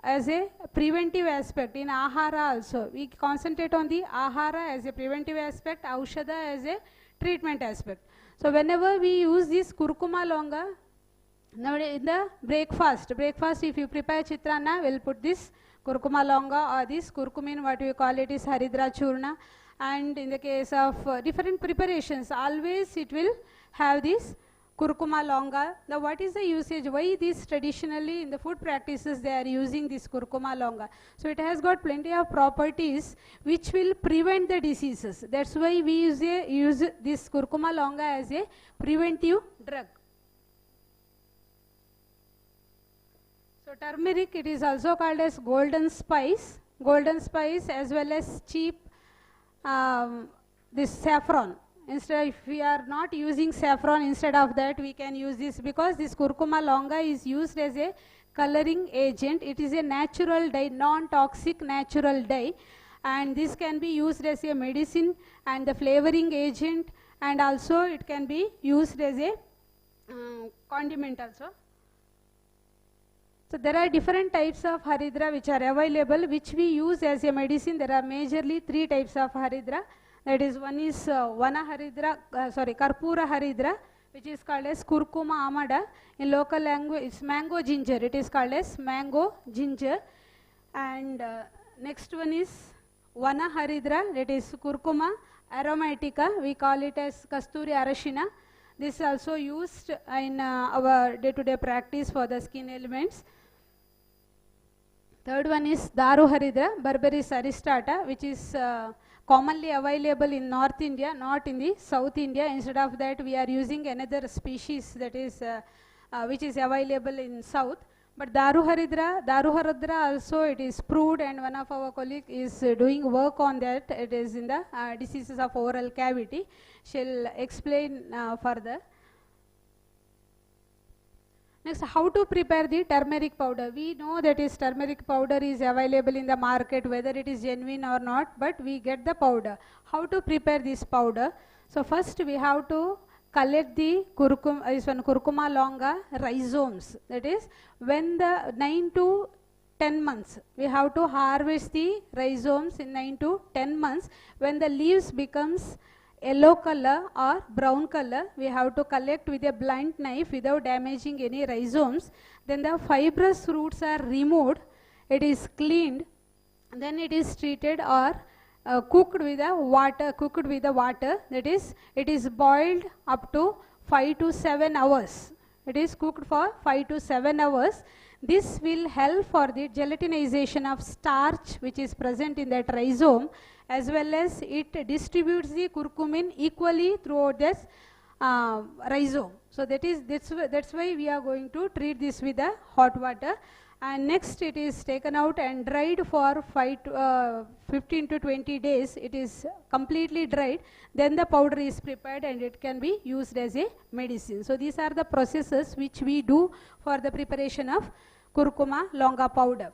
as a preventive aspect in Ahara also. We concentrate on the Ahara as a preventive aspect, Aushadha as a treatment aspect. So whenever we use this Curcuma longa, nowadays in the breakfast if you prepare chitrana, we'll put this Curcuma longa or this curcumin, what we call it is Haridra churna, and in the case of different preparations, always it will have this Curcuma longa. Now what is the usage? Why this traditionally in the food practices they are using this Curcuma longa? So it has got plenty of properties which will prevent the diseases. That's why we use this Curcuma longa as a preventive drug. So turmeric, it is also called as golden spice as well as cheap this saffron. Instead, if we are not using saffron, instead of that we can use this, because this Curcuma longa is used as a coloring agent. It is a natural dye, non-toxic natural dye, and this can be used as a medicine and the flavoring agent, and also it can be used as a condiment also. So there are different types of Haridra which are available, which we use as a medicine. There are majorly 3 types of Haridra. That is, one is Vana Haridra, Karpura Haridra, which is called as Kurkuma Amada. In local language, it's mango ginger. It is called as mango ginger. And next one is Vana Haridra, that is Kurkuma aromatica. We call it as Kasturi Arashina. This is also used in our day-to-day practice for the skin ailments. Third one is Daru Haridra, Berberis aristata, which is commonly available in North India, not in the South India. Instead of that, we are using another species that is which is available in South. But Daru Haridra also it is proved, and one of our colleagues is doing work on that. It is in the diseases of oral cavity. She'll explain further. Next, how to prepare the turmeric powder. We know that is turmeric powder is available in the market, whether it is genuine or not, but we get the powder. How to prepare this powder? So first we have to collect the curcuma longa rhizomes. That is, when the 9 to 10 months, we have to harvest the rhizomes in 9 to 10 months. When the leaves becomes yellow color or brown color, we have to collect with a blunt knife without damaging any rhizomes. Then the fibrous roots are removed, it is cleaned, then it is treated or cooked with the water. That is, it is boiled up to 5 to 7 hours. It is cooked for 5 to 7 hours. This will help for the gelatinization of starch which is present in that rhizome, as well as it distributes the curcumin equally throughout this rhizome. So that's why we are going to treat this with the hot water. And next it is taken out and dried for 15 to 20 days. It is completely dried. Then the powder is prepared and it can be used as a medicine. So these are the processes which we do for the preparation of curcuma longa powder.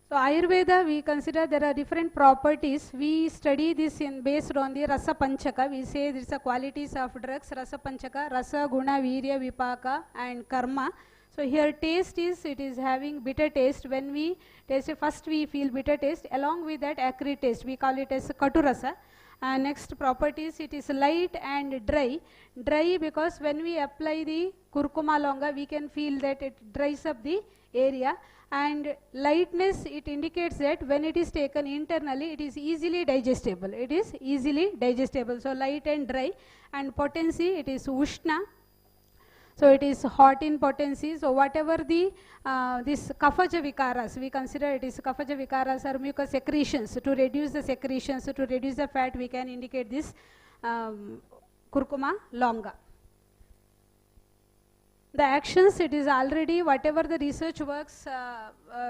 So Ayurveda, we consider there are different properties. We study this based on the Rasa Panchaka. We say there is a qualities of drugs, Rasa Panchaka, Rasa, Guna, Virya, Vipaka and Karma. So here taste is, it is having bitter taste. When we taste it, first we feel bitter taste. Along with that acrid taste, we call it as Katu Rasa. Next properties, it is light and dry. Dry because when we apply the curcuma longa, we can feel that it dries up the area. And lightness, it indicates that when it is taken internally, it is easily digestible. It is easily digestible. So light and dry. And potency, it is Ushna. So it is hot in potency. So whatever the this kaphaja vikaras, we consider it is kaphaja vikaras or mucus secretions. To reduce the secretions, to reduce the fat, we can indicate this curcuma longa. The actions, it is already whatever the research works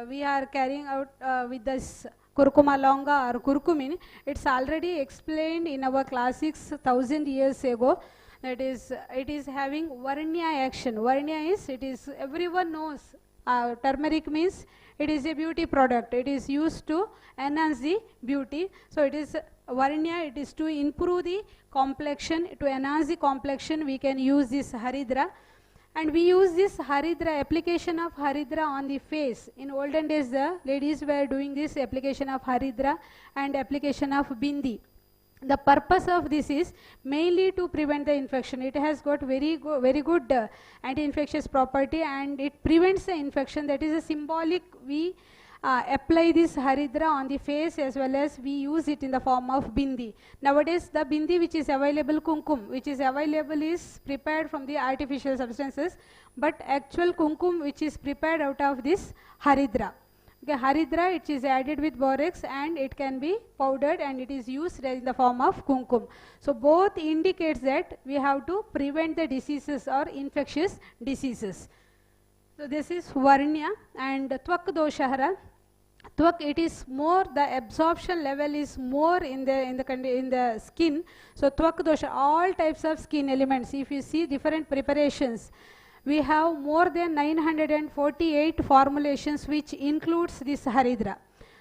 we are carrying out with this curcuma longa or curcumin, it's already explained in our classics 1000 years ago. That is, it is having Varnya action. Varnya is, it is, everyone knows turmeric means it is a beauty product. It is used to enhance the beauty. So it is Varnya, it is to improve the complexion, to enhance the complexion. We can use this Haridra. And we use this Haridra, application of Haridra on the face. In olden days, the ladies were doing this application of Haridra and application of Bindi. The purpose of this is mainly to prevent the infection. It has got very good anti-infectious property and it prevents the infection. That is a symbolic. We apply this Haridra on the face as well as we use it in the form of Bindi. Nowadays, the Bindi which is available, Kumkum, which is available is prepared from the artificial substances, but actual Kumkum which is prepared out of this Haridra. Okay, Haridra, it is added with borax and it can be powdered and it is used in the form of kumkum. So both indicates that we have to prevent the diseases or infectious diseases. So this is Varnya and Twak Doshahara. Twak, it is more, the absorption level is more in the skin. So Twak Dosha, all types of skin elements. If you see different preparations, we have more than 948 formulations which includes this Haridra.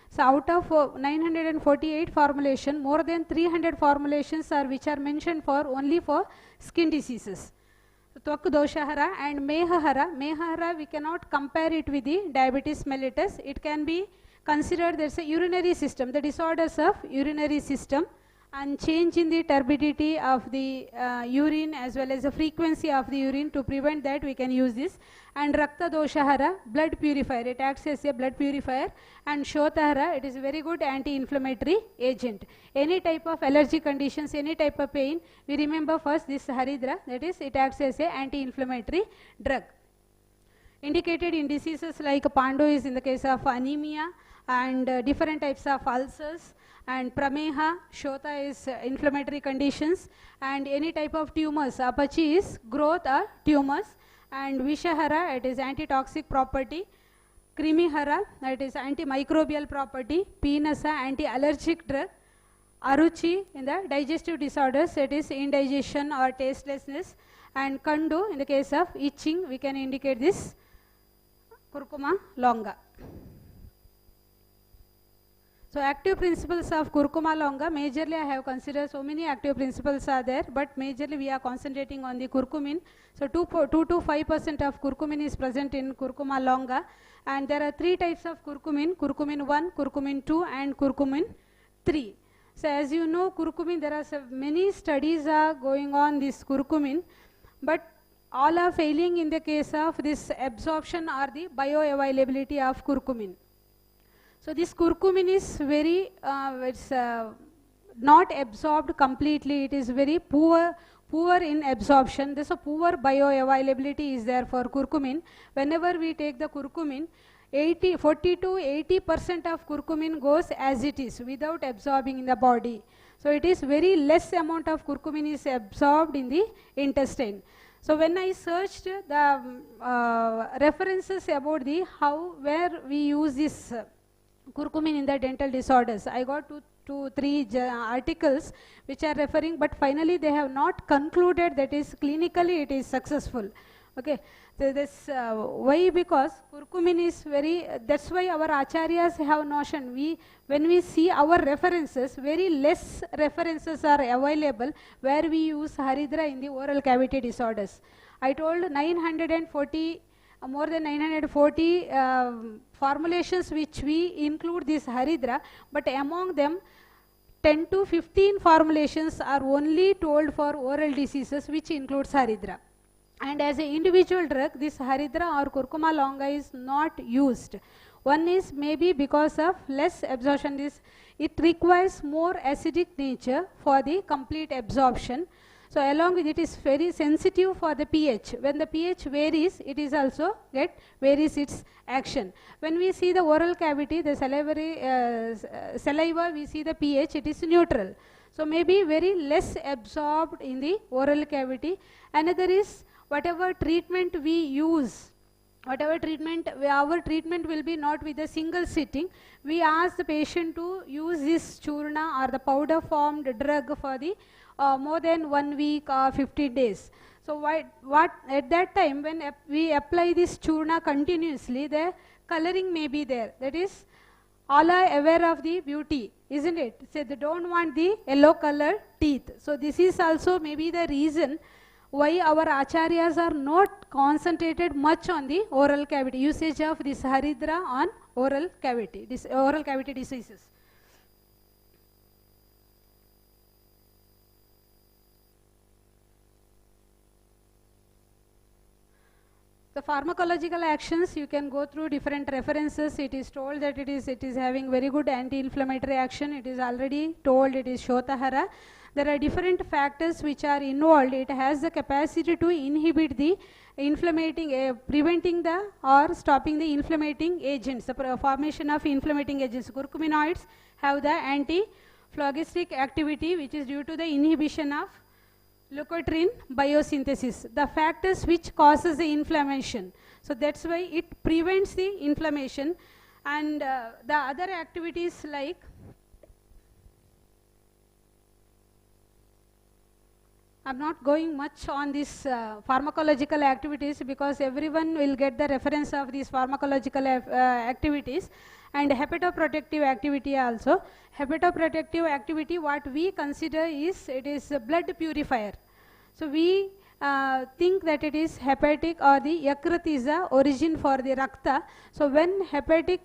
So out of 948 formulation, more than 300 formulations are which are mentioned for only for skin diseases. So Tvak Doshahara and Mehahara. Mehahara, we cannot compare it with the diabetes mellitus. It can be considered there's a urinary system, the disorders of urinary system, and change in the turbidity of the urine as well as the frequency of the urine. To prevent that, we can use this. And Rakta Doshahara, blood purifier, it acts as a blood purifier. And Shotahara, it is a very good anti-inflammatory agent. Any type of allergy conditions, any type of pain, we remember first this Haridra, that is, it acts as a anti-inflammatory drug. Indicated in diseases like Pando is in the case of anemia and different types of ulcers, and Prameha, Shota is inflammatory conditions, and any type of tumors. Apache is growth or tumors, and Vishahara, it is antitoxic property. Krimihara, that is antimicrobial property. Pinasa, anti-allergic drug. Aruchi, in the digestive disorders, it is indigestion or tastelessness. And Kandu, in the case of itching, we can indicate this Curcuma longa. So active principles of Curcuma longa, majorly I have considered so many active principles are there, but majorly we are concentrating on the curcumin. So 2 to 5% of curcumin is present in Curcuma longa, and there are 3 types of curcumin: curcumin 1, curcumin 2 and curcumin 3. So as you know, curcumin, there are many studies are going on this curcumin, but all are failing in the case of this absorption or the bioavailability of curcumin. So this curcumin is very, not absorbed completely. It is very poor in absorption. There's a poor bioavailability is there for curcumin. Whenever we take the curcumin, 40 to 80% of curcumin goes as it is without absorbing in the body. So it is very less amount of curcumin is absorbed in the intestine. So when I searched the references about the where we use this curcumin in the dental disorders, I got 2-3 articles which are referring, but finally they have not concluded that is clinically it is successful. Okay, so this why? Because curcumin is very, that's why our acharyas have notion, when we see our references, very less references are available where we use Haridra in the oral cavity disorders. I told 940, more than 940 formulations which we include this Haridra, but among them 10 to 15 formulations are only told for oral diseases, which includes Haridra. And as an individual drug, this Haridra or Curcuma longa is not used. One is maybe because of less absorption. It requires more acidic nature for the complete absorption. So along with it is very sensitive for the pH. When the pH varies, it is also varies its action. When we see the oral cavity, the saliva, we see the pH, it is neutral. So maybe very less absorbed in the oral cavity. Another is whatever treatment we use, our treatment will be not with a single sitting. We ask the patient to use this churna or the powder formed drug for the more than 1 week or 50 days. So what at that time when we apply this churna continuously, the coloring may be there. That is, all are aware of the beauty, isn't it? So they don't want the yellow color teeth. So this is also maybe the reason why our acharyas are not concentrated much on the oral cavity, usage of this Haridra on oral cavity diseases. The pharmacological actions, you can go through different references. It is told that it is having very good anti-inflammatory action. It is already told it is Shotahara. There are different factors which are involved. It has the capacity to inhibit the inflammating, preventing the or stopping the inflammating agents, the formation of inflammating agents. Curcuminoids have the anti-phlogistic activity, which is due to the inhibition of leukotriene biosynthesis, the factors which causes the inflammation. So that's why it prevents the inflammation. And the other activities like I'm not going much on this pharmacological activities because everyone will get the reference of these pharmacological activities. And hepatoprotective activity also. Hepatoprotective activity, what we consider is, it is a blood purifier. So we think that it is hepatic, or the yakrat is the origin for the rakta. So when hepatic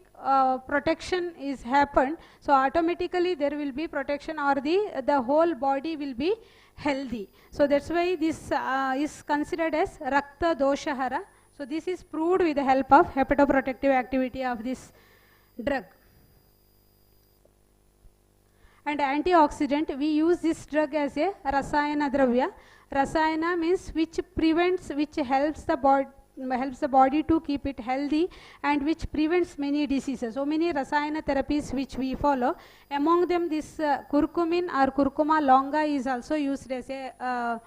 protection is happened, so automatically there will be protection, or the whole body will be healthy. So that's why this is considered as rakta doshahara. So this is proved with the help of hepatoprotective activity of this drug. And antioxidant, we use this drug as a rasayana dravya. Rasayana means which prevents, which helps the body to keep it healthy, and which prevents many diseases. So many rasayana therapies which we follow. Among them, this curcumin or curcuma longa is also used as a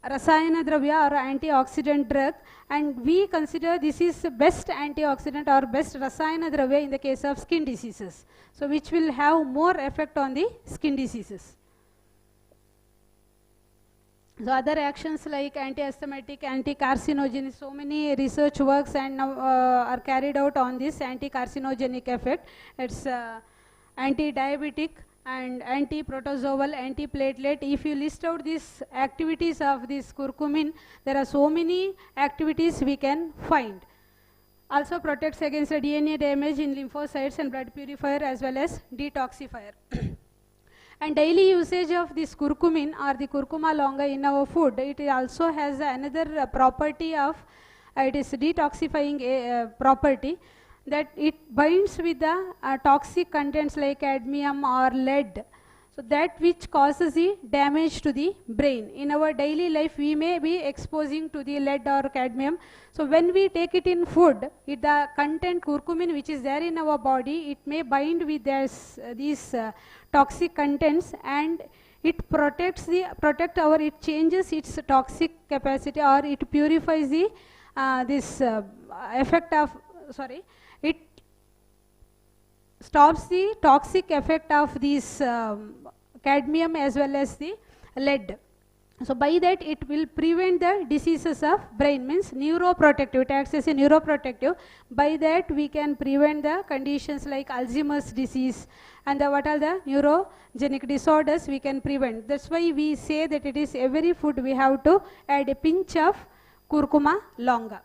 rasayana dravya or antioxidant drug, and we consider this is best antioxidant or best rasayana dravya in the case of skin diseases, so which will have more effect on the skin diseases. So other actions like anti-asthmatic, anti-carcinogenic, so many research works and now are carried out on this anti-carcinogenic effect. It's anti-diabetic and anti-protozoal, anti-platelet. If you list out these activities of this curcumin, there are so many activities we can find. Also protects against the DNA damage in lymphocytes and blood purifier, as well as detoxifier. And daily usage of this curcumin or the curcuma longa in our food, it also has another property of, it is detoxifying property, that it binds with the toxic contents like cadmium or lead, so that which causes the damage to the brain. In our daily life we may be exposing to the lead or cadmium, so when we take it in food, the content curcumin which is there in our body, it may bind with these toxic contents, and it it changes its toxic capacity, or it purifies the effect of, it stops the toxic effect of these cadmium as well as the lead. So by that it will prevent the diseases of brain, means neuroprotective, it acts as a neuroprotective. By that we can prevent the conditions like Alzheimer's disease, and what are the neurogenic disorders we can prevent. That's why we say that it is every food we have to add a pinch of curcuma longa.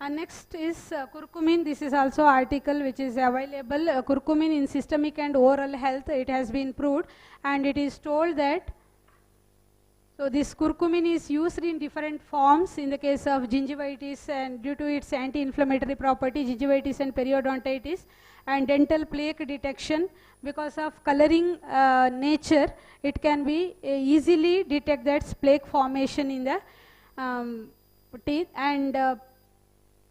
And next is curcumin. This is also article which is available. Curcumin in systemic and oral health, it has been proved, and it is told that, so this curcumin is used in different forms in the case of gingivitis, and due to its anti-inflammatory property, gingivitis and periodontitis, and dental plaque detection. Because of coloring nature, it can be easily detect that plaque formation in the teeth, and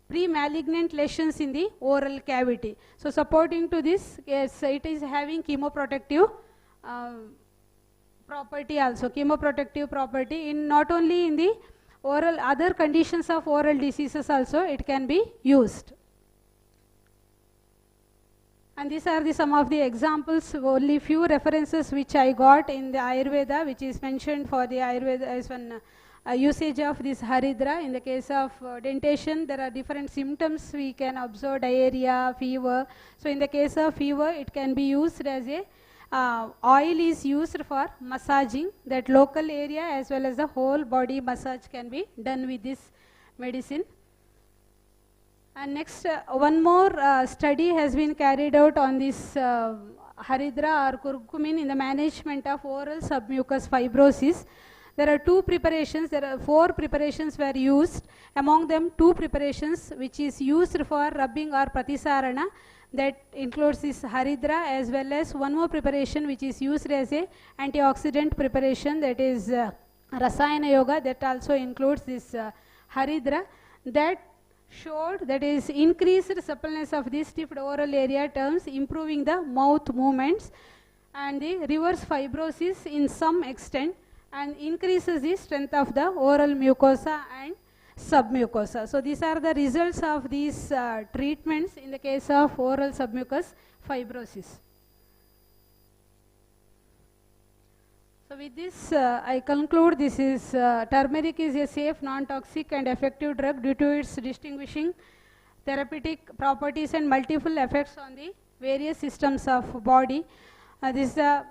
pre-malignant lesions in the oral cavity. So supporting to this, yes, it is having chemoprotective property also, chemoprotective property in not only in the oral, other conditions of oral diseases also it can be used. And these are some of the examples, only few references which I got in the Ayurveda, which is mentioned for the Ayurveda as one usage of this haridra. In the case of dentation, there are different symptoms we can observe, diarrhea, fever. So in the case of fever, it can be used as a oil is used for massaging that local area, as well as the whole body massage can be done with this medicine. And next, one more study has been carried out on this haridra or curcumin in the management of oral submucous fibrosis. There are two preparations, there are 4 preparations were used. Among them, 2 preparations which is used for rubbing or pratisarana, that includes this haridra, as well as one more preparation which is used as a antioxidant preparation, that is rasayana yoga, that also includes this haridra. That showed that is increased suppleness of the stiffed oral area terms, improving the mouth movements, and the reverse fibrosis in some extent, and increases the strength of the oral mucosa and submucosa. So these are the results of these treatments in the case of oral submucous fibrosis. So with this I conclude, this is turmeric is a safe, non-toxic and effective drug due to its distinguishing therapeutic properties and multiple effects on the various systems of body. This is a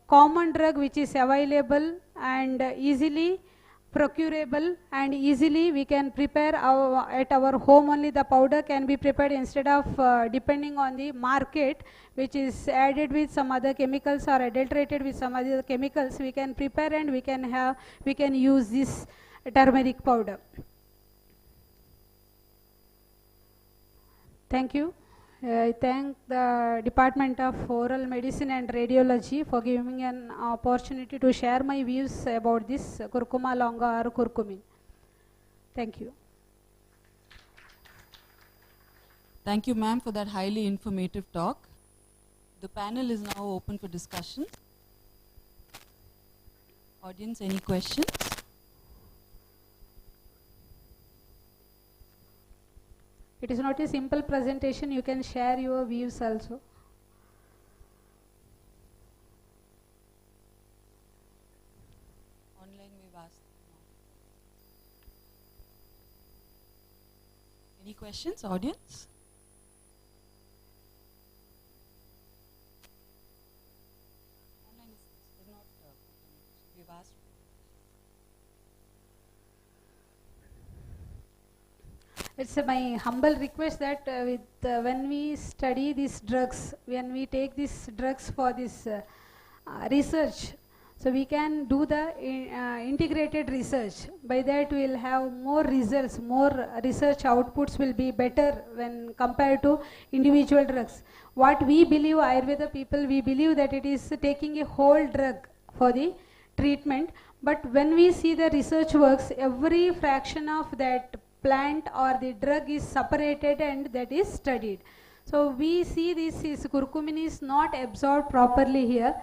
common drug which is available and easily procurable, and easily we can prepare at our home. Only the powder can be prepared instead of depending on the market, which is added with some other chemicals or adulterated with some other chemicals. We can prepare and we can use this turmeric powder. Thank you. I thank the Department of Oral Medicine and Radiology for giving me an opportunity to share my views about this curcuma longa or curcumin. Thank you. Thank you, ma'am, for that highly informative talk. The panel is now open for discussion. Audience, any questions? It is not a simple presentation, you can share your views also. Online we've asked. Any questions, audience? Online is not, we've asked. It's my humble request that when we study these drugs, when we take these drugs for this research, so we can do the integrated research. By that we will have more results, more research outputs will be better when compared to individual drugs. What we believe, Ayurveda people, we believe that it is taking a whole drug for the treatment. But when we see the research works, every fraction of that plant or the drug is separated and that is studied. So we see this curcumin is not absorbed properly here.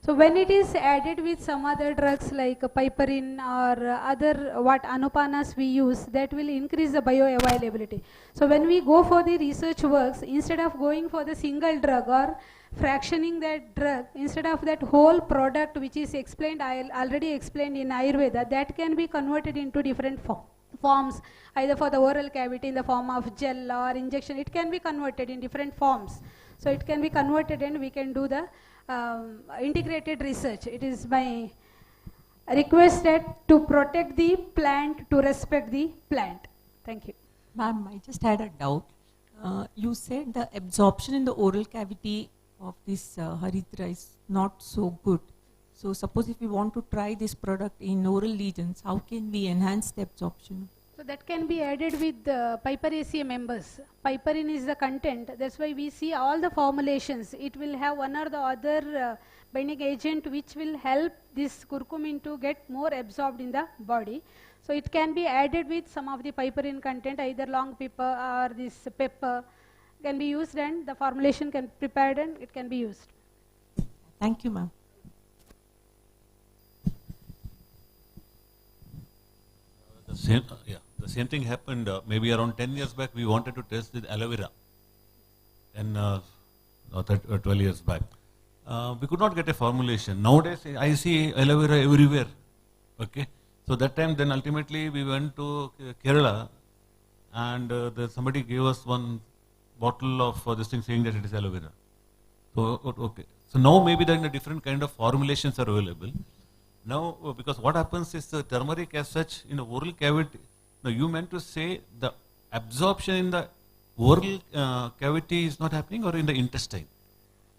So when it is added with some other drugs like piperine or other what anupanas we use, that will increase the bioavailability. So when we go for the research works, instead of going for the single drug or fractioning that drug, instead of that whole product which is explained, I already explained in Ayurveda, that can be converted into different forms, either for the oral cavity in the form of gel or injection. It can be converted in different forms. So it can be converted and we can do the integrated research. It is my request that to protect the plant, to respect the plant. Thank you. Ma'am, I just had a doubt. You said the absorption in the oral cavity of this haritra is not so good. So suppose if we want to try this product in oral lesions, how can we enhance the absorption? So that can be added with the Piperaceae members. Piperin is the content. That's why we see all the formulations. It will have one or the other binding agent which will help this curcumin to get more absorbed in the body. So it can be added with some of the piperin content, either long pepper or this pepper can be used, and the formulation can be prepared and it can be used. Thank you, ma'am. The same thing happened maybe around 10 years back. We wanted to test with aloe vera, and 12 years back. We could not get a formulation. Nowadays, I see aloe vera everywhere. Okay, so that time, then ultimately we went to Kerala, and somebody gave us one bottle of this thing saying that it is aloe vera. So okay, so now maybe then a different kind of formulations are available. Now, because what happens is the turmeric as such in the oral cavity, now you meant to say the absorption in the oral cavity is not happening, or in the intestine?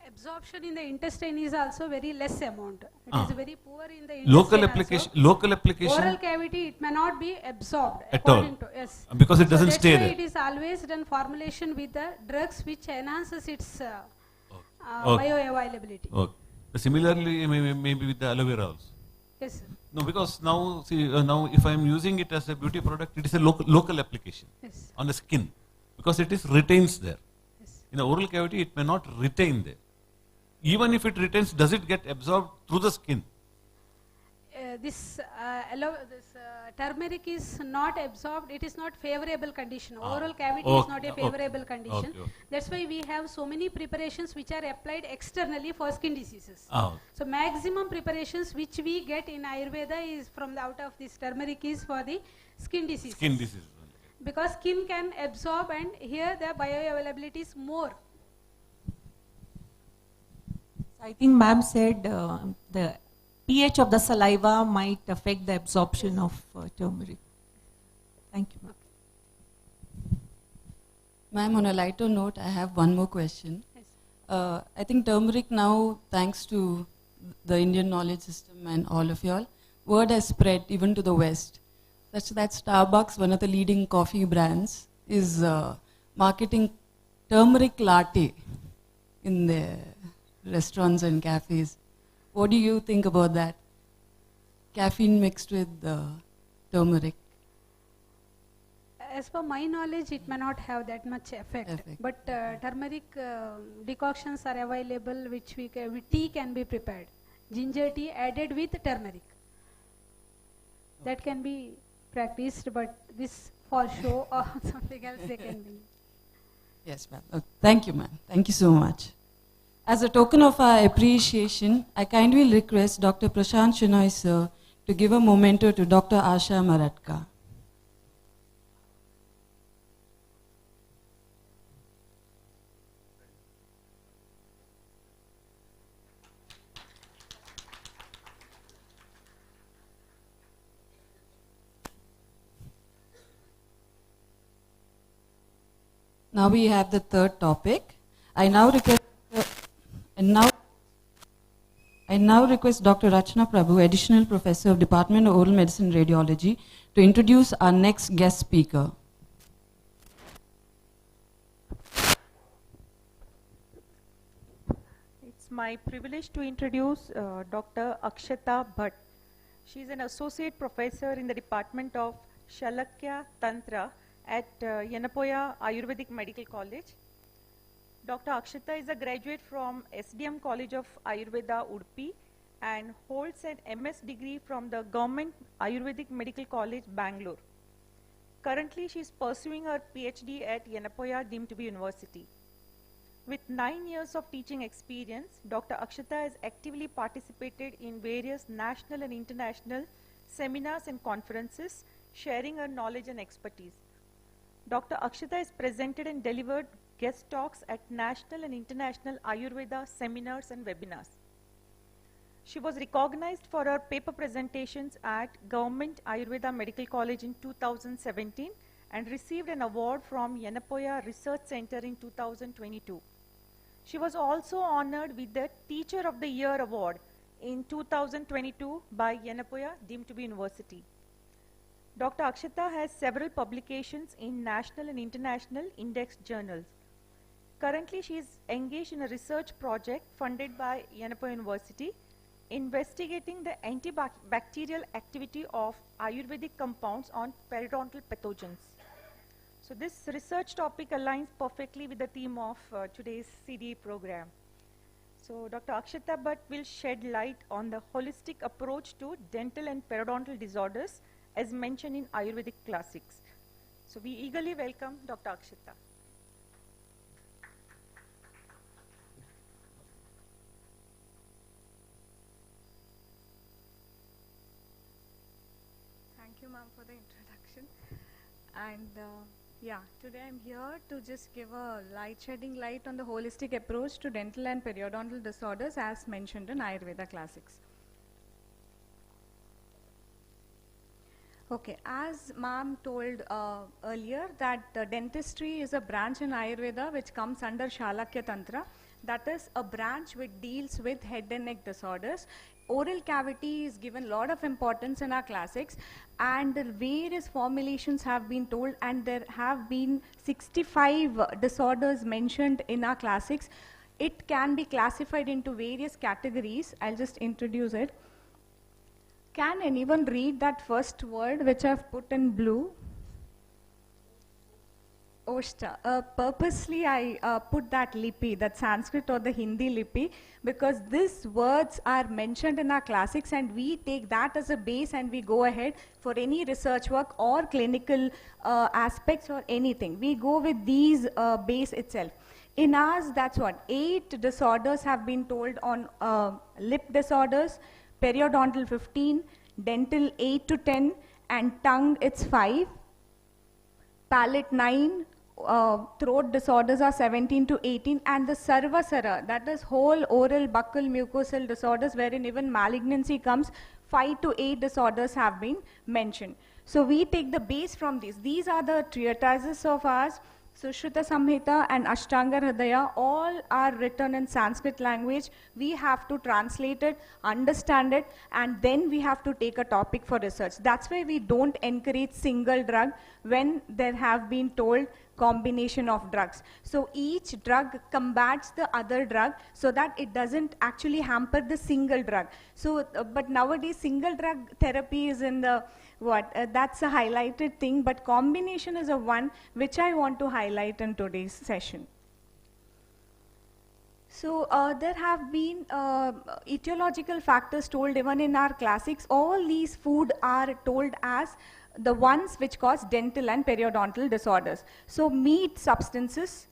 Absorption in the intestine is also very less amount. It is very poor in the intestine. Local application. Oral cavity, it may not be absorbed at all. Yes. Because it doesn't stay there. It is always done formulation with the drugs which enhances its bioavailability. Okay. Similarly, maybe with the aloe vera also. Yes, sir. No, because now, see, now if I am using it as a beauty product, it is a local application on the skin, because it is retains there. Yes. In the oral cavity, it may not retain there. Even if it retains, does it get absorbed through the skin? This turmeric is not absorbed. It is not favorable condition. Oral cavity is not a favorable condition. That's why we have so many preparations which are applied externally for skin diseases. So maximum preparations which we get in Ayurveda is from the out of this turmeric is for the skin diseases. Skin disease. Because skin can absorb, and here the bioavailability is more. I think ma'am said the pH of the saliva might affect the absorption of turmeric. Thank you. Ma'am, on a lighter note, I have one more question. I think turmeric now, thanks to the Indian knowledge system and all of y'all, word has spread even to the West. Such that Starbucks, one of the leading coffee brands, is marketing turmeric latte in their restaurants and cafes. What do you think about that? Caffeine mixed with turmeric. As per my knowledge, it may not have that much effect. But turmeric decoctions are available, which tea can be prepared. Ginger tea added with turmeric. That can be practiced, but this for show or something else they can be. Yes, ma'am. Thank you, ma'am. Thank you so much. As a token of our appreciation, I kindly request Dr. Prashant Shenoy, sir, to give a memento to Dr. Asha Maratka. Now we have the third topic. I now request Dr. Rachna Prabhu, Additional Professor of Department of Oral Medicine and Radiology, to introduce our next guest speaker. It's my privilege to introduce Dr. Akshata Bhatt. She is an Associate Professor in the Department of Shalakya Tantra at Yenepoya Ayurvedic Medical College. Dr. Akshata is a graduate from SDM College of Ayurveda, Udupi, and holds an MS degree from the Government Ayurvedic Medical College, Bangalore. Currently, she is pursuing her PhD at Yenepoya, deemed to be university. With 9 years of teaching experience, Dr. Akshata has actively participated in various national and international seminars and conferences, sharing her knowledge and expertise. Dr. Akshata has presented and delivered guest talks at national and international Ayurveda seminars and webinars. She was recognized for her paper presentations at Government Ayurveda Medical College in 2017 and received an award from Yenepoya Research Center in 2022. She was also honored with the Teacher of the Year Award in 2022 by Yenepoya, deemed to be university. Dr. Akshata has several publications in national and international index journals. Currently, she is engaged in a research project funded by Yenepoya University, investigating the antibacterial activity of Ayurvedic compounds on periodontal pathogens. So this research topic aligns perfectly with the theme of today's CDE program. So Dr. Akshata Bhatt will shed light on the holistic approach to dental and periodontal disorders as mentioned in Ayurvedic classics. So we eagerly welcome Dr. Akshata. Thank you, ma'am, for the introduction. And yeah, today I'm here to just give a shedding light on the holistic approach to dental and periodontal disorders as mentioned in Ayurveda classics. Okay, as ma'am told earlier that dentistry is a branch in Ayurveda which comes under Shalakya Tantra. That is a branch which deals with head and neck disorders. Oral cavity is given a lot of importance in our classics, and the various formulations have been told, and there have been 65 disorders mentioned in our classics. It can be classified into various categories. I'll just introduce it. Can anyone read that first word which I've put in blue? Oshta. Purposely I put that lipi, that Sanskrit or the Hindi lipi, because these words are mentioned in our classics and we take that as a base and we go ahead for any research work or clinical aspects or anything. We go with these base itself. In ours, that's what, 8 disorders have been told on lip disorders, periodontal 15, dental 8 to 10, and tongue it's 5, palate 9, throat disorders are 17 to 18, and the Sarvasara, that is whole oral buccal mucosal disorders wherein even malignancy comes, 5 to 8 disorders have been mentioned. So we take the base from these. These are the treatises of ours. Sushruta Samhita and Ashtanga Hridaya all are written in Sanskrit language. We have to translate it, understand it, and then we have to take a topic for research. That's why we don't encourage single drug when there have been told combination of drugs. So each drug combats the other drug so that it doesn't actually hamper the single drug. So, but nowadays single drug therapy is in the that's a highlighted thing, but combination is a one which I want to highlight in today's session. So there have been etiological factors told even in our classics. All these food are told as the ones which cause dental and periodontal disorders. So meat substances,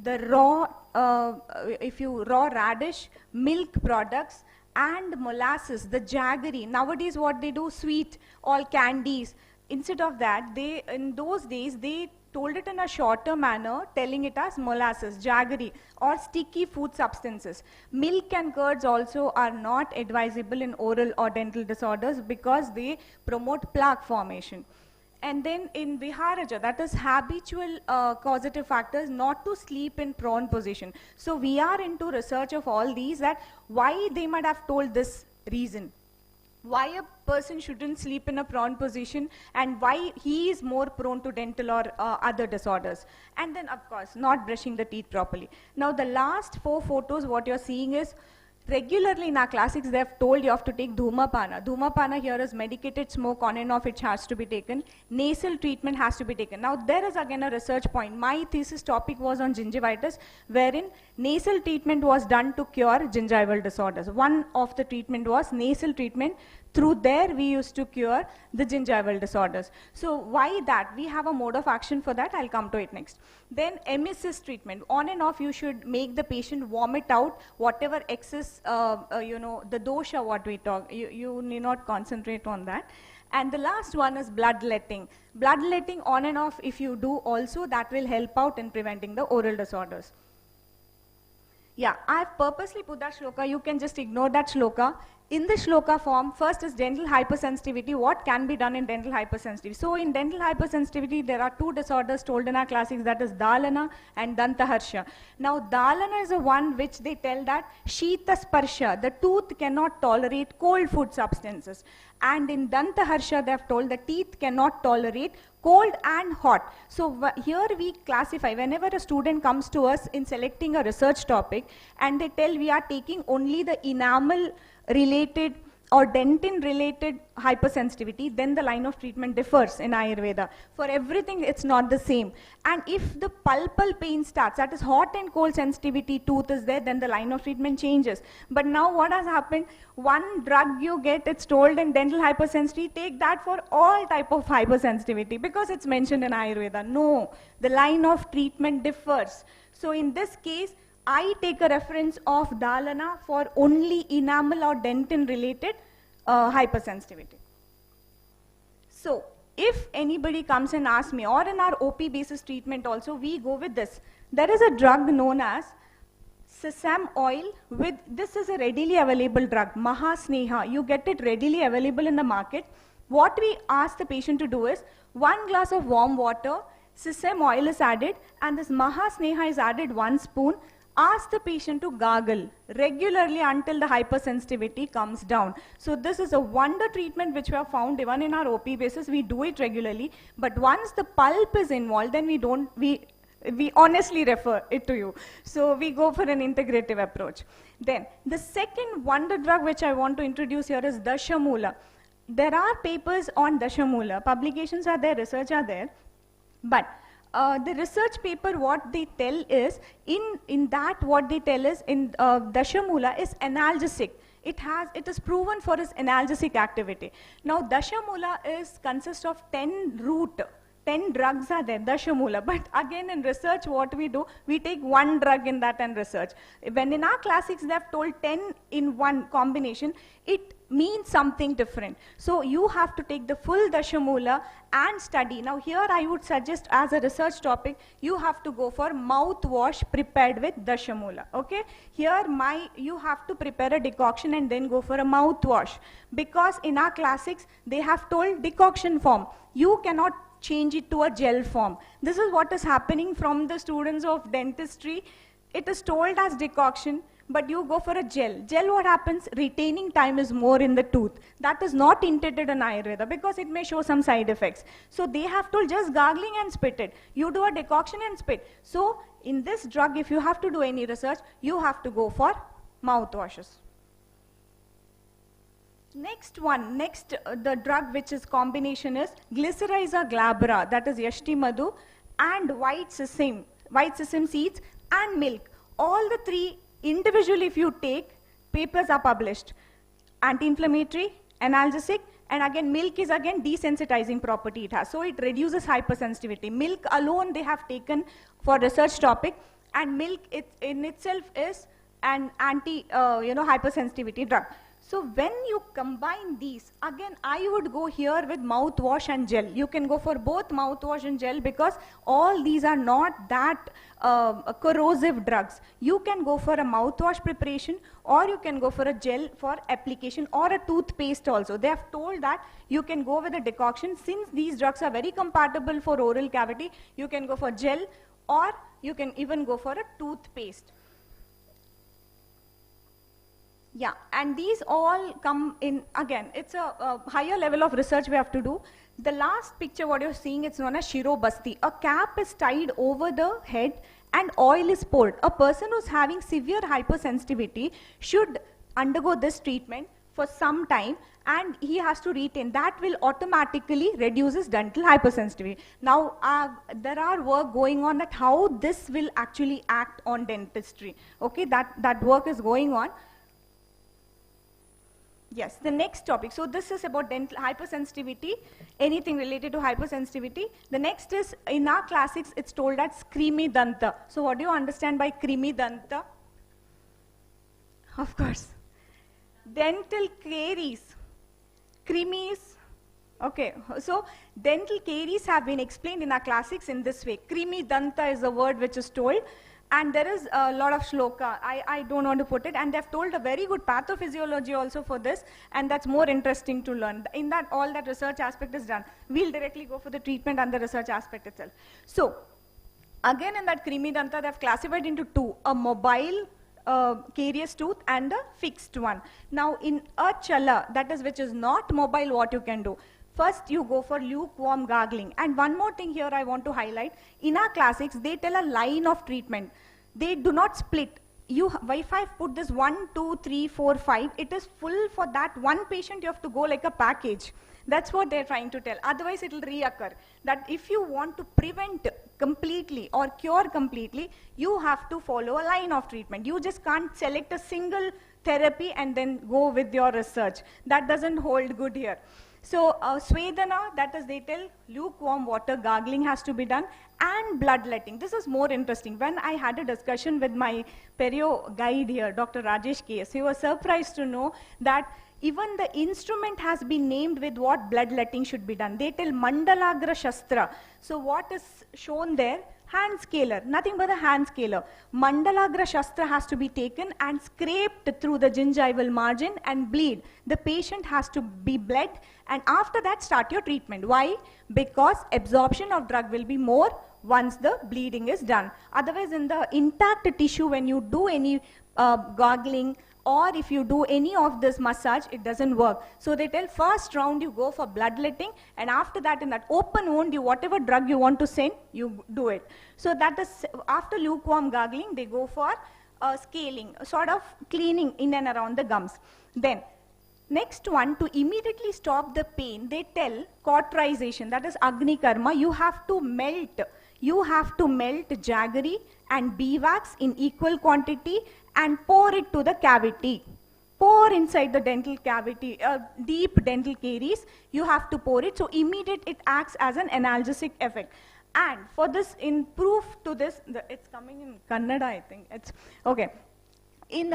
the raw, raw radish, milk products, and molasses, the jaggery. Nowadays what they do, sweet, all candies. Instead of that, in those days, they told it in a shorter manner, telling it as molasses, jaggery, or sticky food substances. Milk and curds also are not advisable in oral or dental disorders because they promote plaque formation. And then in Viharaja, that is habitual causative factors, not to sleep in prone position. So we are into research of all these, that why they might have told this reason. Why a person shouldn't sleep in a prone position and why he is more prone to dental or other disorders. And then of course, not brushing the teeth properly. Now the last 4 photos, what you're seeing is, regularly in our classics, they have told you have to take Dhumapana. Dhumapana here is medicated smoke, on and off it has to be taken. Nasal treatment has to be taken. Now there is again a research point. My thesis topic was on gingivitis, wherein nasal treatment was done to cure gingival disorders. One of the treatment was nasal treatment. Through there we used to cure the gingival disorders. So why that? We have a mode of action for that. I'll come to it next. Then emesis treatment. On and off you should make the patient vomit out whatever excess, the dosha what we talk. You need not concentrate on that. And the last one is bloodletting. Bloodletting on and off if you do also, that will help out in preventing the oral disorders. Yeah, I've purposely put that shloka. You can just ignore that shloka. In the shloka form, first is dental hypersensitivity. What can be done in dental hypersensitivity? So in dental hypersensitivity, there are 2 disorders told in our classics, that is Dalana and Dantaharsha. Now Dalana is the one which they tell that Shita Sparsha, the tooth cannot tolerate cold food substances. And in Dantaharsha, they have told the teeth cannot tolerate cold and hot. So here we classify, whenever a student comes to us in selecting a research topic and they tell we are taking only the enamel related or dentin related hypersensitivity, then the line of treatment differs in Ayurveda. For everything it's not the same. And if the pulpal pain starts, that is hot and cold sensitivity tooth is there, then the line of treatment changes. But now what has happened, one drug you get, it's told in dental hypersensitivity, take that for all type of hypersensitivity because it's mentioned in Ayurveda. No, the line of treatment differs. So in this case, I take a reference of Dalana for only enamel or dentin related hypersensitivity. So if anybody comes and asks me, or in our OP basis treatment also, we go with this. There is a drug known as sesame oil with, this is a readily available drug, Mahasneha. You get it readily available in the market. What we ask the patient to do is, 1 glass of warm water, sesame oil is added, and this Mahasneha is added 1 spoon. Ask the patient to gargle regularly until the hypersensitivity comes down. So this is a wonder treatment which we have found even in our OP basis. We do it regularly, but once the pulp is involved, then we honestly refer it to you. So we go for an integrative approach. Then the second wonder drug which I want to introduce here is Dashamula. There are papers on Dashamula. Publications are there, research are there, but the research paper, what they tell is, in that what they tell is, in Dashamula is analgesic. It is proven for its analgesic activity. Now Dashamula consists of 10 root 10 drugs are there, Dashamula. But again, in research, what we do, we take one drug in that and research. When in our classics, they have told 10 in one combination, it means something different. So you have to take the full Dashamula and study. Now here I would suggest as a research topic, you have to go for mouthwash prepared with Dashamula. Okay? Here you have to prepare a decoction and then go for a mouthwash. Because in our classics, they have told decoction form. You cannot change it to a gel form. This is what is happening from the students of dentistry. It is told as decoction, but you go for a gel. Gel, what happens? Retaining time is more in the tooth. That is not intended in Ayurveda because it may show some side effects. So they have told just gargling and spit it. You do a decoction and spit. So in this drug, if you have to do any research, you have to go for mouthwashes. The drug which is combination is Glycyrrhiza glabra, that is Yashti Madhu, and white sesame seeds and milk. All the three individually if you take, papers are published. Anti-inflammatory, analgesic, and again milk is again desensitizing property it has. So it reduces hypersensitivity. Milk alone they have taken for research topic, and milk in itself is an hypersensitivity drug. So when you combine these, again I would go here with mouthwash and gel. You can go for both mouthwash and gel because all these are not that corrosive drugs. You can go for a mouthwash preparation, or you can go for a gel for application, or a toothpaste also. They have told that you can go with a decoction. Since these drugs are very compatible for oral cavity, you can go for gel, or you can even go for a toothpaste. Yeah, and these all come in, again, it's a higher level of research we have to do. The last picture what you're seeing, it's known as Shiro Basti. A cap is tied over the head and oil is poured. A person who's having severe hypersensitivity should undergo this treatment for some time, and he has to retain. That will automatically reduce his dental hypersensitivity. Now, there are work going on that how this will actually act on dentistry. Okay, that work is going on. Yes, the next topic. So this is about dental hypersensitivity, anything related to hypersensitivity. The next is, in our classics, it's told as Krimi Danta. So what do you understand by Krimi Danta? Of course. Dental caries. Krimis. Okay, so dental caries have been explained in our classics in this way. Krimi Danta is a word which is told. And there is a lot of shloka. I don't want to put it. And they've told a very good pathophysiology also for this. And that's more interesting to learn. In that, all that research aspect is done. We'll directly go for the treatment and the research aspect itself. So, again in that Krimi Danta, they've classified into two. A mobile carious tooth and a fixed one. Now, in a chala, that is which is not mobile, what you can do? First, you go for lukewarm gargling. And one more thing here I want to highlight. In our classics, they tell a line of treatment. They do not split. If I put this 1, 2, 3, 4, 5, it is full for that one patient. You have to go like a package. That's what they're trying to tell. Otherwise, it will reoccur. That if you want to prevent completely or cure completely, you have to follow a line of treatment. You just can't select a single therapy and then go with your research. That doesn't hold good here. So, Swedana, that is they tell lukewarm water gargling has to be done, and bloodletting. This is more interesting. When I had a discussion with my perio guide here, Dr. Rajesh KS, he was surprised to know that even the instrument has been named with what bloodletting should be done. They tell Mandalagra Shastra. So what is shown there? Hand scaler, nothing but a hand scaler. Mandalagra Shastra has to be taken and scraped through the gingival margin and bleed. The patient has to be bled, and after that start your treatment. Why? Because absorption of drug will be more once the bleeding is done. Otherwise, in the intact tissue, when you do any gargling, or if you do any of this massage, it doesn't work. So they tell first round you go for bloodletting, and after that in that open wound, whatever drug you want to send, you do it. So that is, after lukewarm gargling, they go for scaling, sort of cleaning in and around the gums. Then, next one, to immediately stop the pain, they tell cauterization, that is Agni Karma. You have to melt jaggery and beeswax in equal quantity and pour it to the cavity. pour inside the dental cavity, deep dental caries, you have to pour it. So immediate, it acts as an analgesic effect. And for this, in proof to this, it's coming in Kannada, I think. It's okay. In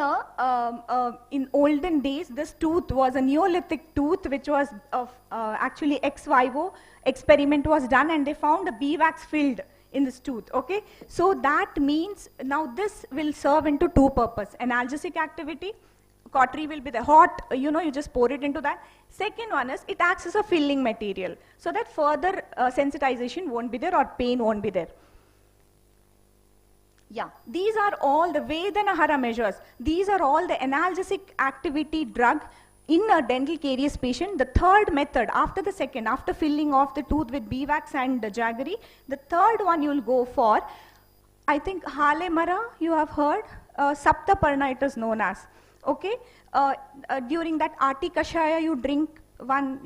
olden days, this tooth was a Neolithic tooth, which was actually ex vivo experiment was done, and they found a beeswax filled in this tooth. Okay, so that means now this will serve into two purposes: analgesic activity. Cautery will be the hot, you just pour it into that. Second one is it acts as a filling material, so that further sensitization won't be there or pain won't be there. Yeah, these are all the Vedanahara measures. These are all the analgesic activity drug in a dental caries patient. The third method, after the second, after filling off the tooth with beeswax and jaggery, the third one you will go for, I think Hale Mara, you have heard, Saptaparna it is known as. Okay, during that Ati Kashaya you drink one,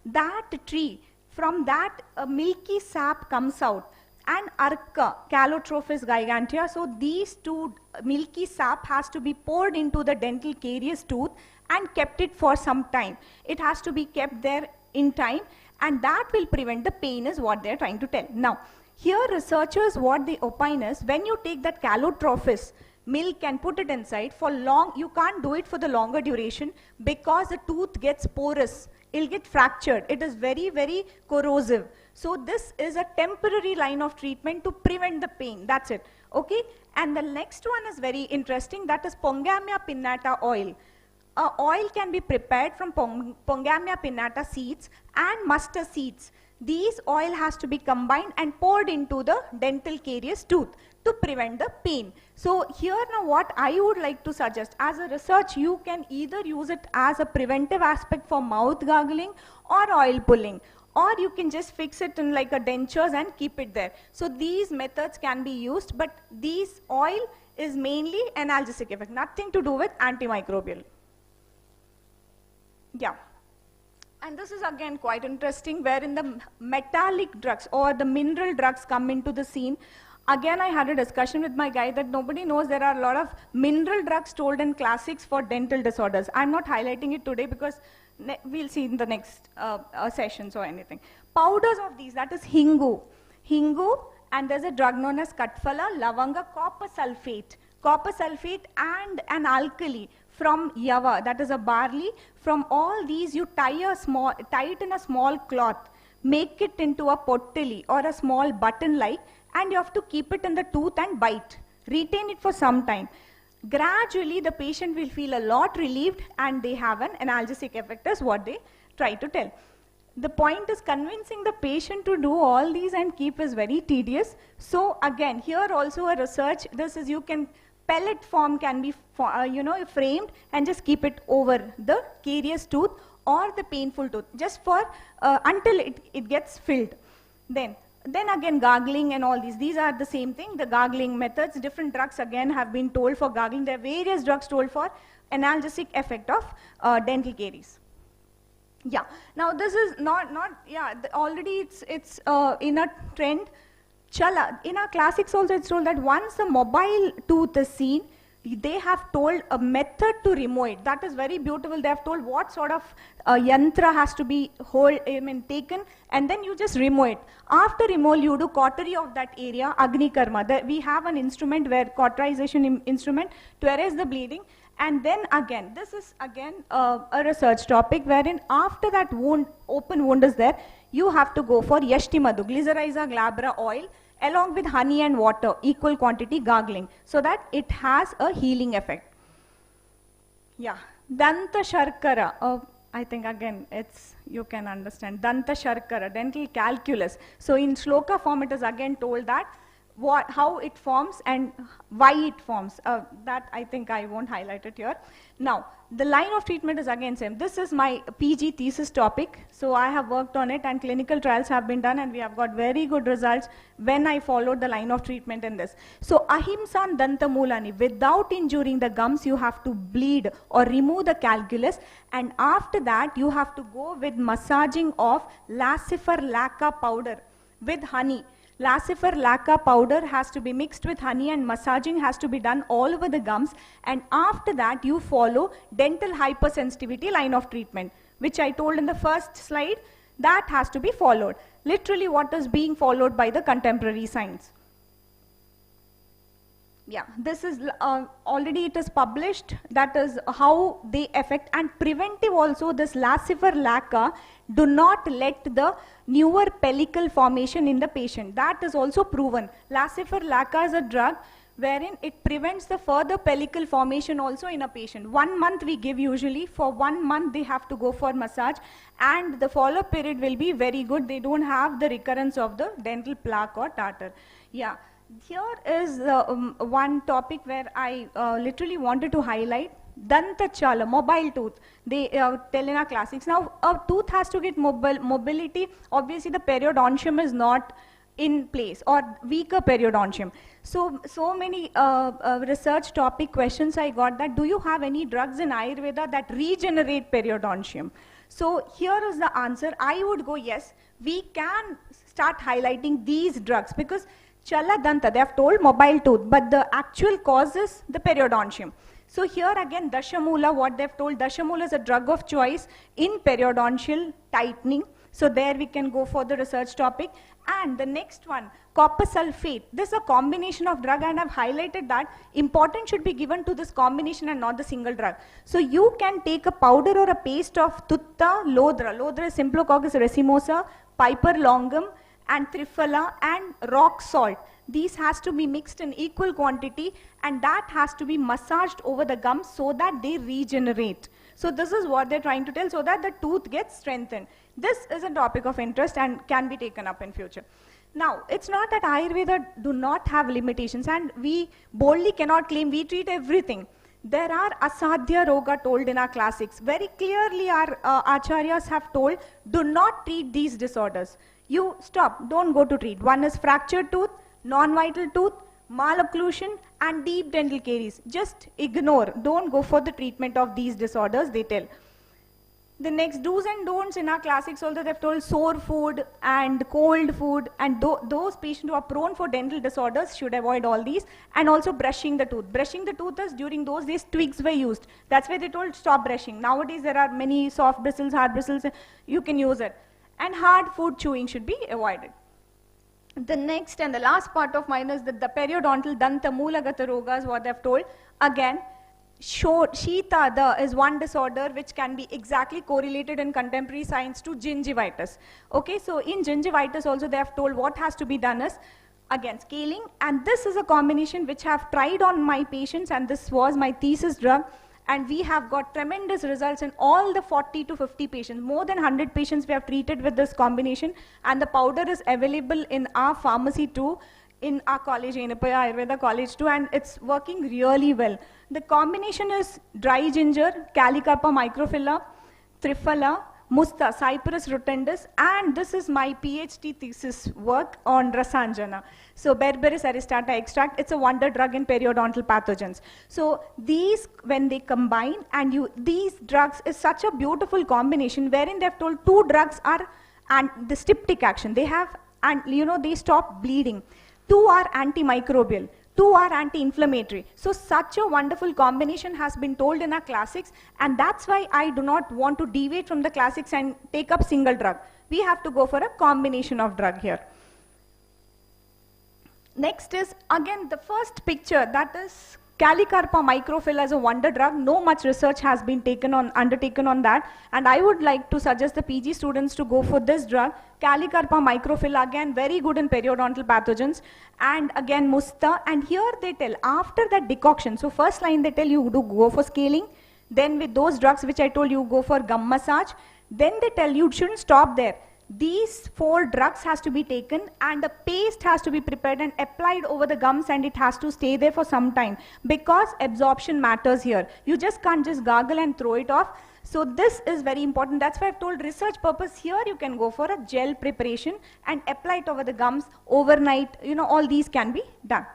that tree, from that milky sap comes out. And Arca, Calotropis gigantea. So these two milky sap has to be poured into the dental caries tooth and kept it for some time. It has to be kept there in time, and that will prevent the pain is what they are trying to tell. Now, here researchers, what they opine is, when you take that Calotropis milk and put it inside for long, you can't do it for the longer duration because the tooth gets porous. It'll get fractured. It is very, very corrosive. So this is a temporary line of treatment to prevent the pain. That's it. Okay. And the next one is very interesting. That is Pongamia pinnata oil. Oil can be prepared from Pongamia pinnata seeds and mustard seeds. These oil has to be combined and poured into the dental caries tooth to prevent the pain. So here now what I would like to suggest, as a research, you can either use it as a preventive aspect for mouth gargling or oil pulling, or you can just fix it in like a dentures and keep it there. So these methods can be used, but these oil is mainly analgesic effect, nothing to do with antimicrobial. Yeah. And this is again quite interesting, wherein the metallic drugs or the mineral drugs come into the scene. Again, I had a discussion with my guy that nobody knows there are a lot of mineral drugs told in classics for dental disorders. I'm not highlighting it today because we'll see in the next sessions or anything. Powders of these, that is hingu. Hingu, and there's a drug known as Katphala, Lavanga, copper sulfate. Copper sulfate and an alkali from Yava, that is a barley. From all these, you tie it in a small cloth, make it into a pottili or a small button-like, and you have to keep it in the tooth and bite. Retain it for some time. Gradually, the patient will feel a lot relieved, and they have an analgesic effect, is what they try to tell. The point is convincing the patient to do all these and keep is very tedious. So again, here also a research, this is, you can, pellet form can be framed and just keep it over the caries tooth or the painful tooth, just for until it gets filled. Then again, gargling and all these are the same thing, the gargling methods. Different drugs again have been told for gargling. There are various drugs told for analgesic effect of dental caries. Yeah, now this is already it's in a trend. Chala, in our classics also it's told that once the mobile tooth is seen, they have told a method to remove it. That is very beautiful. They have told what sort of yantra has to be taken, and then you just remove it. After removal, you do cautery of that area, Agni Karma. We have an instrument where cauterization instrument to erase the bleeding. And then again, this is again a research topic wherein after that wound, open wound is there, you have to go for Yashti Madhu, Glycyrrhiza glabra oil, along with honey and water, equal quantity gargling, so that it has a healing effect. Yeah, Danta Sharkara, I think again it's, you can understand, Danta Sharkara, dental calculus. So in shloka form it is again told that how it forms and why it forms. That I think I won't highlight it here. Now, the line of treatment is again same. This is my PG thesis topic. So I have worked on it and clinical trials have been done and we have got very good results when I followed the line of treatment in this. So ahimsan dantamulani, without injuring the gums, you have to bleed or remove the calculus, and after that you have to go with massaging of Lacifer laca powder with honey. Lacifer laca powder has to be mixed with honey and massaging has to be done all over the gums, and after that you follow dental hypersensitivity line of treatment, which I told in the first slide. That has to be followed. Literally what is being followed by the contemporary science. Yeah, this is already it is published. That is how they affect, and preventive also. This Lacifer laca do not let the newer pellicle formation in the patient. That is also proven. Lacifer laca is a drug wherein it prevents the further pellicle formation also in a patient. 1 month we give usually. For 1 month they have to go for massage, and the follow-up period will be very good. They don't have the recurrence of the dental plaque or tartar. Yeah. Here is one topic where I literally wanted to highlight. Dantachala, mobile tooth. They tell in our classics. Now, a tooth has to get mobility. Obviously, the periodontium is not in place, or weaker periodontium. So many research topic questions I got that, do you have any drugs in Ayurveda that regenerate periodontium? So here is the answer. I would go yes. We can start highlighting these drugs because Chala Danta, they have told mobile tooth, but the actual cause is the periodontium. So here again, Dashamula, what they've told, Dashamula is a drug of choice in periodontial tightening. So there we can go for the research topic. And the next one, copper sulfate. This is a combination of drug, and I've highlighted that importance should be given to this combination and not the single drug. So you can take a powder or a paste of Tutta, Lodra. Lodra is Symplococcus racemosa, Piper longum, and Triphala and rock salt. These has to be mixed in equal quantity, and that has to be massaged over the gums so that they regenerate. So this is what they're trying to tell, so that the tooth gets strengthened. This is a topic of interest and can be taken up in future. Now, it's not that Ayurveda do not have limitations, and we boldly cannot claim we treat everything. There are asadhya roga told in our classics. Very clearly our acharyas have told, do not treat these disorders. You stop, don't go to treat. One is fractured tooth, non-vital tooth, malocclusion, and deep dental caries. Just ignore, don't go for the treatment of these disorders, they tell. The next do's and don'ts in our classics also, they've told sore food and cold food, and those patients who are prone for dental disorders should avoid all these. And also brushing the tooth. Brushing the tooth is, during those days, twigs were used. That's why they told stop brushing. Nowadays there are many soft bristles, hard bristles, you can use it. And hard food chewing should be avoided. The next and the last part of mine is that the periodontal danta moolagata rogas, what they've told. Again, Shita is one disorder which can be exactly correlated in contemporary science to gingivitis. Okay, so in gingivitis also they have told what has to be done is, again, scaling. And this is a combination which I have tried on my patients, and this was my thesis drug. And we have got tremendous results in all the 40 to 50 patients. More than 100 patients we have treated with this combination, and the powder is available in our pharmacy too, in our college, Yenepoya Ayurveda College too, and it's working really well. The combination is dry ginger, Calicarpa microphylla, Triphala, Musta, Cyperus rotundus, and this is my PhD thesis work on Rasanjana. So Berberis aristata extract, it's a wonder drug in periodontal pathogens. So these, when they combine, and these drugs is such a beautiful combination wherein they have told 2 drugs are and the styptic action. They have, and they stop bleeding. 2 are antimicrobial. 2 are anti-inflammatory. So such a wonderful combination has been told in our classics, and that's why I do not want to deviate from the classics and take up single drug. We have to go for a combination of drug here. Next is again the first picture, that is Calicarpa microphylla as a wonder drug. No much research has been undertaken on that, and I would like to suggest the PG students to go for this drug. Calicarpa microphylla, again very good in periodontal pathogens, and again Musta. And here they tell, after that decoction, so first line they tell you to go for scaling, then with those drugs which I told you go for gum massage, then they tell you shouldn't stop there. These 4 drugs has to be taken, and the paste has to be prepared and applied over the gums, and it has to stay there for some time, because absorption matters here. You just can't just gargle and throw it off. So this is very important. That's why I've told research purpose here you can go for a gel preparation and apply it over the gums overnight. All these can be done.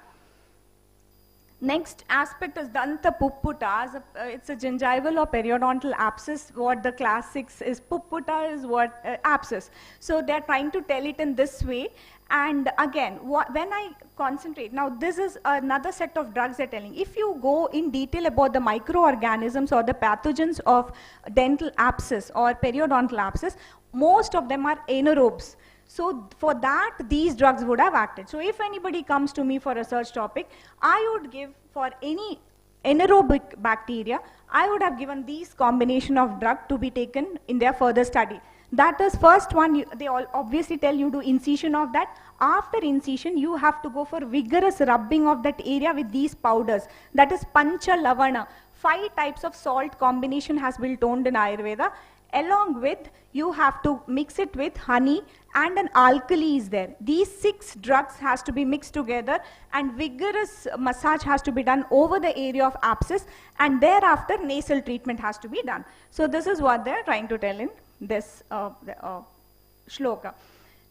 Next aspect is danta pupputa. It's a gingival or periodontal abscess. What the classics is pupputa is what abscess. So they're trying to tell it in this way. And again, when I concentrate, now this is another set of drugs they're telling. If you go in detail about the microorganisms or the pathogens of dental abscess or periodontal abscess, most of them are anaerobes. So for that, these drugs would have acted. So if anybody comes to me for a research topic, I would give for any anaerobic bacteria, I would have given these combination of drug to be taken in their further study. That is first one, they all obviously tell you do incision of that. After incision, you have to go for vigorous rubbing of that area with these powders. That is pancha lavana. 5 types of salt combination has been told in Ayurveda. Along with, you have to mix it with honey and an alkali is there. These 6 drugs has to be mixed together and vigorous massage has to be done over the area of abscess, and thereafter nasal treatment has to be done. So this is what they're trying to tell in this shloka.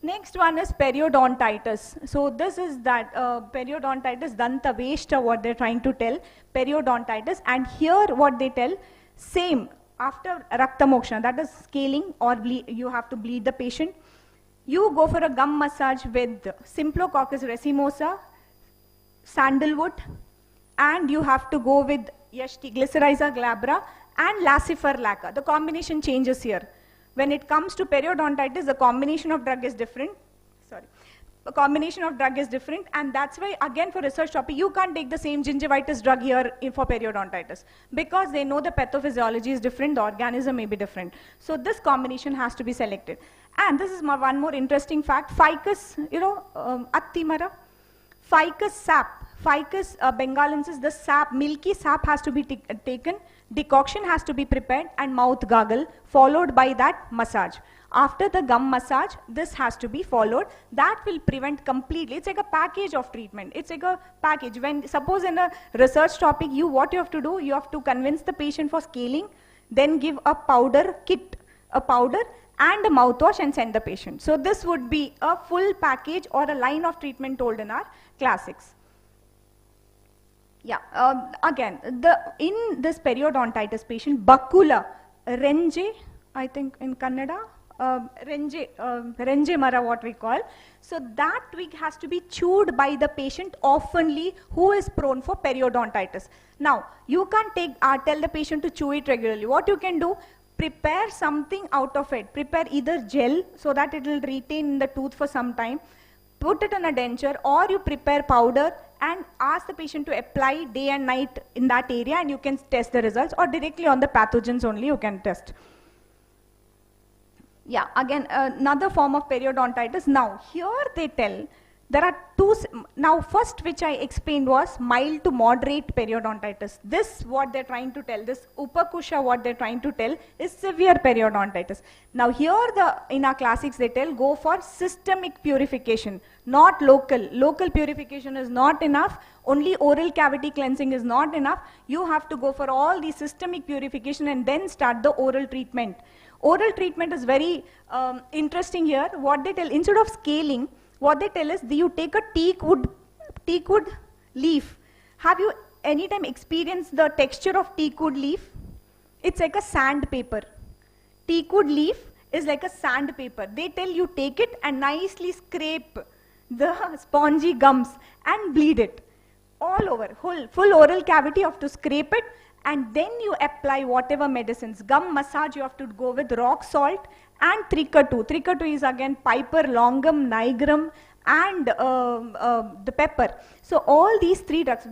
Next one is periodontitis. So this is that periodontitis, danta veshta, what they're trying to tell, periodontitis. And here what they tell, same, after rakta moksha, that is scaling or you have to bleed the patient. You go for a gum massage with Symplococcus racemosa, sandalwood, and you have to go with Yashti, Glycyrrhiza glabra, and Laccifer lacquer. The combination changes here. When it comes to periodontitis, the combination of drug is different. The combination of drug is different, and that's why, again, for research topic, you can't take the same gingivitis drug here for periodontitis, because they know the pathophysiology is different, the organism may be different. So this combination has to be selected. And this is one more interesting fact, ficus, attimara, ficus sap, ficus bengalensis, the sap, milky sap has to be taken, decoction has to be prepared, and mouth gargle, followed by that massage. After the gum massage, this has to be followed. That will prevent completely. It's like a package of treatment. It's like a package. When, suppose in a research topic, what you have to do, you have to convince the patient for scaling, then give a powder kit, a powder and a mouthwash, and send the patient. So this would be a full package or a line of treatment told in our classics. Yeah, again, in this periodontitis patient, bacula, renje, I think in Kannada, renje mara, what we call. So that twig has to be chewed by the patient oftenly who is prone for periodontitis. Now, you can't tell the patient to chew it regularly. What you can do, prepare something out of it. Prepare either gel so that it will retain in the tooth for some time, put it in a denture, or you prepare powder and ask the patient to apply day and night in that area, and you can test the results, or directly on the pathogens only you can test. Yeah, again, another form of periodontitis. Now, here they tell, there are 2, now first which I explained was mild to moderate periodontitis. This, what they're trying to tell, this upakusha, what they're trying to tell is severe periodontitis. Now here in our classics they tell, go for systemic purification, not local. Local purification is not enough, only oral cavity cleansing is not enough. You have to go for all the systemic purification and then start the oral treatment. Oral treatment is very interesting here. What they tell, instead of scaling, what they tell is you take a teak wood leaf. Have you anytime experienced the texture of teak wood leaf? It's like a sandpaper. Teak wood leaf is like a sandpaper. They tell you take it and nicely scrape the spongy gums and bleed it all over. Full oral cavity, you have to scrape it, and then you apply whatever medicines. Gum massage, you have to go with rock salt and tricatu. Tricatu is again piper, longum, nigrum, and the pepper. So all these 3 drugs,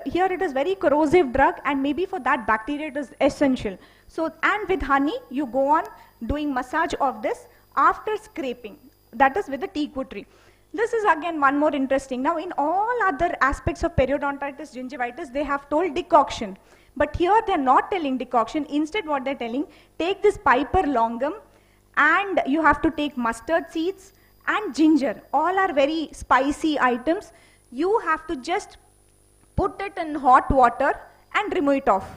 here it is very corrosive drug, and maybe for that bacteria it is essential. So, and with honey, you go on doing massage of this after scraping. That is with the teakwood tree. This is again one more interesting. Now in all other aspects of periodontitis, gingivitis, they have told decoction. But here they are not telling decoction. Instead what they are telling, take this piper longum, and you have to take mustard seeds and ginger. All are very spicy items. You have to just put it in hot water and remove it off.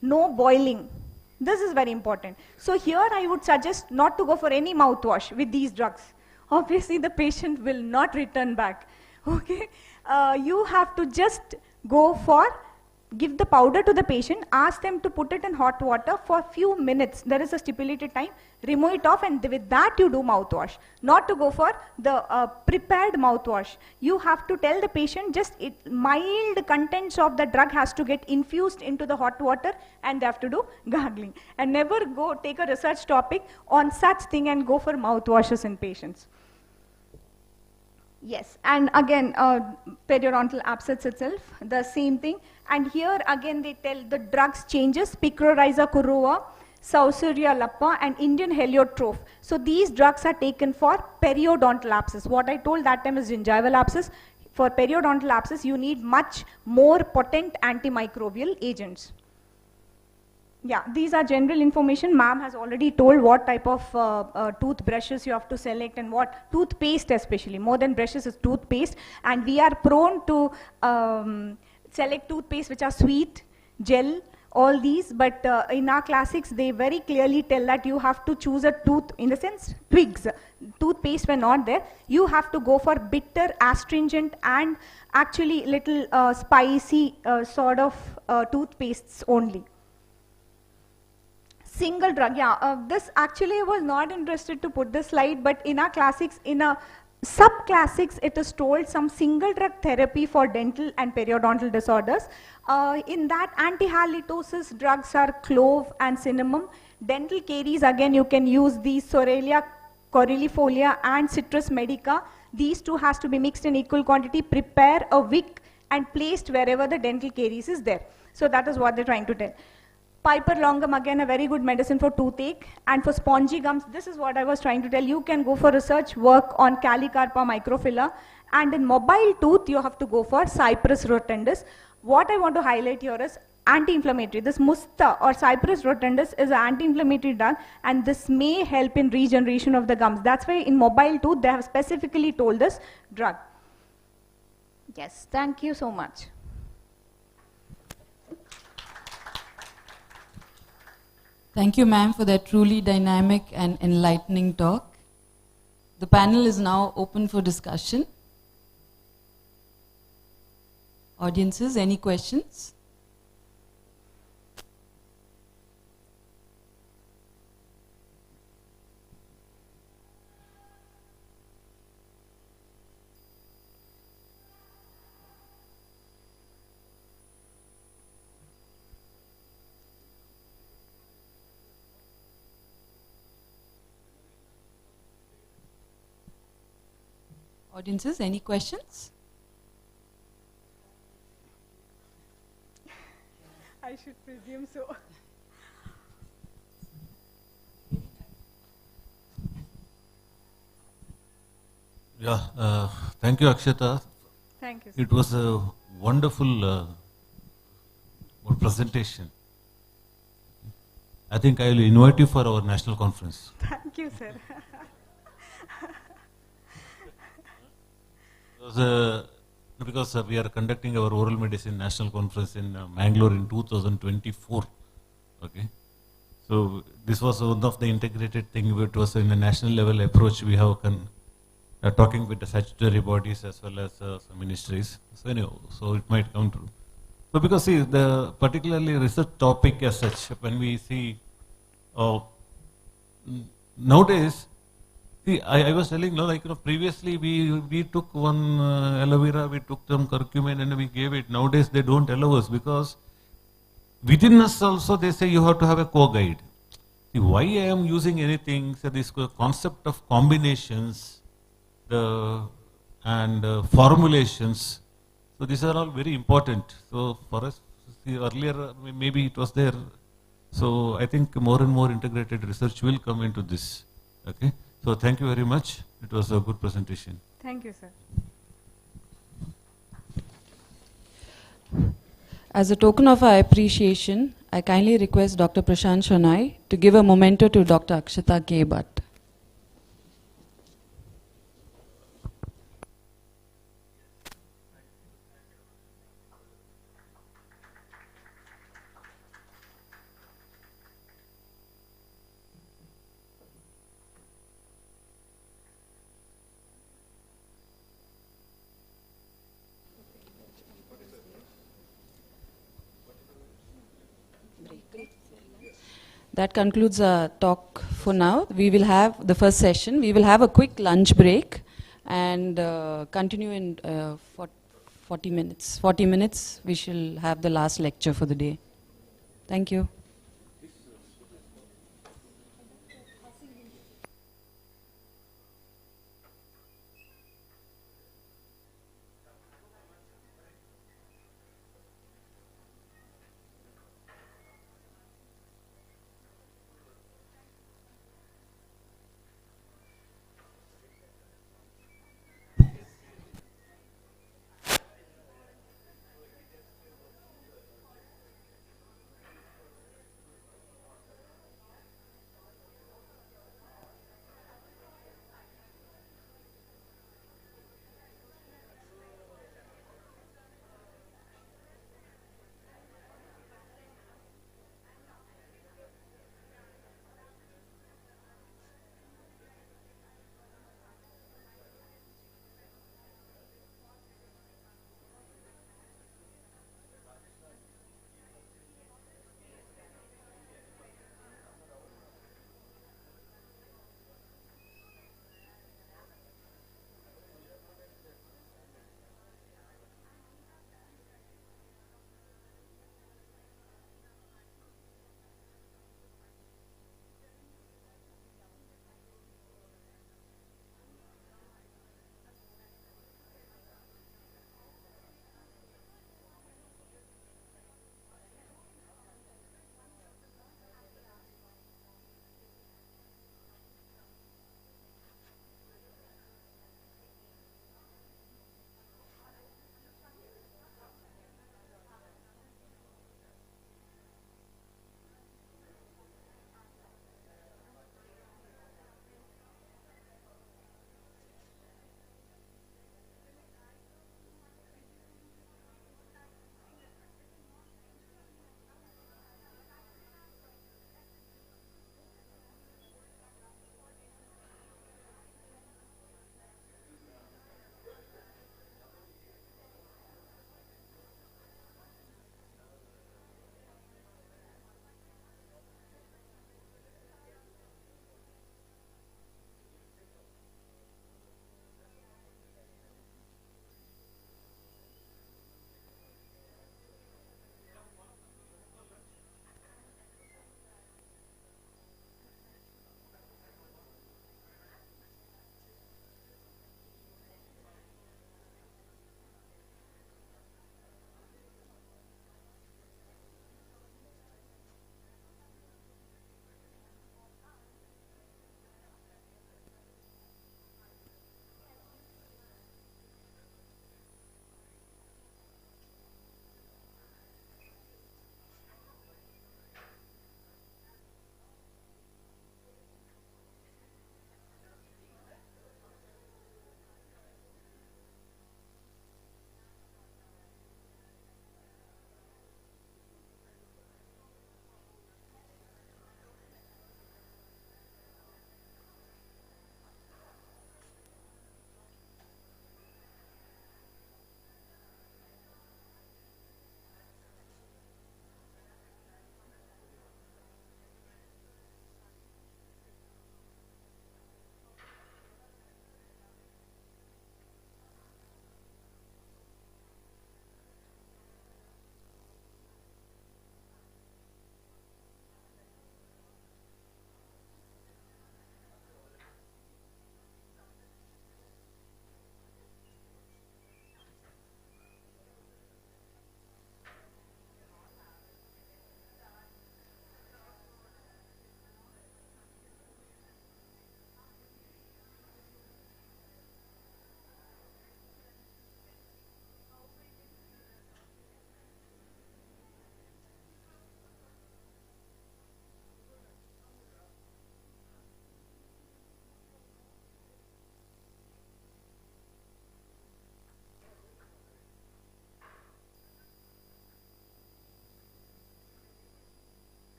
No boiling. This is very important. So here I would suggest not to go for any mouthwash with these drugs. Obviously the patient will not return back. Okay, you have to just go for, give the powder to the patient, ask them to put it in hot water for few minutes. There is a stipulated time. Remove it off, and with that you do mouthwash. Not to go for the prepared mouthwash. You have to tell the patient just mild contents of the drug has to get infused into the hot water, and they have to do gargling. And never go take a research topic on such thing and go for mouthwashes in patients. Yes, and again, periodontal abscess itself, the same thing. And here again they tell the drugs changes, Picrorhiza curua, Sausuria lappa, and Indian heliotrope. So these drugs are taken for periodontal abscess. What I told that time is gingival abscess. For periodontal abscess, you need much more potent antimicrobial agents. Yeah, these are general information. Ma'am has already told what type of toothbrushes you have to select and what toothpaste, especially more than brushes is toothpaste, and we are prone to select toothpaste which are sweet, gel, all these, but in our classics they very clearly tell that you have to choose a in the sense twigs. Toothpaste were not there. You have to go for bitter, astringent, and actually little spicy sort of toothpastes only. Single drug, yeah, this actually I was not interested to put this slide, but in our classics, in a sub-classics, it is told some single drug therapy for dental and periodontal disorders. In that, antihalitosis drugs are clove and cinnamon. Dental caries, again, you can use these Sorelia coryllifolia and Citrus medica. These two has to be mixed in equal quantity, prepare a wick and placed wherever the dental caries is there. So that is what they're trying to tell. Piper longum, again a very good medicine for toothache. And for spongy gums, this is what I was trying to tell. You can go for research work on Calicarpa microphylla. And in mobile tooth, you have to go for Cyprus rotundus. What I want to highlight here is anti-inflammatory. This Musta or Cyprus rotundus is an anti-inflammatory drug, and this may help in regeneration of the gums. That's why in mobile tooth, they have specifically told this drug. Yes, thank you so much. Thank you, ma'am, for that truly dynamic and enlightening talk. The panel is now open for discussion. Audiences, any questions? Audiences, any questions? I should presume so. Yeah, thank you, Akshata. Thank you. It was a wonderful presentation. I think I will invite you for our national conference. Thank you, sir. Because we are conducting our oral medicine national conference in Mangalore in 2024. Okay, so this was one of the integrated thing. It was in a national level approach. We have talking with the statutory bodies as well as some ministries. So anyway, so it might come true. So because see the particularly research topic as such, when we see nowadays. See, I was telling, like, previously we took one aloe vera, we took some curcumin and we gave it. Nowadays they don't allow us because within us also they say you have to have a co-guide. See, why I am using anything, so this concept of combinations and formulations, so these are all very important. So for us, see, earlier maybe it was there. So I think more and more integrated research will come into this. Okay. So thank you very much. It was a good presentation. Thank you, sir. As a token of our appreciation, I kindly request Dr. Prashant Shonai to give a memento to Dr. Akshata K. Bhatt. That concludes our talk for now. We will have the first session. We will have a quick lunch break and continue in 40 minutes. 40 minutes, we shall have the last lecture for the day. Thank you.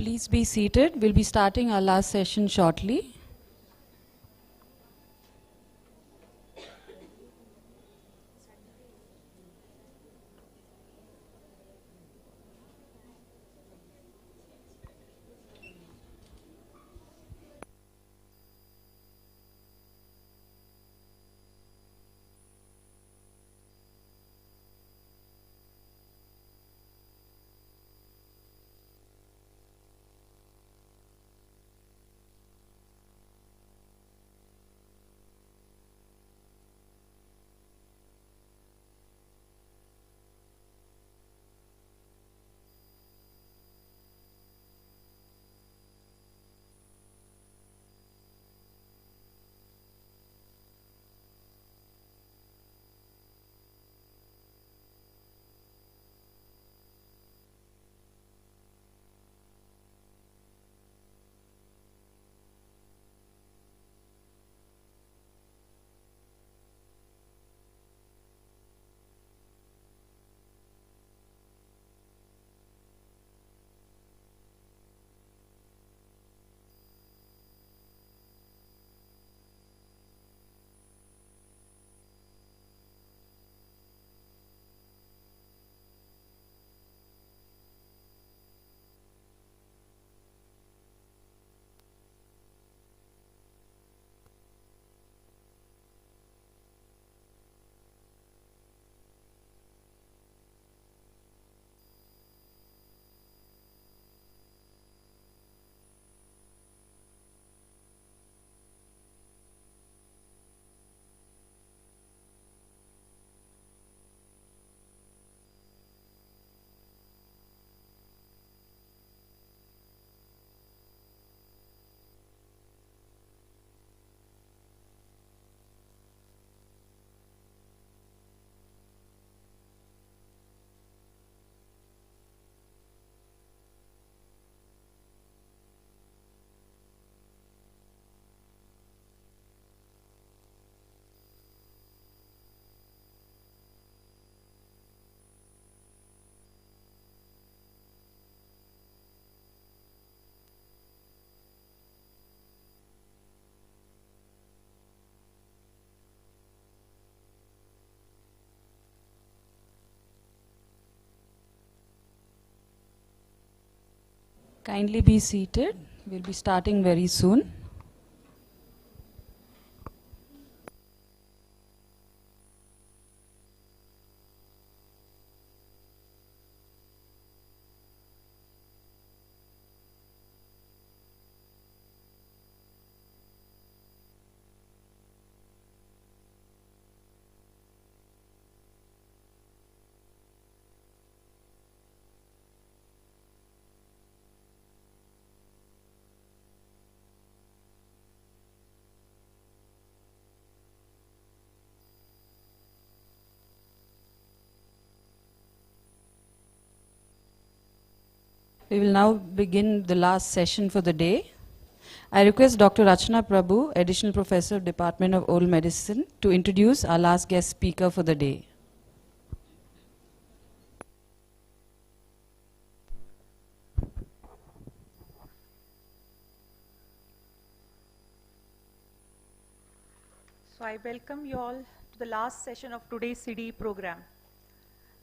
Please be seated. We'll be starting our last session shortly. Kindly be seated. We'll be starting very soon. We will now begin the last session for the day. I request Dr. Rachna Prabhu, Additional Professor of Department of Oral Medicine, to introduce our last guest speaker for the day. So I welcome you all to the last session of today's CDE program.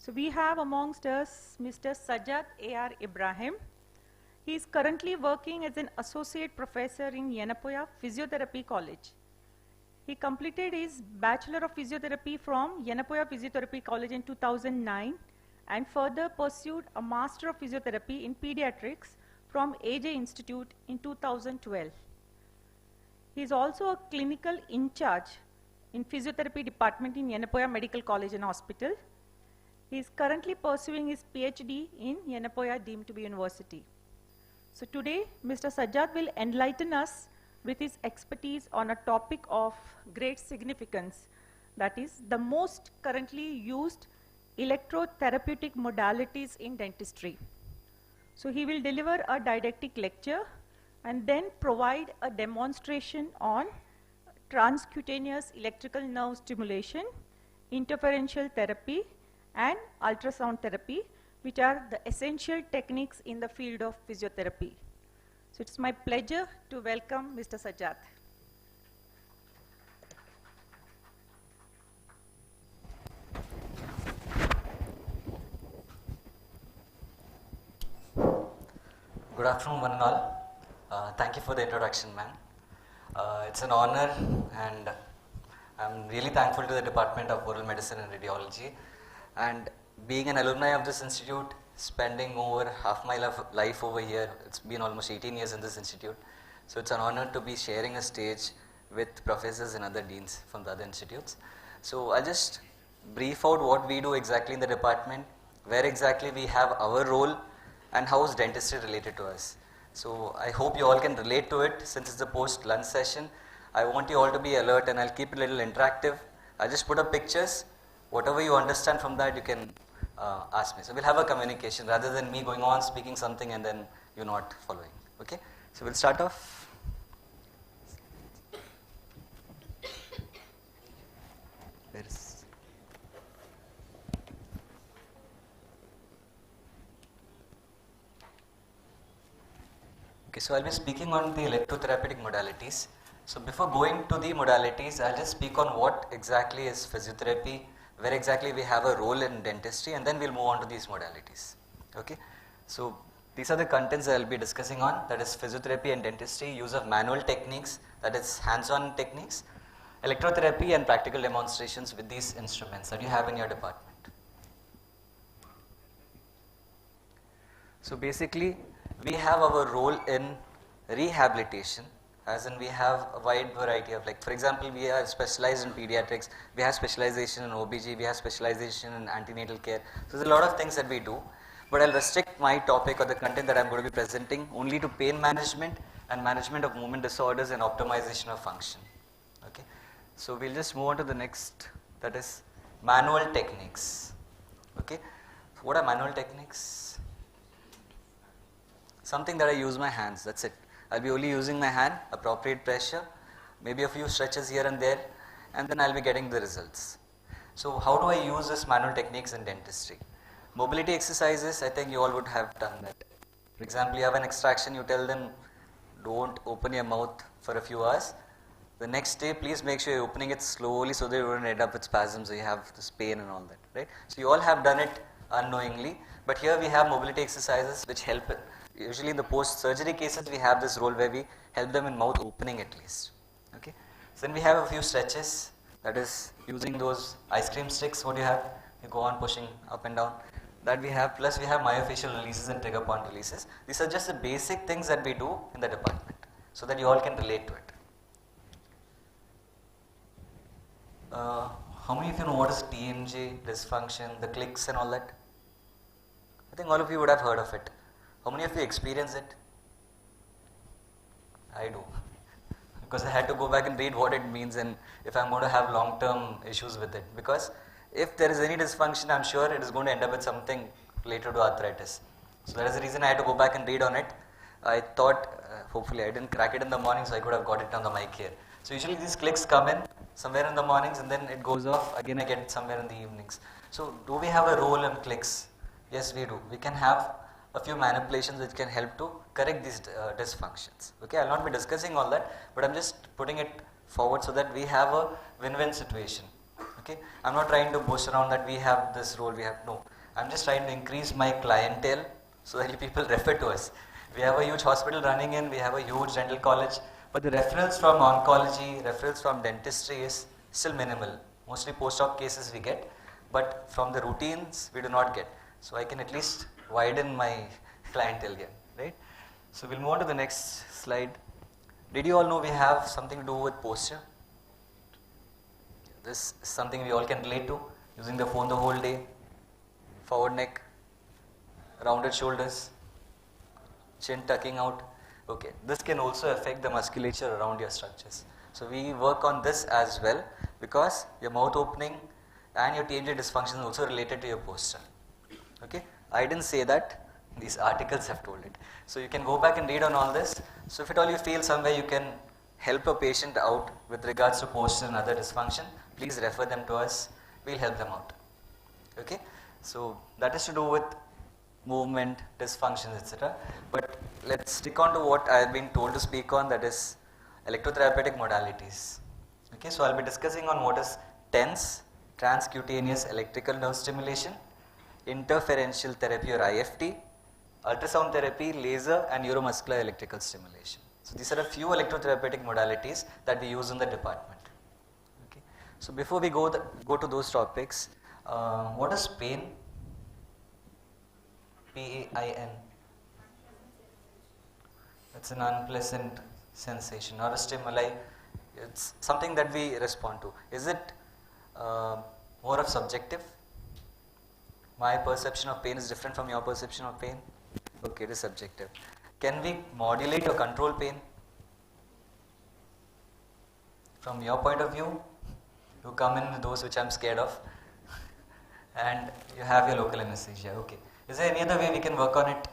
So we have amongst us Mr. Sajjad A.R. Ibrahim. He is currently working as an associate professor in Yenepoya Physiotherapy College. He completed his Bachelor of Physiotherapy from Yenepoya Physiotherapy College in 2009 and further pursued a Master of Physiotherapy in Pediatrics from AJ Institute in 2012. He is also a clinical in charge in Physiotherapy Department in Yenepoya Medical College and Hospital. He is currently pursuing his PhD in Yenepoya deemed to be university. So today, Mr. Sajjad will enlighten us with his expertise on a topic of great significance, that is the most currently used electrotherapeutic modalities in dentistry. So he will deliver a didactic lecture and then provide a demonstration on transcutaneous electrical nerve stimulation, interferential therapy, and ultrasound therapy, which are the essential techniques in the field of physiotherapy. So it's my pleasure to welcome Mr. Sajjad. Good afternoon, one and all. Thank you for the introduction, ma'am. It's an honor, and I'm really thankful to the Department of Oral Medicine and Radiology. And being an alumni of this institute, spending over half my life over here, it's been almost 18 years in this institute. So it's an honor to be sharing a stage with professors and other deans from the other institutes. So I'll just brief out what we do exactly in the department, where exactly we have our role, and how is dentistry related to us. So I hope you all can relate to it since it's a post-lunch session. I want you all to be alert, and I'll keep it a little interactive. I'll just put up pictures. Whatever you understand from that, you can ask me. So we'll have a communication rather than me going on speaking something and then you not following. Okay? So we'll start off. Where is Okay, so I'll be speaking on the electrotherapeutic modalities. So before going to the modalities, I'll just speak on what exactly is physiotherapy, where exactly we have a role in dentistry, and then we'll move on to these modalities. Okay, so these are the contents that I'll be discussing on, that is physiotherapy and dentistry, use of manual techniques, that is hands-on techniques, electrotherapy and practical demonstrations with these instruments that you have in your department. So basically, we have our role in rehabilitation, as in we have a wide variety of, like for example, we are specialized in pediatrics, we have specialization in OBG, we have specialization in antenatal care. So there's a lot of things that we do, but I'll restrict my topic or the content that I'm going to be presenting only to pain management and management of movement disorders and optimization of function. Okay, so we'll just move on to the next, that is manual techniques. Okay, so what are manual techniques? Something that I use my hands, that's it. I'll be only using my hand, appropriate pressure, maybe a few stretches here and there, and then I'll be getting the results. So how do I use this manual techniques in dentistry? Mobility exercises, I think you all would have done that. For example, you have an extraction, you tell them, don't open your mouth for a few hours. The next day, please make sure you're opening it slowly so that you don't end up with spasms or you have this pain and all that, right? So you all have done it unknowingly, but here we have mobility exercises which help it. Usually in the post-surgery cases, we have this role where we help them in mouth opening at least. Okay. So then we have a few stretches, that is using those ice cream sticks. What do you have? You go on pushing up and down. That we have, plus we have myofascial releases and trigger point releases. These are just the basic things that we do in the department so that you all can relate to it. How many of you know what is TMJ, dysfunction, the clicks and all that? I think all of you would have heard of it. How many of you experience it? I do. Because I had to go back and read what it means and if I'm going to have long-term issues with it. Because if there is any dysfunction, I'm sure it is going to end up with something related to arthritis. So that is the reason I had to go back and read on it. I thought, hopefully I didn't crack it in the morning, so I could have got it on the mic here. So usually these clicks come in somewhere in the mornings and then it goes off. Again I get it somewhere in the evenings. So do we have a role in clicks? Yes, we do. We can have a few manipulations which can help to correct these dysfunctions. Okay, I'll not be discussing all that, but I'm just putting it forward so that we have a win-win situation. Okay, I'm not trying to boast around that we have this role, we have no. I'm just trying to increase my clientele so that people refer to us. We have a huge hospital running in, we have a huge dental college, but the referrals from oncology, referrals from dentistry is still minimal. Mostly post-op cases we get, but from the routines we do not get. So I can at least widen my clientele here, right? So we'll move on to the next slide. Did you all know we have something to do with posture? This is something we all can relate to, using the phone the whole day, forward neck, rounded shoulders, chin tucking out. Okay, this can also affect the musculature around your structures. So we work on this as well because your mouth opening and your TMJ dysfunction is also related to your posture. Okay, I didn't say that, these articles have told it. So you can go back and read on all this. So if at all you feel somewhere you can help a patient out with regards to posture and other dysfunction, please refer them to us, we'll help them out. Okay, so that is to do with movement, dysfunctions, etc. But let's stick on to what I have been told to speak on, that is electrotherapeutic modalities. Okay, so I'll be discussing on what is TENS, transcutaneous electrical nerve stimulation, interferential therapy or IFT, ultrasound therapy, laser and neuromuscular electrical stimulation. So these are a few electrotherapeutic modalities that we use in the department. Okay. So before we go to those topics, what is pain? P-A-I-N. It's an unpleasant sensation or a stimuli. It's something that we respond to. Is it more of subjective? My perception of pain is different from your perception of pain? Okay, it is subjective. Can we modulate or control pain? From your point of view, you come in with those which I am scared of and you have your local anesthesia. Okay. Is there any other way we can work on it?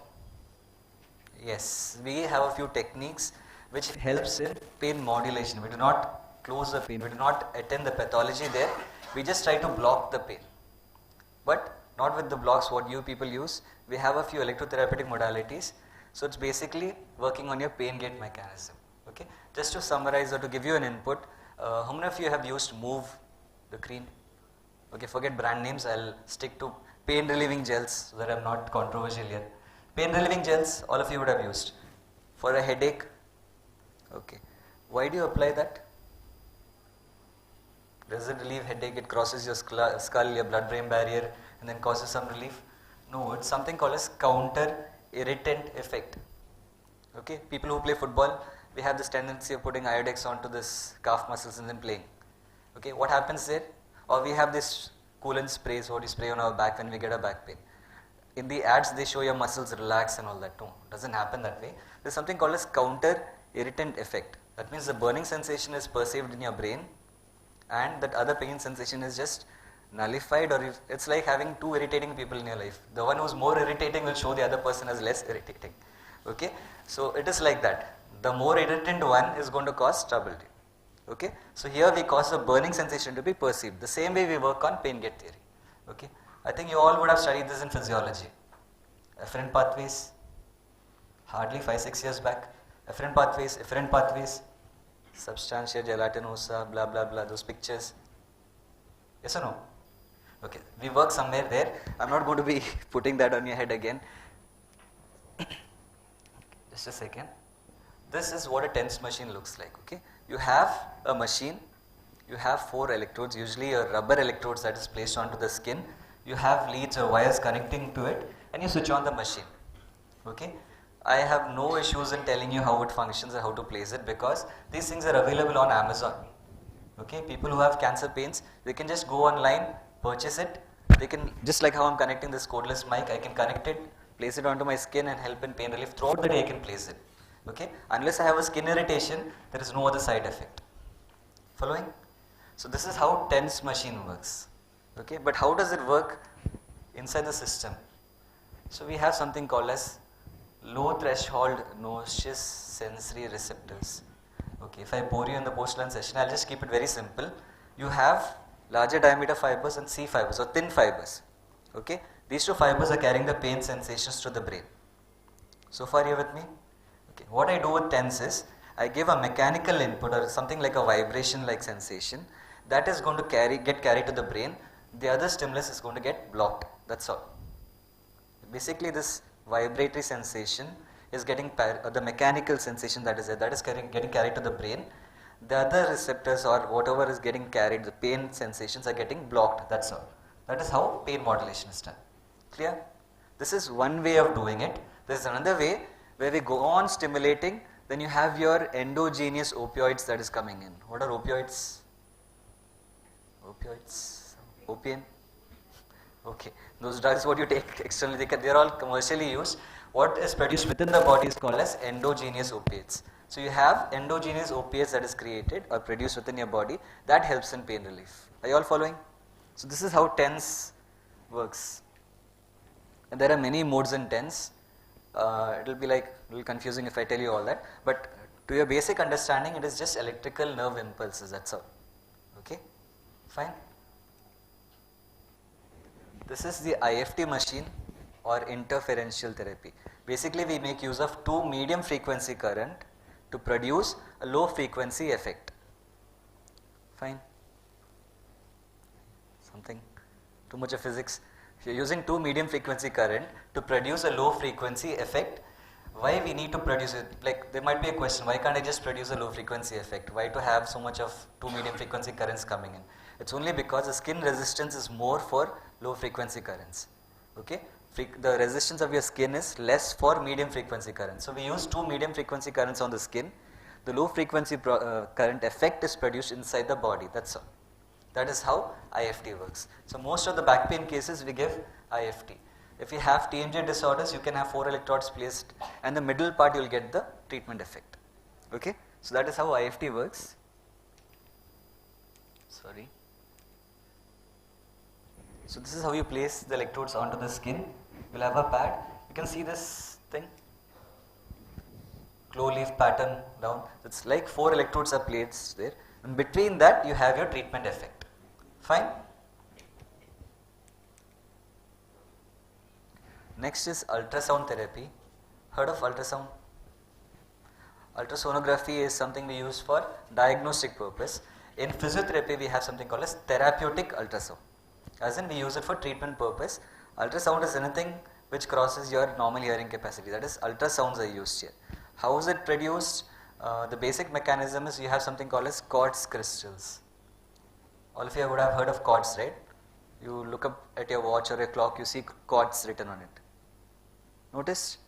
Yes, we have a few techniques which helps in pain modulation. We do not close the pain, we do not attend the pathology there, we just try to block the pain. But not with the blocks what you people use. We have a few electrotherapeutic modalities. So it's basically working on your pain gate mechanism. Okay. Just to summarize or to give you an input, how many of you have used Move, the cream? Okay, forget brand names, I'll stick to pain relieving gels so that I'm not controversial here. Pain relieving gels, all of you would have used. For a headache, okay. Why do you apply that? Does it relieve headache? It crosses your skull, your blood-brain barrier and then causes some relief? No, it's something called as counter irritant effect. Okay, people who play football, we have this tendency of putting iodex onto this calf muscles and then playing. Okay, what happens there? Or we have this coolant sprays what we spray on our back when we get a back pain. In the ads they show your muscles relax and all that. No, it doesn't happen that way. There's something called as counter irritant effect. That means the burning sensation is perceived in your brain and that other pain sensation is just nullified, or it's like having two irritating people in your life. The one who's more irritating will show the other person as less irritating. Okay, so it is like that. The more irritant one is going to cause trouble. Okay, so here we cause the burning sensation to be perceived. The same way we work on pain gate theory. Okay, I think you all would have studied this in physiology. Efferent pathways, hardly 5-6 years back. Efferent pathways, substantia gelatinosa, blah blah blah, those pictures. Yes or no? Okay, we work somewhere there. I'm not going to be putting that on your head again. Just a second. This is what a TENS machine looks like. Okay, you have a machine, you have 4 electrodes, usually a rubber electrodes that is placed onto the skin. You have leads or wires connecting to it and you switch on the machine. Okay, I have no issues in telling you how it functions or how to place it because these things are available on Amazon. Okay, people who have cancer pains, they can just go online, purchase it. They can, just like how I'm connecting this cordless mic, I can connect it, place it onto my skin and help in pain relief. Throughout the day I can place it. Okay, unless I have a skin irritation, there is no other side effect. Following? So this is how TENS machine works. Okay, but how does it work inside the system? So we have something called as low threshold noxious sensory receptors. Okay, if I bore you in the post-lunch session, I'll just keep it very simple. You have larger diameter fibers and C fibers or thin fibers. Okay, these 2 fibers are carrying the pain sensations to the brain. So far you with me? Okay, what I do with TENS is, I give a mechanical input or something like a vibration like sensation that is going to get carried to the brain. The other stimulus is going to get blocked. That's all. Basically this vibratory sensation is getting, the mechanical sensation that is there, that is getting carried to the brain. The other receptors or whatever is getting carried, the pain sensations are getting blocked. That's all. That is how pain modulation is done. Clear? This is one way of doing it. There is another way where we go on stimulating, then you have your endogenous opioids that is coming in. What are opioids? Opioids? Opium? Okay, those drugs what you take externally, they are all commercially used. What is produced within the body is called as endogenous opiates. So you have endogenous opiates that is created or produced within your body that helps in pain relief. Are you all following? So this is how TENS works. And there are many modes in TENS. It will be like a little confusing if I tell you all that, but to your basic understanding it is just electrical nerve impulses, that's all. Okay, fine. This is the IFT machine or interferential therapy. Basically, we make use of two medium frequency current to produce a low frequency effect. Fine. Something, too much of physics. If you're using two medium frequency current to produce a low frequency effect, why we need to produce it? Like, there might be a question, why can't I just produce a low frequency effect? Why to have so much of two medium frequency currents coming in? It's only because the skin resistance is more for low frequency currents. Okay? The resistance of your skin is less for medium frequency currents. So we use two medium frequency currents on the skin. The low frequency current effect is produced inside the body. That's all. That is how IFT works. So most of the back pain cases we give IFT. If you have TMJ disorders, you can have 4 electrodes placed, and the middle part you will get the treatment effect. Okay? So that is how IFT works. Sorry. So this is how you place the electrodes onto the skin. You will have a pad. You can see this thing, clove leaf pattern down. It's like 4 electrodes are placed there. And between that you have your treatment effect. Fine. Next is ultrasound therapy. Heard of ultrasound? Ultrasonography is something we use for diagnostic purpose. In physiotherapy we have something called as therapeutic ultrasound. As in we use it for treatment purpose. Ultrasound is anything which crosses your normal hearing capacity. That is, ultrasounds are used here. How is it produced? The basic mechanism is you have something called as quartz crystals. All of you would have heard of quartz, right? You look up at your watch or your clock, you see quartz written on it. Notice?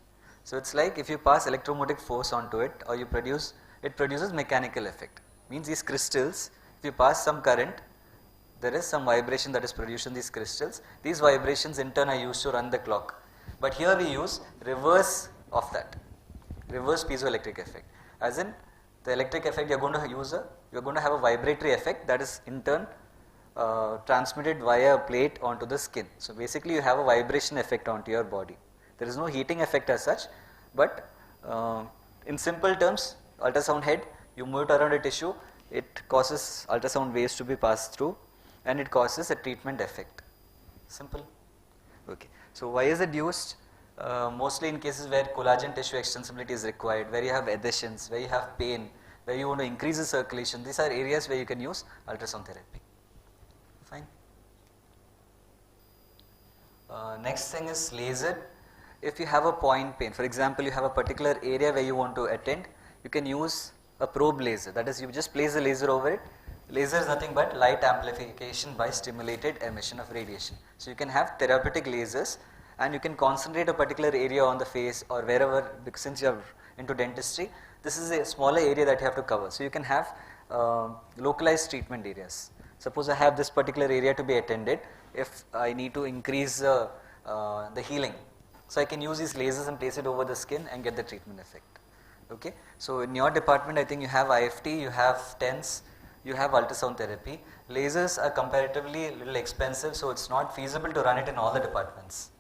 So it's like if you pass electromotive force onto it, or you produce, it produces mechanical effect. Means these crystals, if you pass some current, there is some vibration that is produced in these crystals. These vibrations in turn are used to run the clock. But here we use reverse of that, reverse piezoelectric effect. As in, the electric effect you're going to have a vibratory effect that is in turn transmitted via a plate onto the skin. So basically you have a vibration effect onto your body. There is no heating effect as such, but in simple terms, ultrasound head, you move it around a tissue, it causes ultrasound waves to be passed through, and it causes a treatment effect. Simple. Okay. So why is it used? Mostly in cases where collagen tissue extensibility is required, where you have adhesions, where you have pain, where you want to increase the circulation. These are areas where you can use ultrasound therapy. Fine. Next thing is laser. If you have a point pain, for example, you have a particular area where you want to attend, you can use a probe laser. That is, you just place the laser over it. Laser is nothing but light amplification by stimulated emission of radiation. So you can have therapeutic lasers, and you can concentrate a particular area on the face or wherever, because since you are into dentistry, this is a smaller area that you have to cover. So you can have localized treatment areas. Suppose I have this particular area to be attended. If I need to increase the healing, so I can use these lasers and place it over the skin and get the treatment effect. Okay. So in your department, I think you have IFT, you have TENS, you have ultrasound therapy. Lasers are comparatively a little expensive, so it's not feasible to run it in all the departments.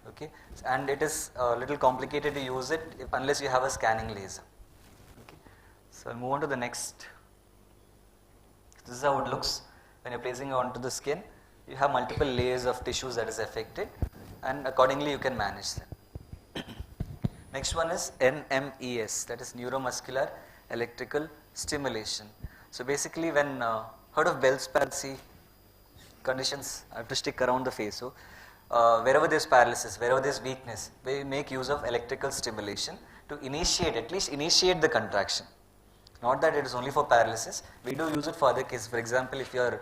Okay. And it is a little complicated to use it unless you have a scanning laser. Okay. So I'll move on to the next. This is how it looks when you're placing it onto the skin. You have multiple layers of tissues that is affected, and accordingly you can manage them. Next one is NMES, that is neuromuscular electrical stimulation. So basically, when heard of Bell's palsy conditions, I have to stick around the face. So wherever there is paralysis, wherever there is weakness, we make use of electrical stimulation to initiate, at least initiate the contraction. Not that it is only for paralysis, we do use it for other cases. For example, if you are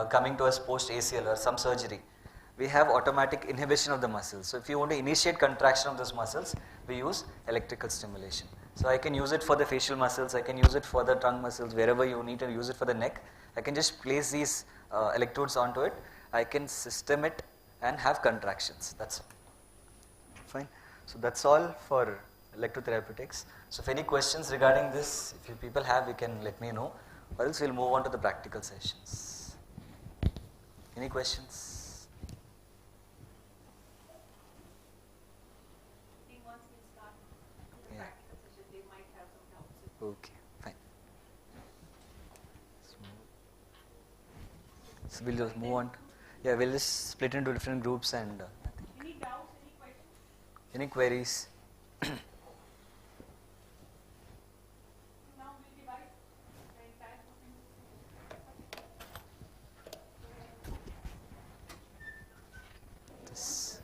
coming to us post ACL or some surgery, we have automatic inhibition of the muscles. So if you want to initiate contraction of those muscles, we use electrical stimulation. So I can use it for the facial muscles, I can use it for the trunk muscles, wherever you need to use it for the neck. I can just place these electrodes onto it, I can system it and have contractions. That's all. Fine. So that's all for electrotherapeutics. So if any questions regarding this, if you people have, you can let me know, or else we'll move on to the practical sessions. Any questions? Yeah. Okay, fine. So we'll just move on. Yeah, we'll just split into different groups and. Any doubts, any questions? Any queries? This.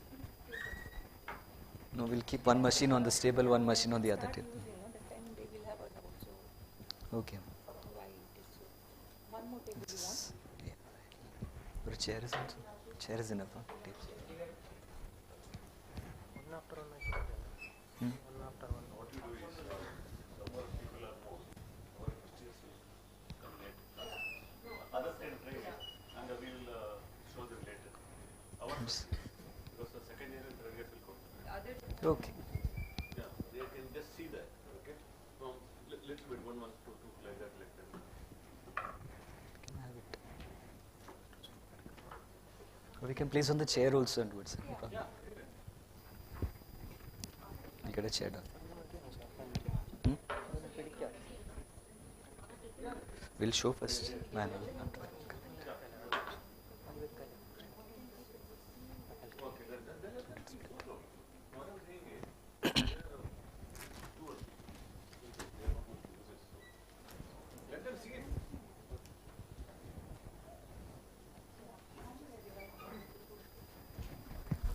No, we'll keep one machine on this table, one machine on the other table. Okay. This, yeah. But a chair is also. Chair is enough. Huh? One after one. Hmm? One after one. What you do is, more people are more Christians will come late. Others can train and we will show them later. Ours, because the second year and third year will come. Okay. Yeah, they can just see that. Okay. From little bit, one, two, like that, like that. Can have it. Or we can place on the chair also and do it. Yeah. You get a chair done. We'll show first manual. Let them see it.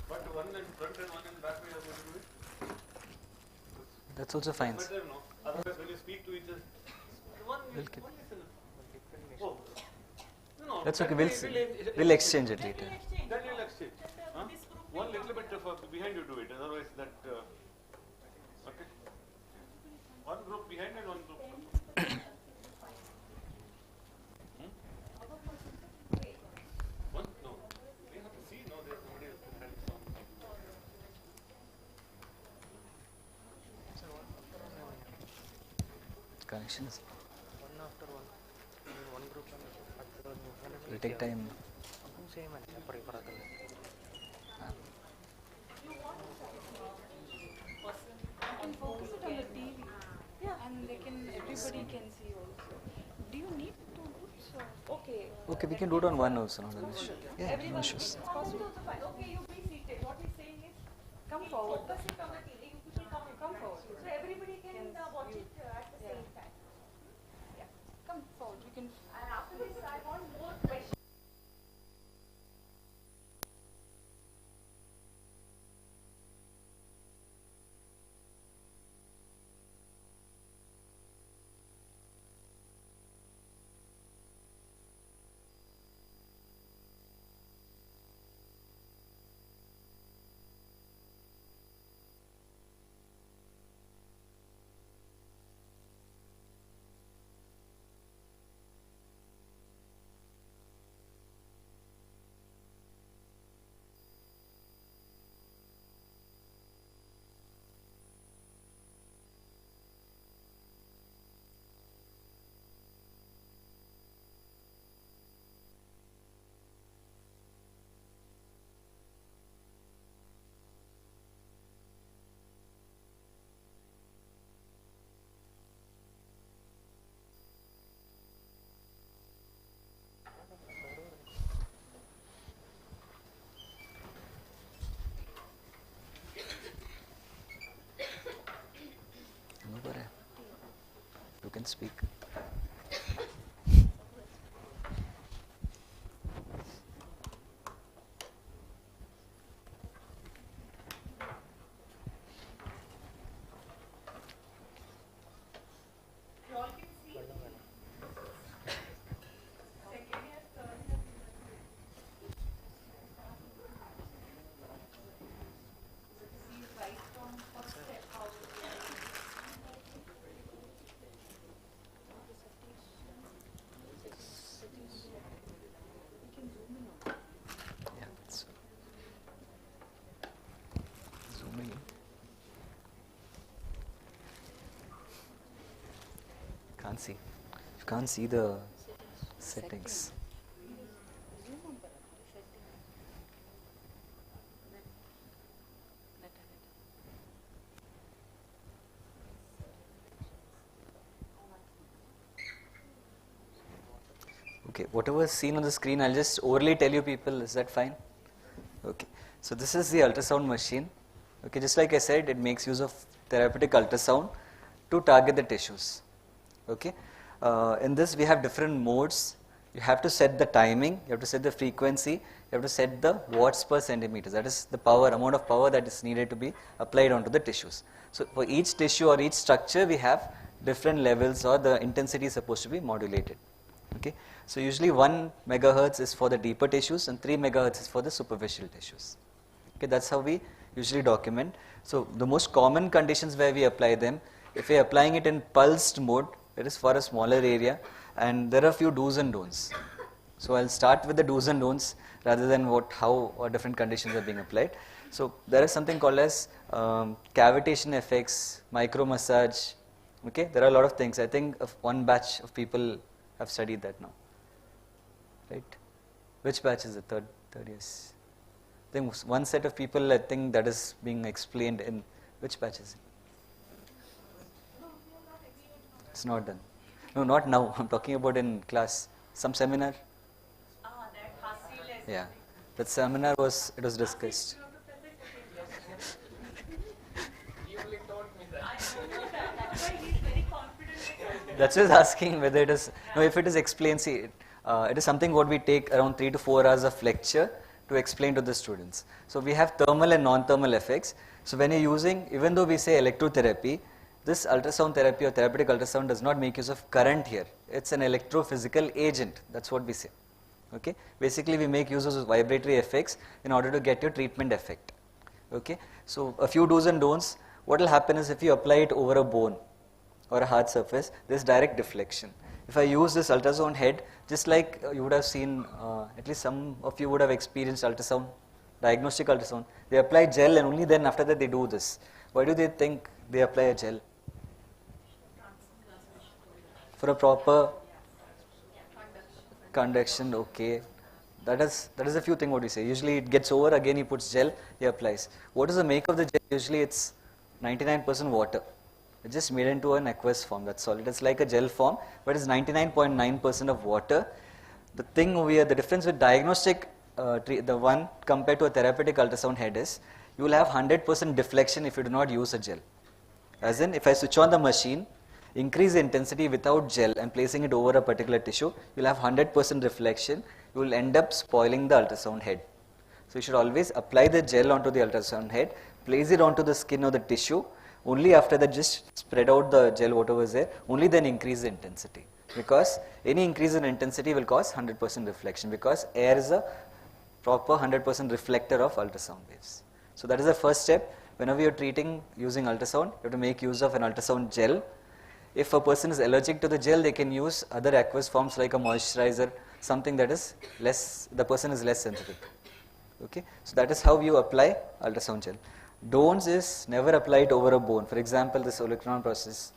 But one in front and one in back, we are going to do it. That's also fine. Better, no? Otherwise, when you speak to each other, one listen. Oh. No, That's okay. that We'll exchange it later. That will exchange. Huh? One little bit behind you do it. Otherwise, that. Okay. One group behind and one group. One? No. We have to see. No, there's somebody else who has some. Connections. One after one. One group and It'll take time. Same and separate. And focus it on the TV. Yeah, and everybody can see also. Do you need two groups? Okay. Okay, we can do it on one also. Not an issue. Yeah, no issues. It's possible. Okay, you be seated. What he's saying is, come forward. Focus it on the TV. You people come forward. So everybody can watch it at the same time. Yeah. Come forward. You can. And after this, I want more questions. You can speak. Can't see. You can't see the settings. Okay, whatever is seen on the screen, I'll just orally tell you people, is that fine? Okay, so this is the ultrasound machine. Okay, just like I said, it makes use of therapeutic ultrasound to target the tissues. Okay. In this we have different modes. You have to set the timing, you have to set the frequency, you have to set the watts per centimeter. That is the power, amount of power that is needed to be applied onto the tissues. So for each tissue or each structure we have different levels, or the intensity is supposed to be modulated. Okay. So usually 1 megahertz is for the deeper tissues and 3 megahertz is for the superficial tissues. Okay, that's how we usually document. So the most common conditions where we apply them, if we are applying it in pulsed mode, it is for a smaller area, and there are a few do's and don'ts. So I'll start with the do's and don'ts rather than how or different conditions are being applied. So there is something called as cavitation effects, micro massage. Okay, there are a lot of things. I think one batch of people have studied that now. Right? Which batch is it? Third years. I think one set of people, I think that is being explained in which batch is it? It's not done. No, not now. I'm talking about in class. Some seminar. Yeah, that seminar was discussed. That's why I was asking whether it is. No, if it is explained, see, it is something what we take around 3 to 4 hours of lecture to explain to the students. So we have thermal and non-thermal effects. So when you're using, even though we say electrotherapy, this ultrasound therapy or therapeutic ultrasound does not make use of current here. It's an electrophysical agent. That's what we say. Okay. Basically, we make use of vibratory effects in order to get your treatment effect. Okay. So a few do's and don'ts. What will happen is if you apply it over a bone or a hard surface, there's direct deflection. If I use this ultrasound head, just like you would have seen, at least some of you would have experienced ultrasound, diagnostic ultrasound. They apply gel and only then after that they do this. Why do they think they apply a gel? For a proper conduction, okay. That is a few things what we say. Usually it gets over, again he puts gel, he applies. What is the make of the gel? Usually it's 99% water. It's just made into an aqueous form, that's all. It is like a gel form, but it's 99.9% of water. The thing over here, the difference with diagnostic, the one compared to a therapeutic ultrasound head is, you will have 100% deflection if you do not use a gel. As in, if I switch on the machine, increase the intensity without gel and placing it over a particular tissue, you will have 100% reflection. You will end up spoiling the ultrasound head. So you should always apply the gel onto the ultrasound head, place it onto the skin or the tissue. Only after that just spread out the gel whatever is there, only then increase the intensity. Because any increase in intensity will cause 100% reflection, because air is a proper 100% reflector of ultrasound waves. So that is the first step. Whenever you are treating using ultrasound, you have to make use of an ultrasound gel. If a person is allergic to the gel, they can use other aqueous forms like a moisturizer, something that is the person is less sensitive. Okay, so that is how you apply ultrasound gel. Don'ts is never apply it over a bone. For example, this olecranon process,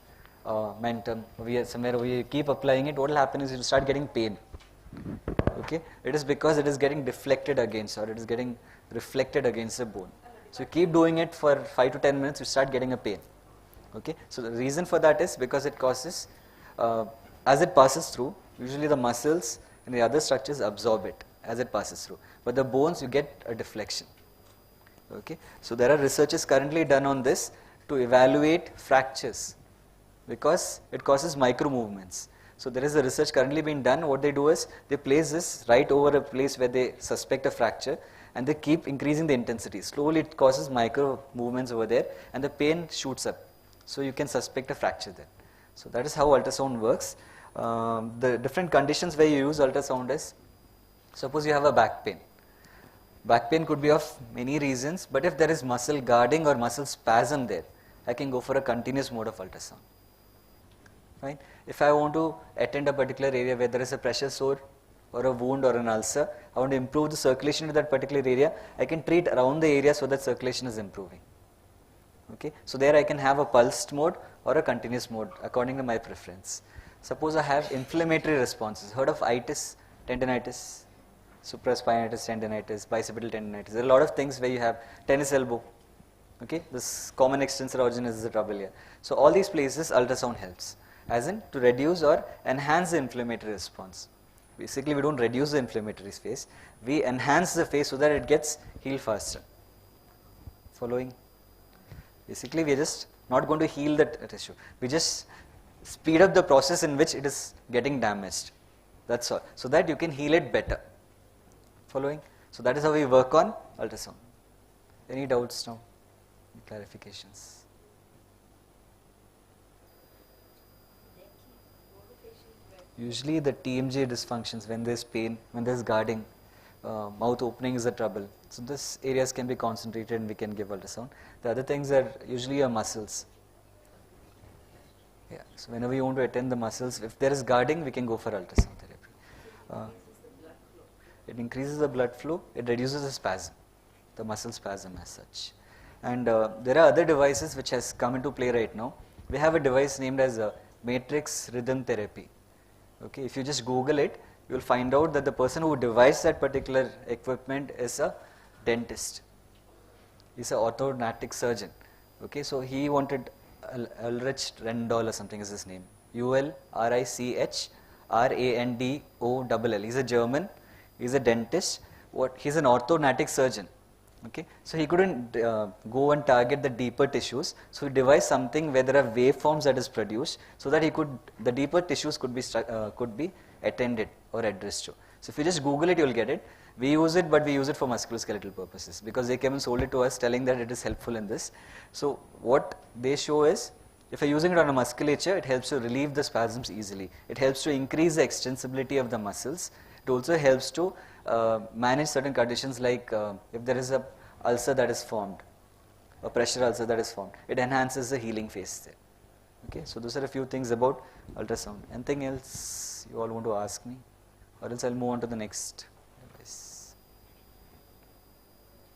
mentum, somewhere we keep applying it, what will happen is you will start getting pain. Okay, it is because it is getting deflected against, or it is getting reflected against the bone. So you keep doing it for 5 to 10 minutes, you start getting a pain. Okay, so the reason for that is because it causes, as it passes through, usually the muscles and the other structures absorb it as it passes through. But the bones, you get a deflection. Okay, so there are researches currently done on this to evaluate fractures, because it causes micro movements. So there is a research currently being done. What they do is they place this right over a place where they suspect a fracture, and they keep increasing the intensity. Slowly it causes micro movements over there, and the pain shoots up. So you can suspect a fracture there. So that is how ultrasound works. The different conditions where you use ultrasound is, suppose you have a back pain. Back pain could be of many reasons, but if there is muscle guarding or muscle spasm there, I can go for a continuous mode of ultrasound. Fine. If I want to attend a particular area where there is a pressure sore or a wound or an ulcer, I want to improve the circulation to that particular area, I can treat around the area so that circulation is improving. Okay, so there I can have a pulsed mode or a continuous mode according to my preference. Suppose I have inflammatory responses. Heard of itis, tendinitis, supraspinatus tendinitis, bicipital tendinitis. There are a lot of things where you have tennis elbow. Okay, this common extensor origin is the trouble here. So all these places ultrasound helps, as in to reduce or enhance the inflammatory response. Basically, we don't reduce the inflammatory phase, we enhance the phase so that it gets healed faster. Following? Basically, we are just not going to heal that tissue. We just speed up the process in which it is getting damaged. That's all. So that you can heal it better. Following? So that is how we work on ultrasound. Any doubts now? Any clarifications? Usually the TMJ dysfunctions, when there's pain, when there's guarding, mouth opening is a trouble. So this areas can be concentrated and we can give ultrasound. The other things are usually your muscles. Yeah. So whenever you want to attend the muscles, if there is guarding, we can go for ultrasound therapy. It increases the blood flow, it reduces the spasm, the muscle spasm as such. And there are other devices which has come into play right now. We have a device named as a matrix rhythm therapy. Okay, if you just Google it, you will find out that the person who devised that particular equipment is a dentist. He's an orthodontic surgeon. Okay, so he wanted Ulrich Rendall or something is his name. ULRICH RANDOLL. He's a German. He's a dentist. He's an orthodontic surgeon. Okay, so he couldn't go and target the deeper tissues. So he devised something where there are waveforms that is produced, so that the deeper tissues could be attended or addressed to. So if you just Google it, you'll get it. We use it, but we use it for musculoskeletal purposes because they came and sold it to us, telling that it is helpful in this. So what they show is, if you're using it on a musculature, it helps to relieve the spasms easily. It helps to increase the extensibility of the muscles. It also helps to manage certain conditions like if there is a ulcer that is formed, a pressure ulcer that is formed, it enhances the healing phase there. Okay, so those are a few things about ultrasound. Anything else you all want to ask me, or else I'll move on to the next device.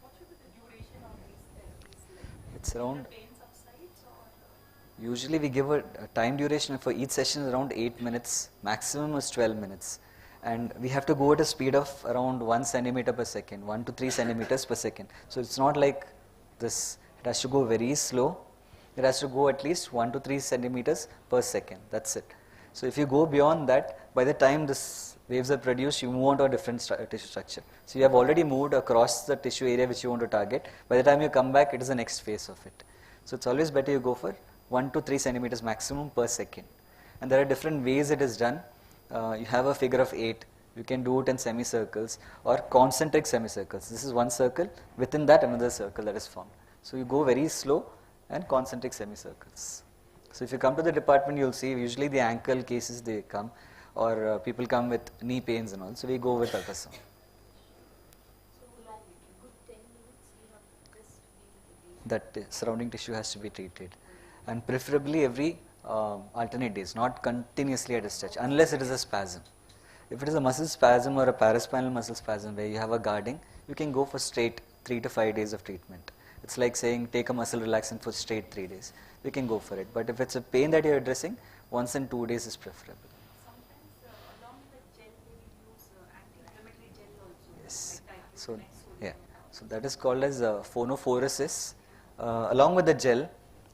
What should be the duration of these therapies? It's around. The pain subsides, or? Usually we give a time duration for each session around 8 minutes. Maximum is 12 minutes. And we have to go at a speed of around 1 centimeter per second, 1 to 3 centimeters per second. So it's not like this, it has to go very slow. It has to go at least 1 to 3 centimeters per second. That's it. So if you go beyond that, by the time this waves are produced, you move on to a different tissue structure. So you have already moved across the tissue area which you want to target. By the time you come back, it is the next phase of it. So it's always better you go for 1 to 3 centimeters maximum per second. And there are different ways it is done. You have a figure of 8. You can do it in semicircles or concentric semicircles. This is one circle. Within that, another circle that is formed. So you go very slow and concentric semicircles. So if you come to the department, you'll see usually the ankle cases they come, or people come with knee pains and all. So we go with ultrasound. That surrounding tissue has to be treated, and preferably every alternate days, not continuously at a stretch, unless it is a spasm. If it is a muscle spasm or a paraspinal muscle spasm where you have a guarding, you can go for straight 3 to 5 days of treatment. It's like saying take a muscle relaxant for straight 3 days. You can go for it. But if it's a pain that you're addressing, once in 2 days is preferable. Sometimes along with gel, they will use anti-inflammatory gel also. Yes. Like So yeah. So that is called as phonophoresis. Along with the gel,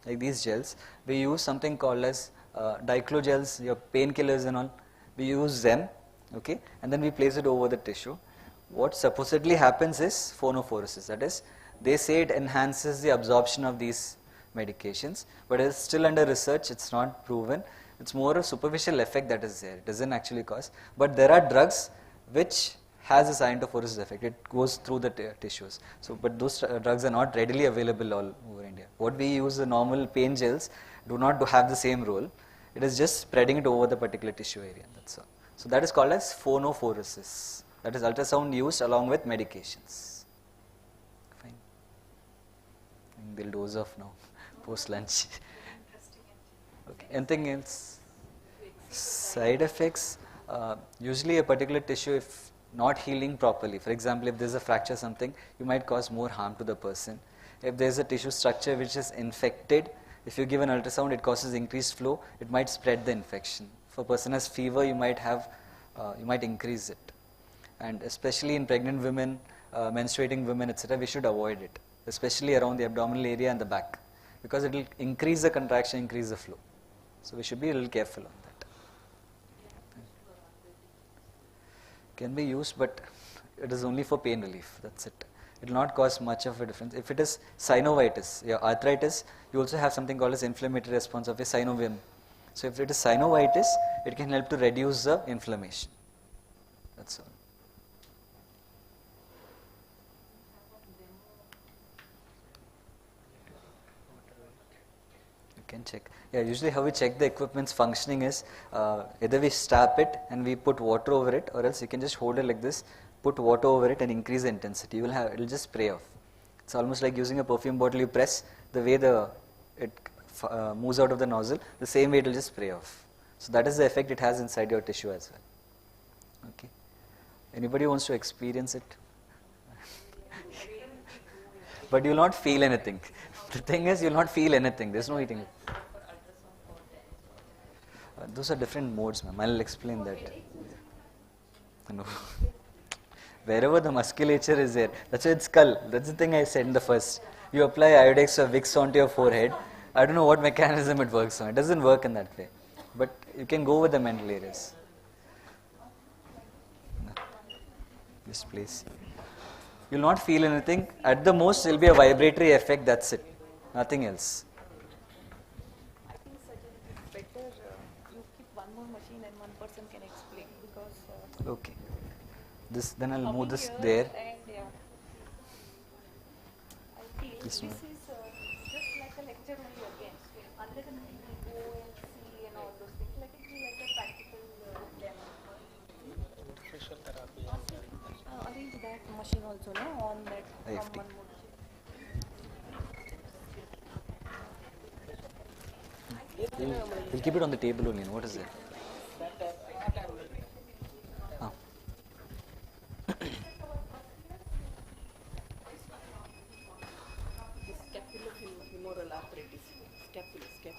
like these gels, we use something called as diclogels, your painkillers and all. We use them, okay, and then we place it over the tissue. What supposedly happens is phonophoresis. That is, they say it enhances the absorption of these medications, but it's still under research. It's not proven. It's more a superficial effect that is there. It doesn't actually cause. But there are drugs which has a iontophoresis effect. It goes through the tissues. So, but those drugs are not readily available all over India. What we use, the normal pain gels, do not have the same role. It is just spreading it over the particular tissue area. That's all. So that is called as phonophoresis. That is ultrasound used along with medications. Fine. They'll doze off now, post lunch. Okay. Anything else? Side effects. Usually a particular tissue, if not healing properly, for example, if there's a fracture something, you might cause more harm to the person. If there's a tissue structure which is infected, if you give an ultrasound, it causes increased flow, it might spread the infection. If a person has fever, you might increase it. And especially in pregnant women, menstruating women, etc., we should avoid it, especially around the abdominal area and the back, because it will increase the contraction, increase the flow. So we should be a little careful on that. Can be used, but it is only for pain relief. That's it. It will not cause much of a difference. If it is synovitis, your arthritis, you also have something called as inflammatory response of a synovium. So if it is synovitis, it can help to reduce the inflammation. That's all. You can check. Yeah, usually how we check the equipment's functioning is either we strap it and we put water over it, or else you can just hold it like this, put water over it and increase the intensity. You will have, it will just spray off. It's almost like using a perfume bottle. You press, the way it moves out of the nozzle, the same way it will just spray off. So that is the effect it has inside your tissue as well. Okay. Anybody wants to experience it? But you will not feel anything. The thing is, you will not feel anything. There is no heating. Those are different modes, ma'am. I will explain that. No. Wherever the musculature is there, that's why it's skull. That's the thing I said in the first. You apply Iodex or Vicks onto your forehead. I don't know what mechanism it works on. It doesn't work in that way. But you can go with the mental areas. Yes, please. You will not feel anything. At the most, there will be a vibratory effect. That's it. Nothing else. I think it's better you keep one more machine and one person can explain because. Okay. Then I'll move this there. And, yeah. I feel This this one. is just like a lecture only again. Unless and until we go and see and all those things, let it be like a practical demo. Physiotherapy. Arrange that machine also, no? On that IFT. from one more. We'll keep it on the table only. What is it?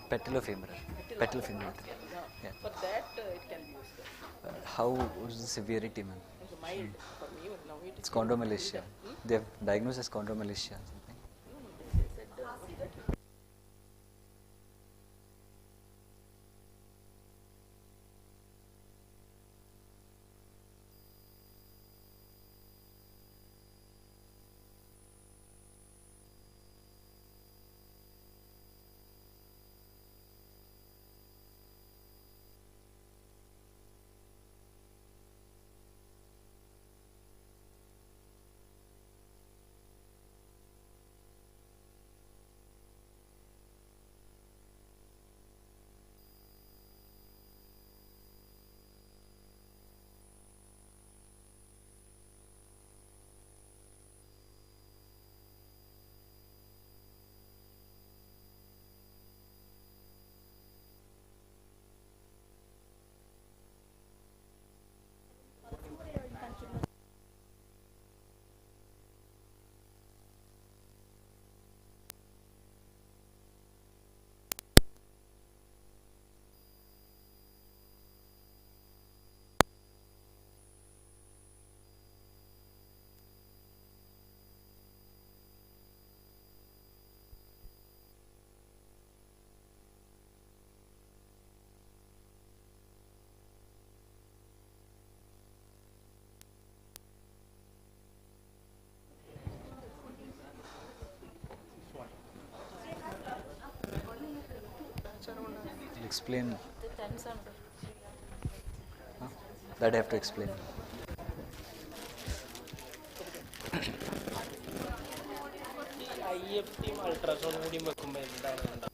Patellofemoral. Patellofemoral. Yeah. For that, it can be used. How is the severity, ma'am? It's mild for me. Now it It's chondromalacia. They have diagnosed as chondromalacia. Explain. Huh? That I have to explain. IFT ultrasound കൂടി വെക്കുമ്പോൾ എന്താണ് ഉണ്ടാവുക?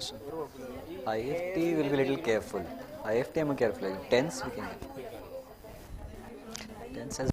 question. IFT will be little careful. IFT I'm careful. Like TENS we can give. TENS has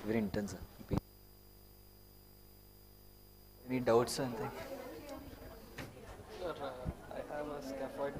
Very intense. Any doubts or anything? Sir, I have a scaphoid.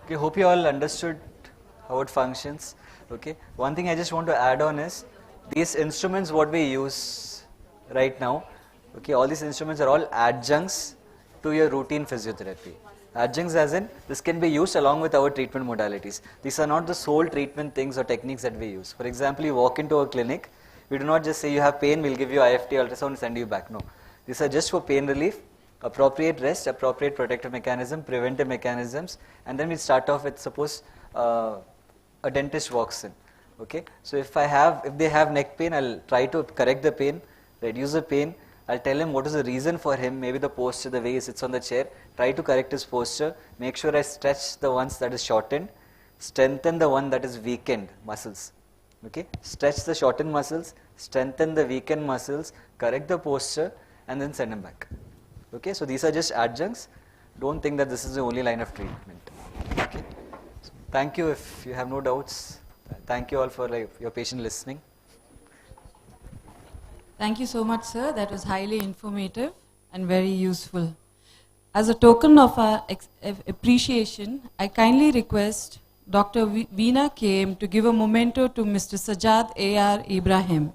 Okay, hope you all understood how it functions. Okay, one thing I just want to add on is these instruments what we use right now. Okay, all these instruments are all adjuncts to your routine physiotherapy. Adjuncts as in this can be used along with our treatment modalities. These are not the sole treatment things or techniques that we use. For example, you walk into a clinic, we do not just say you have pain, we'll give you IFT ultrasound and send you back. No, these are just for pain relief, appropriate rest, appropriate protective mechanism, preventive mechanisms, and then we start off with suppose a dentist walks in. Okay, so if they have neck pain, I'll try to correct the pain, reduce the pain. I'll tell him what is the reason for him, maybe the posture, the way he sits on the chair, try to correct his posture, make sure I stretch the ones that is shortened, strengthen the one that is weakened muscles. Okay, stretch the shortened muscles, strengthen the weakened muscles, correct the posture, and then send him back. Okay, so these are just adjuncts. Don't think that this is the only line of treatment. Okay, so thank you. If you have no doubts, thank you all for your patient listening. Thank you so much, sir. That was highly informative and very useful. As a token of our appreciation, I kindly request Dr. Veena KM to give a memento to Mr. Sajad A.R. Ibrahim.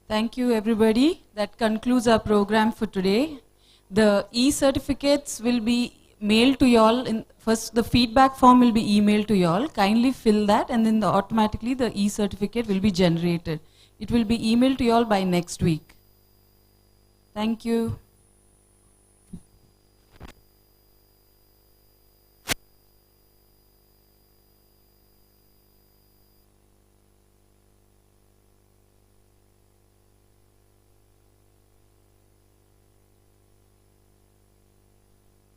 Thank you, everybody. That concludes our program for today. The e-certificates will be mailed to you all. First, the feedback form will be emailed to you all. Kindly fill that, and then automatically the e-certificate will be generated. It will be emailed to you all by next week. Thank you.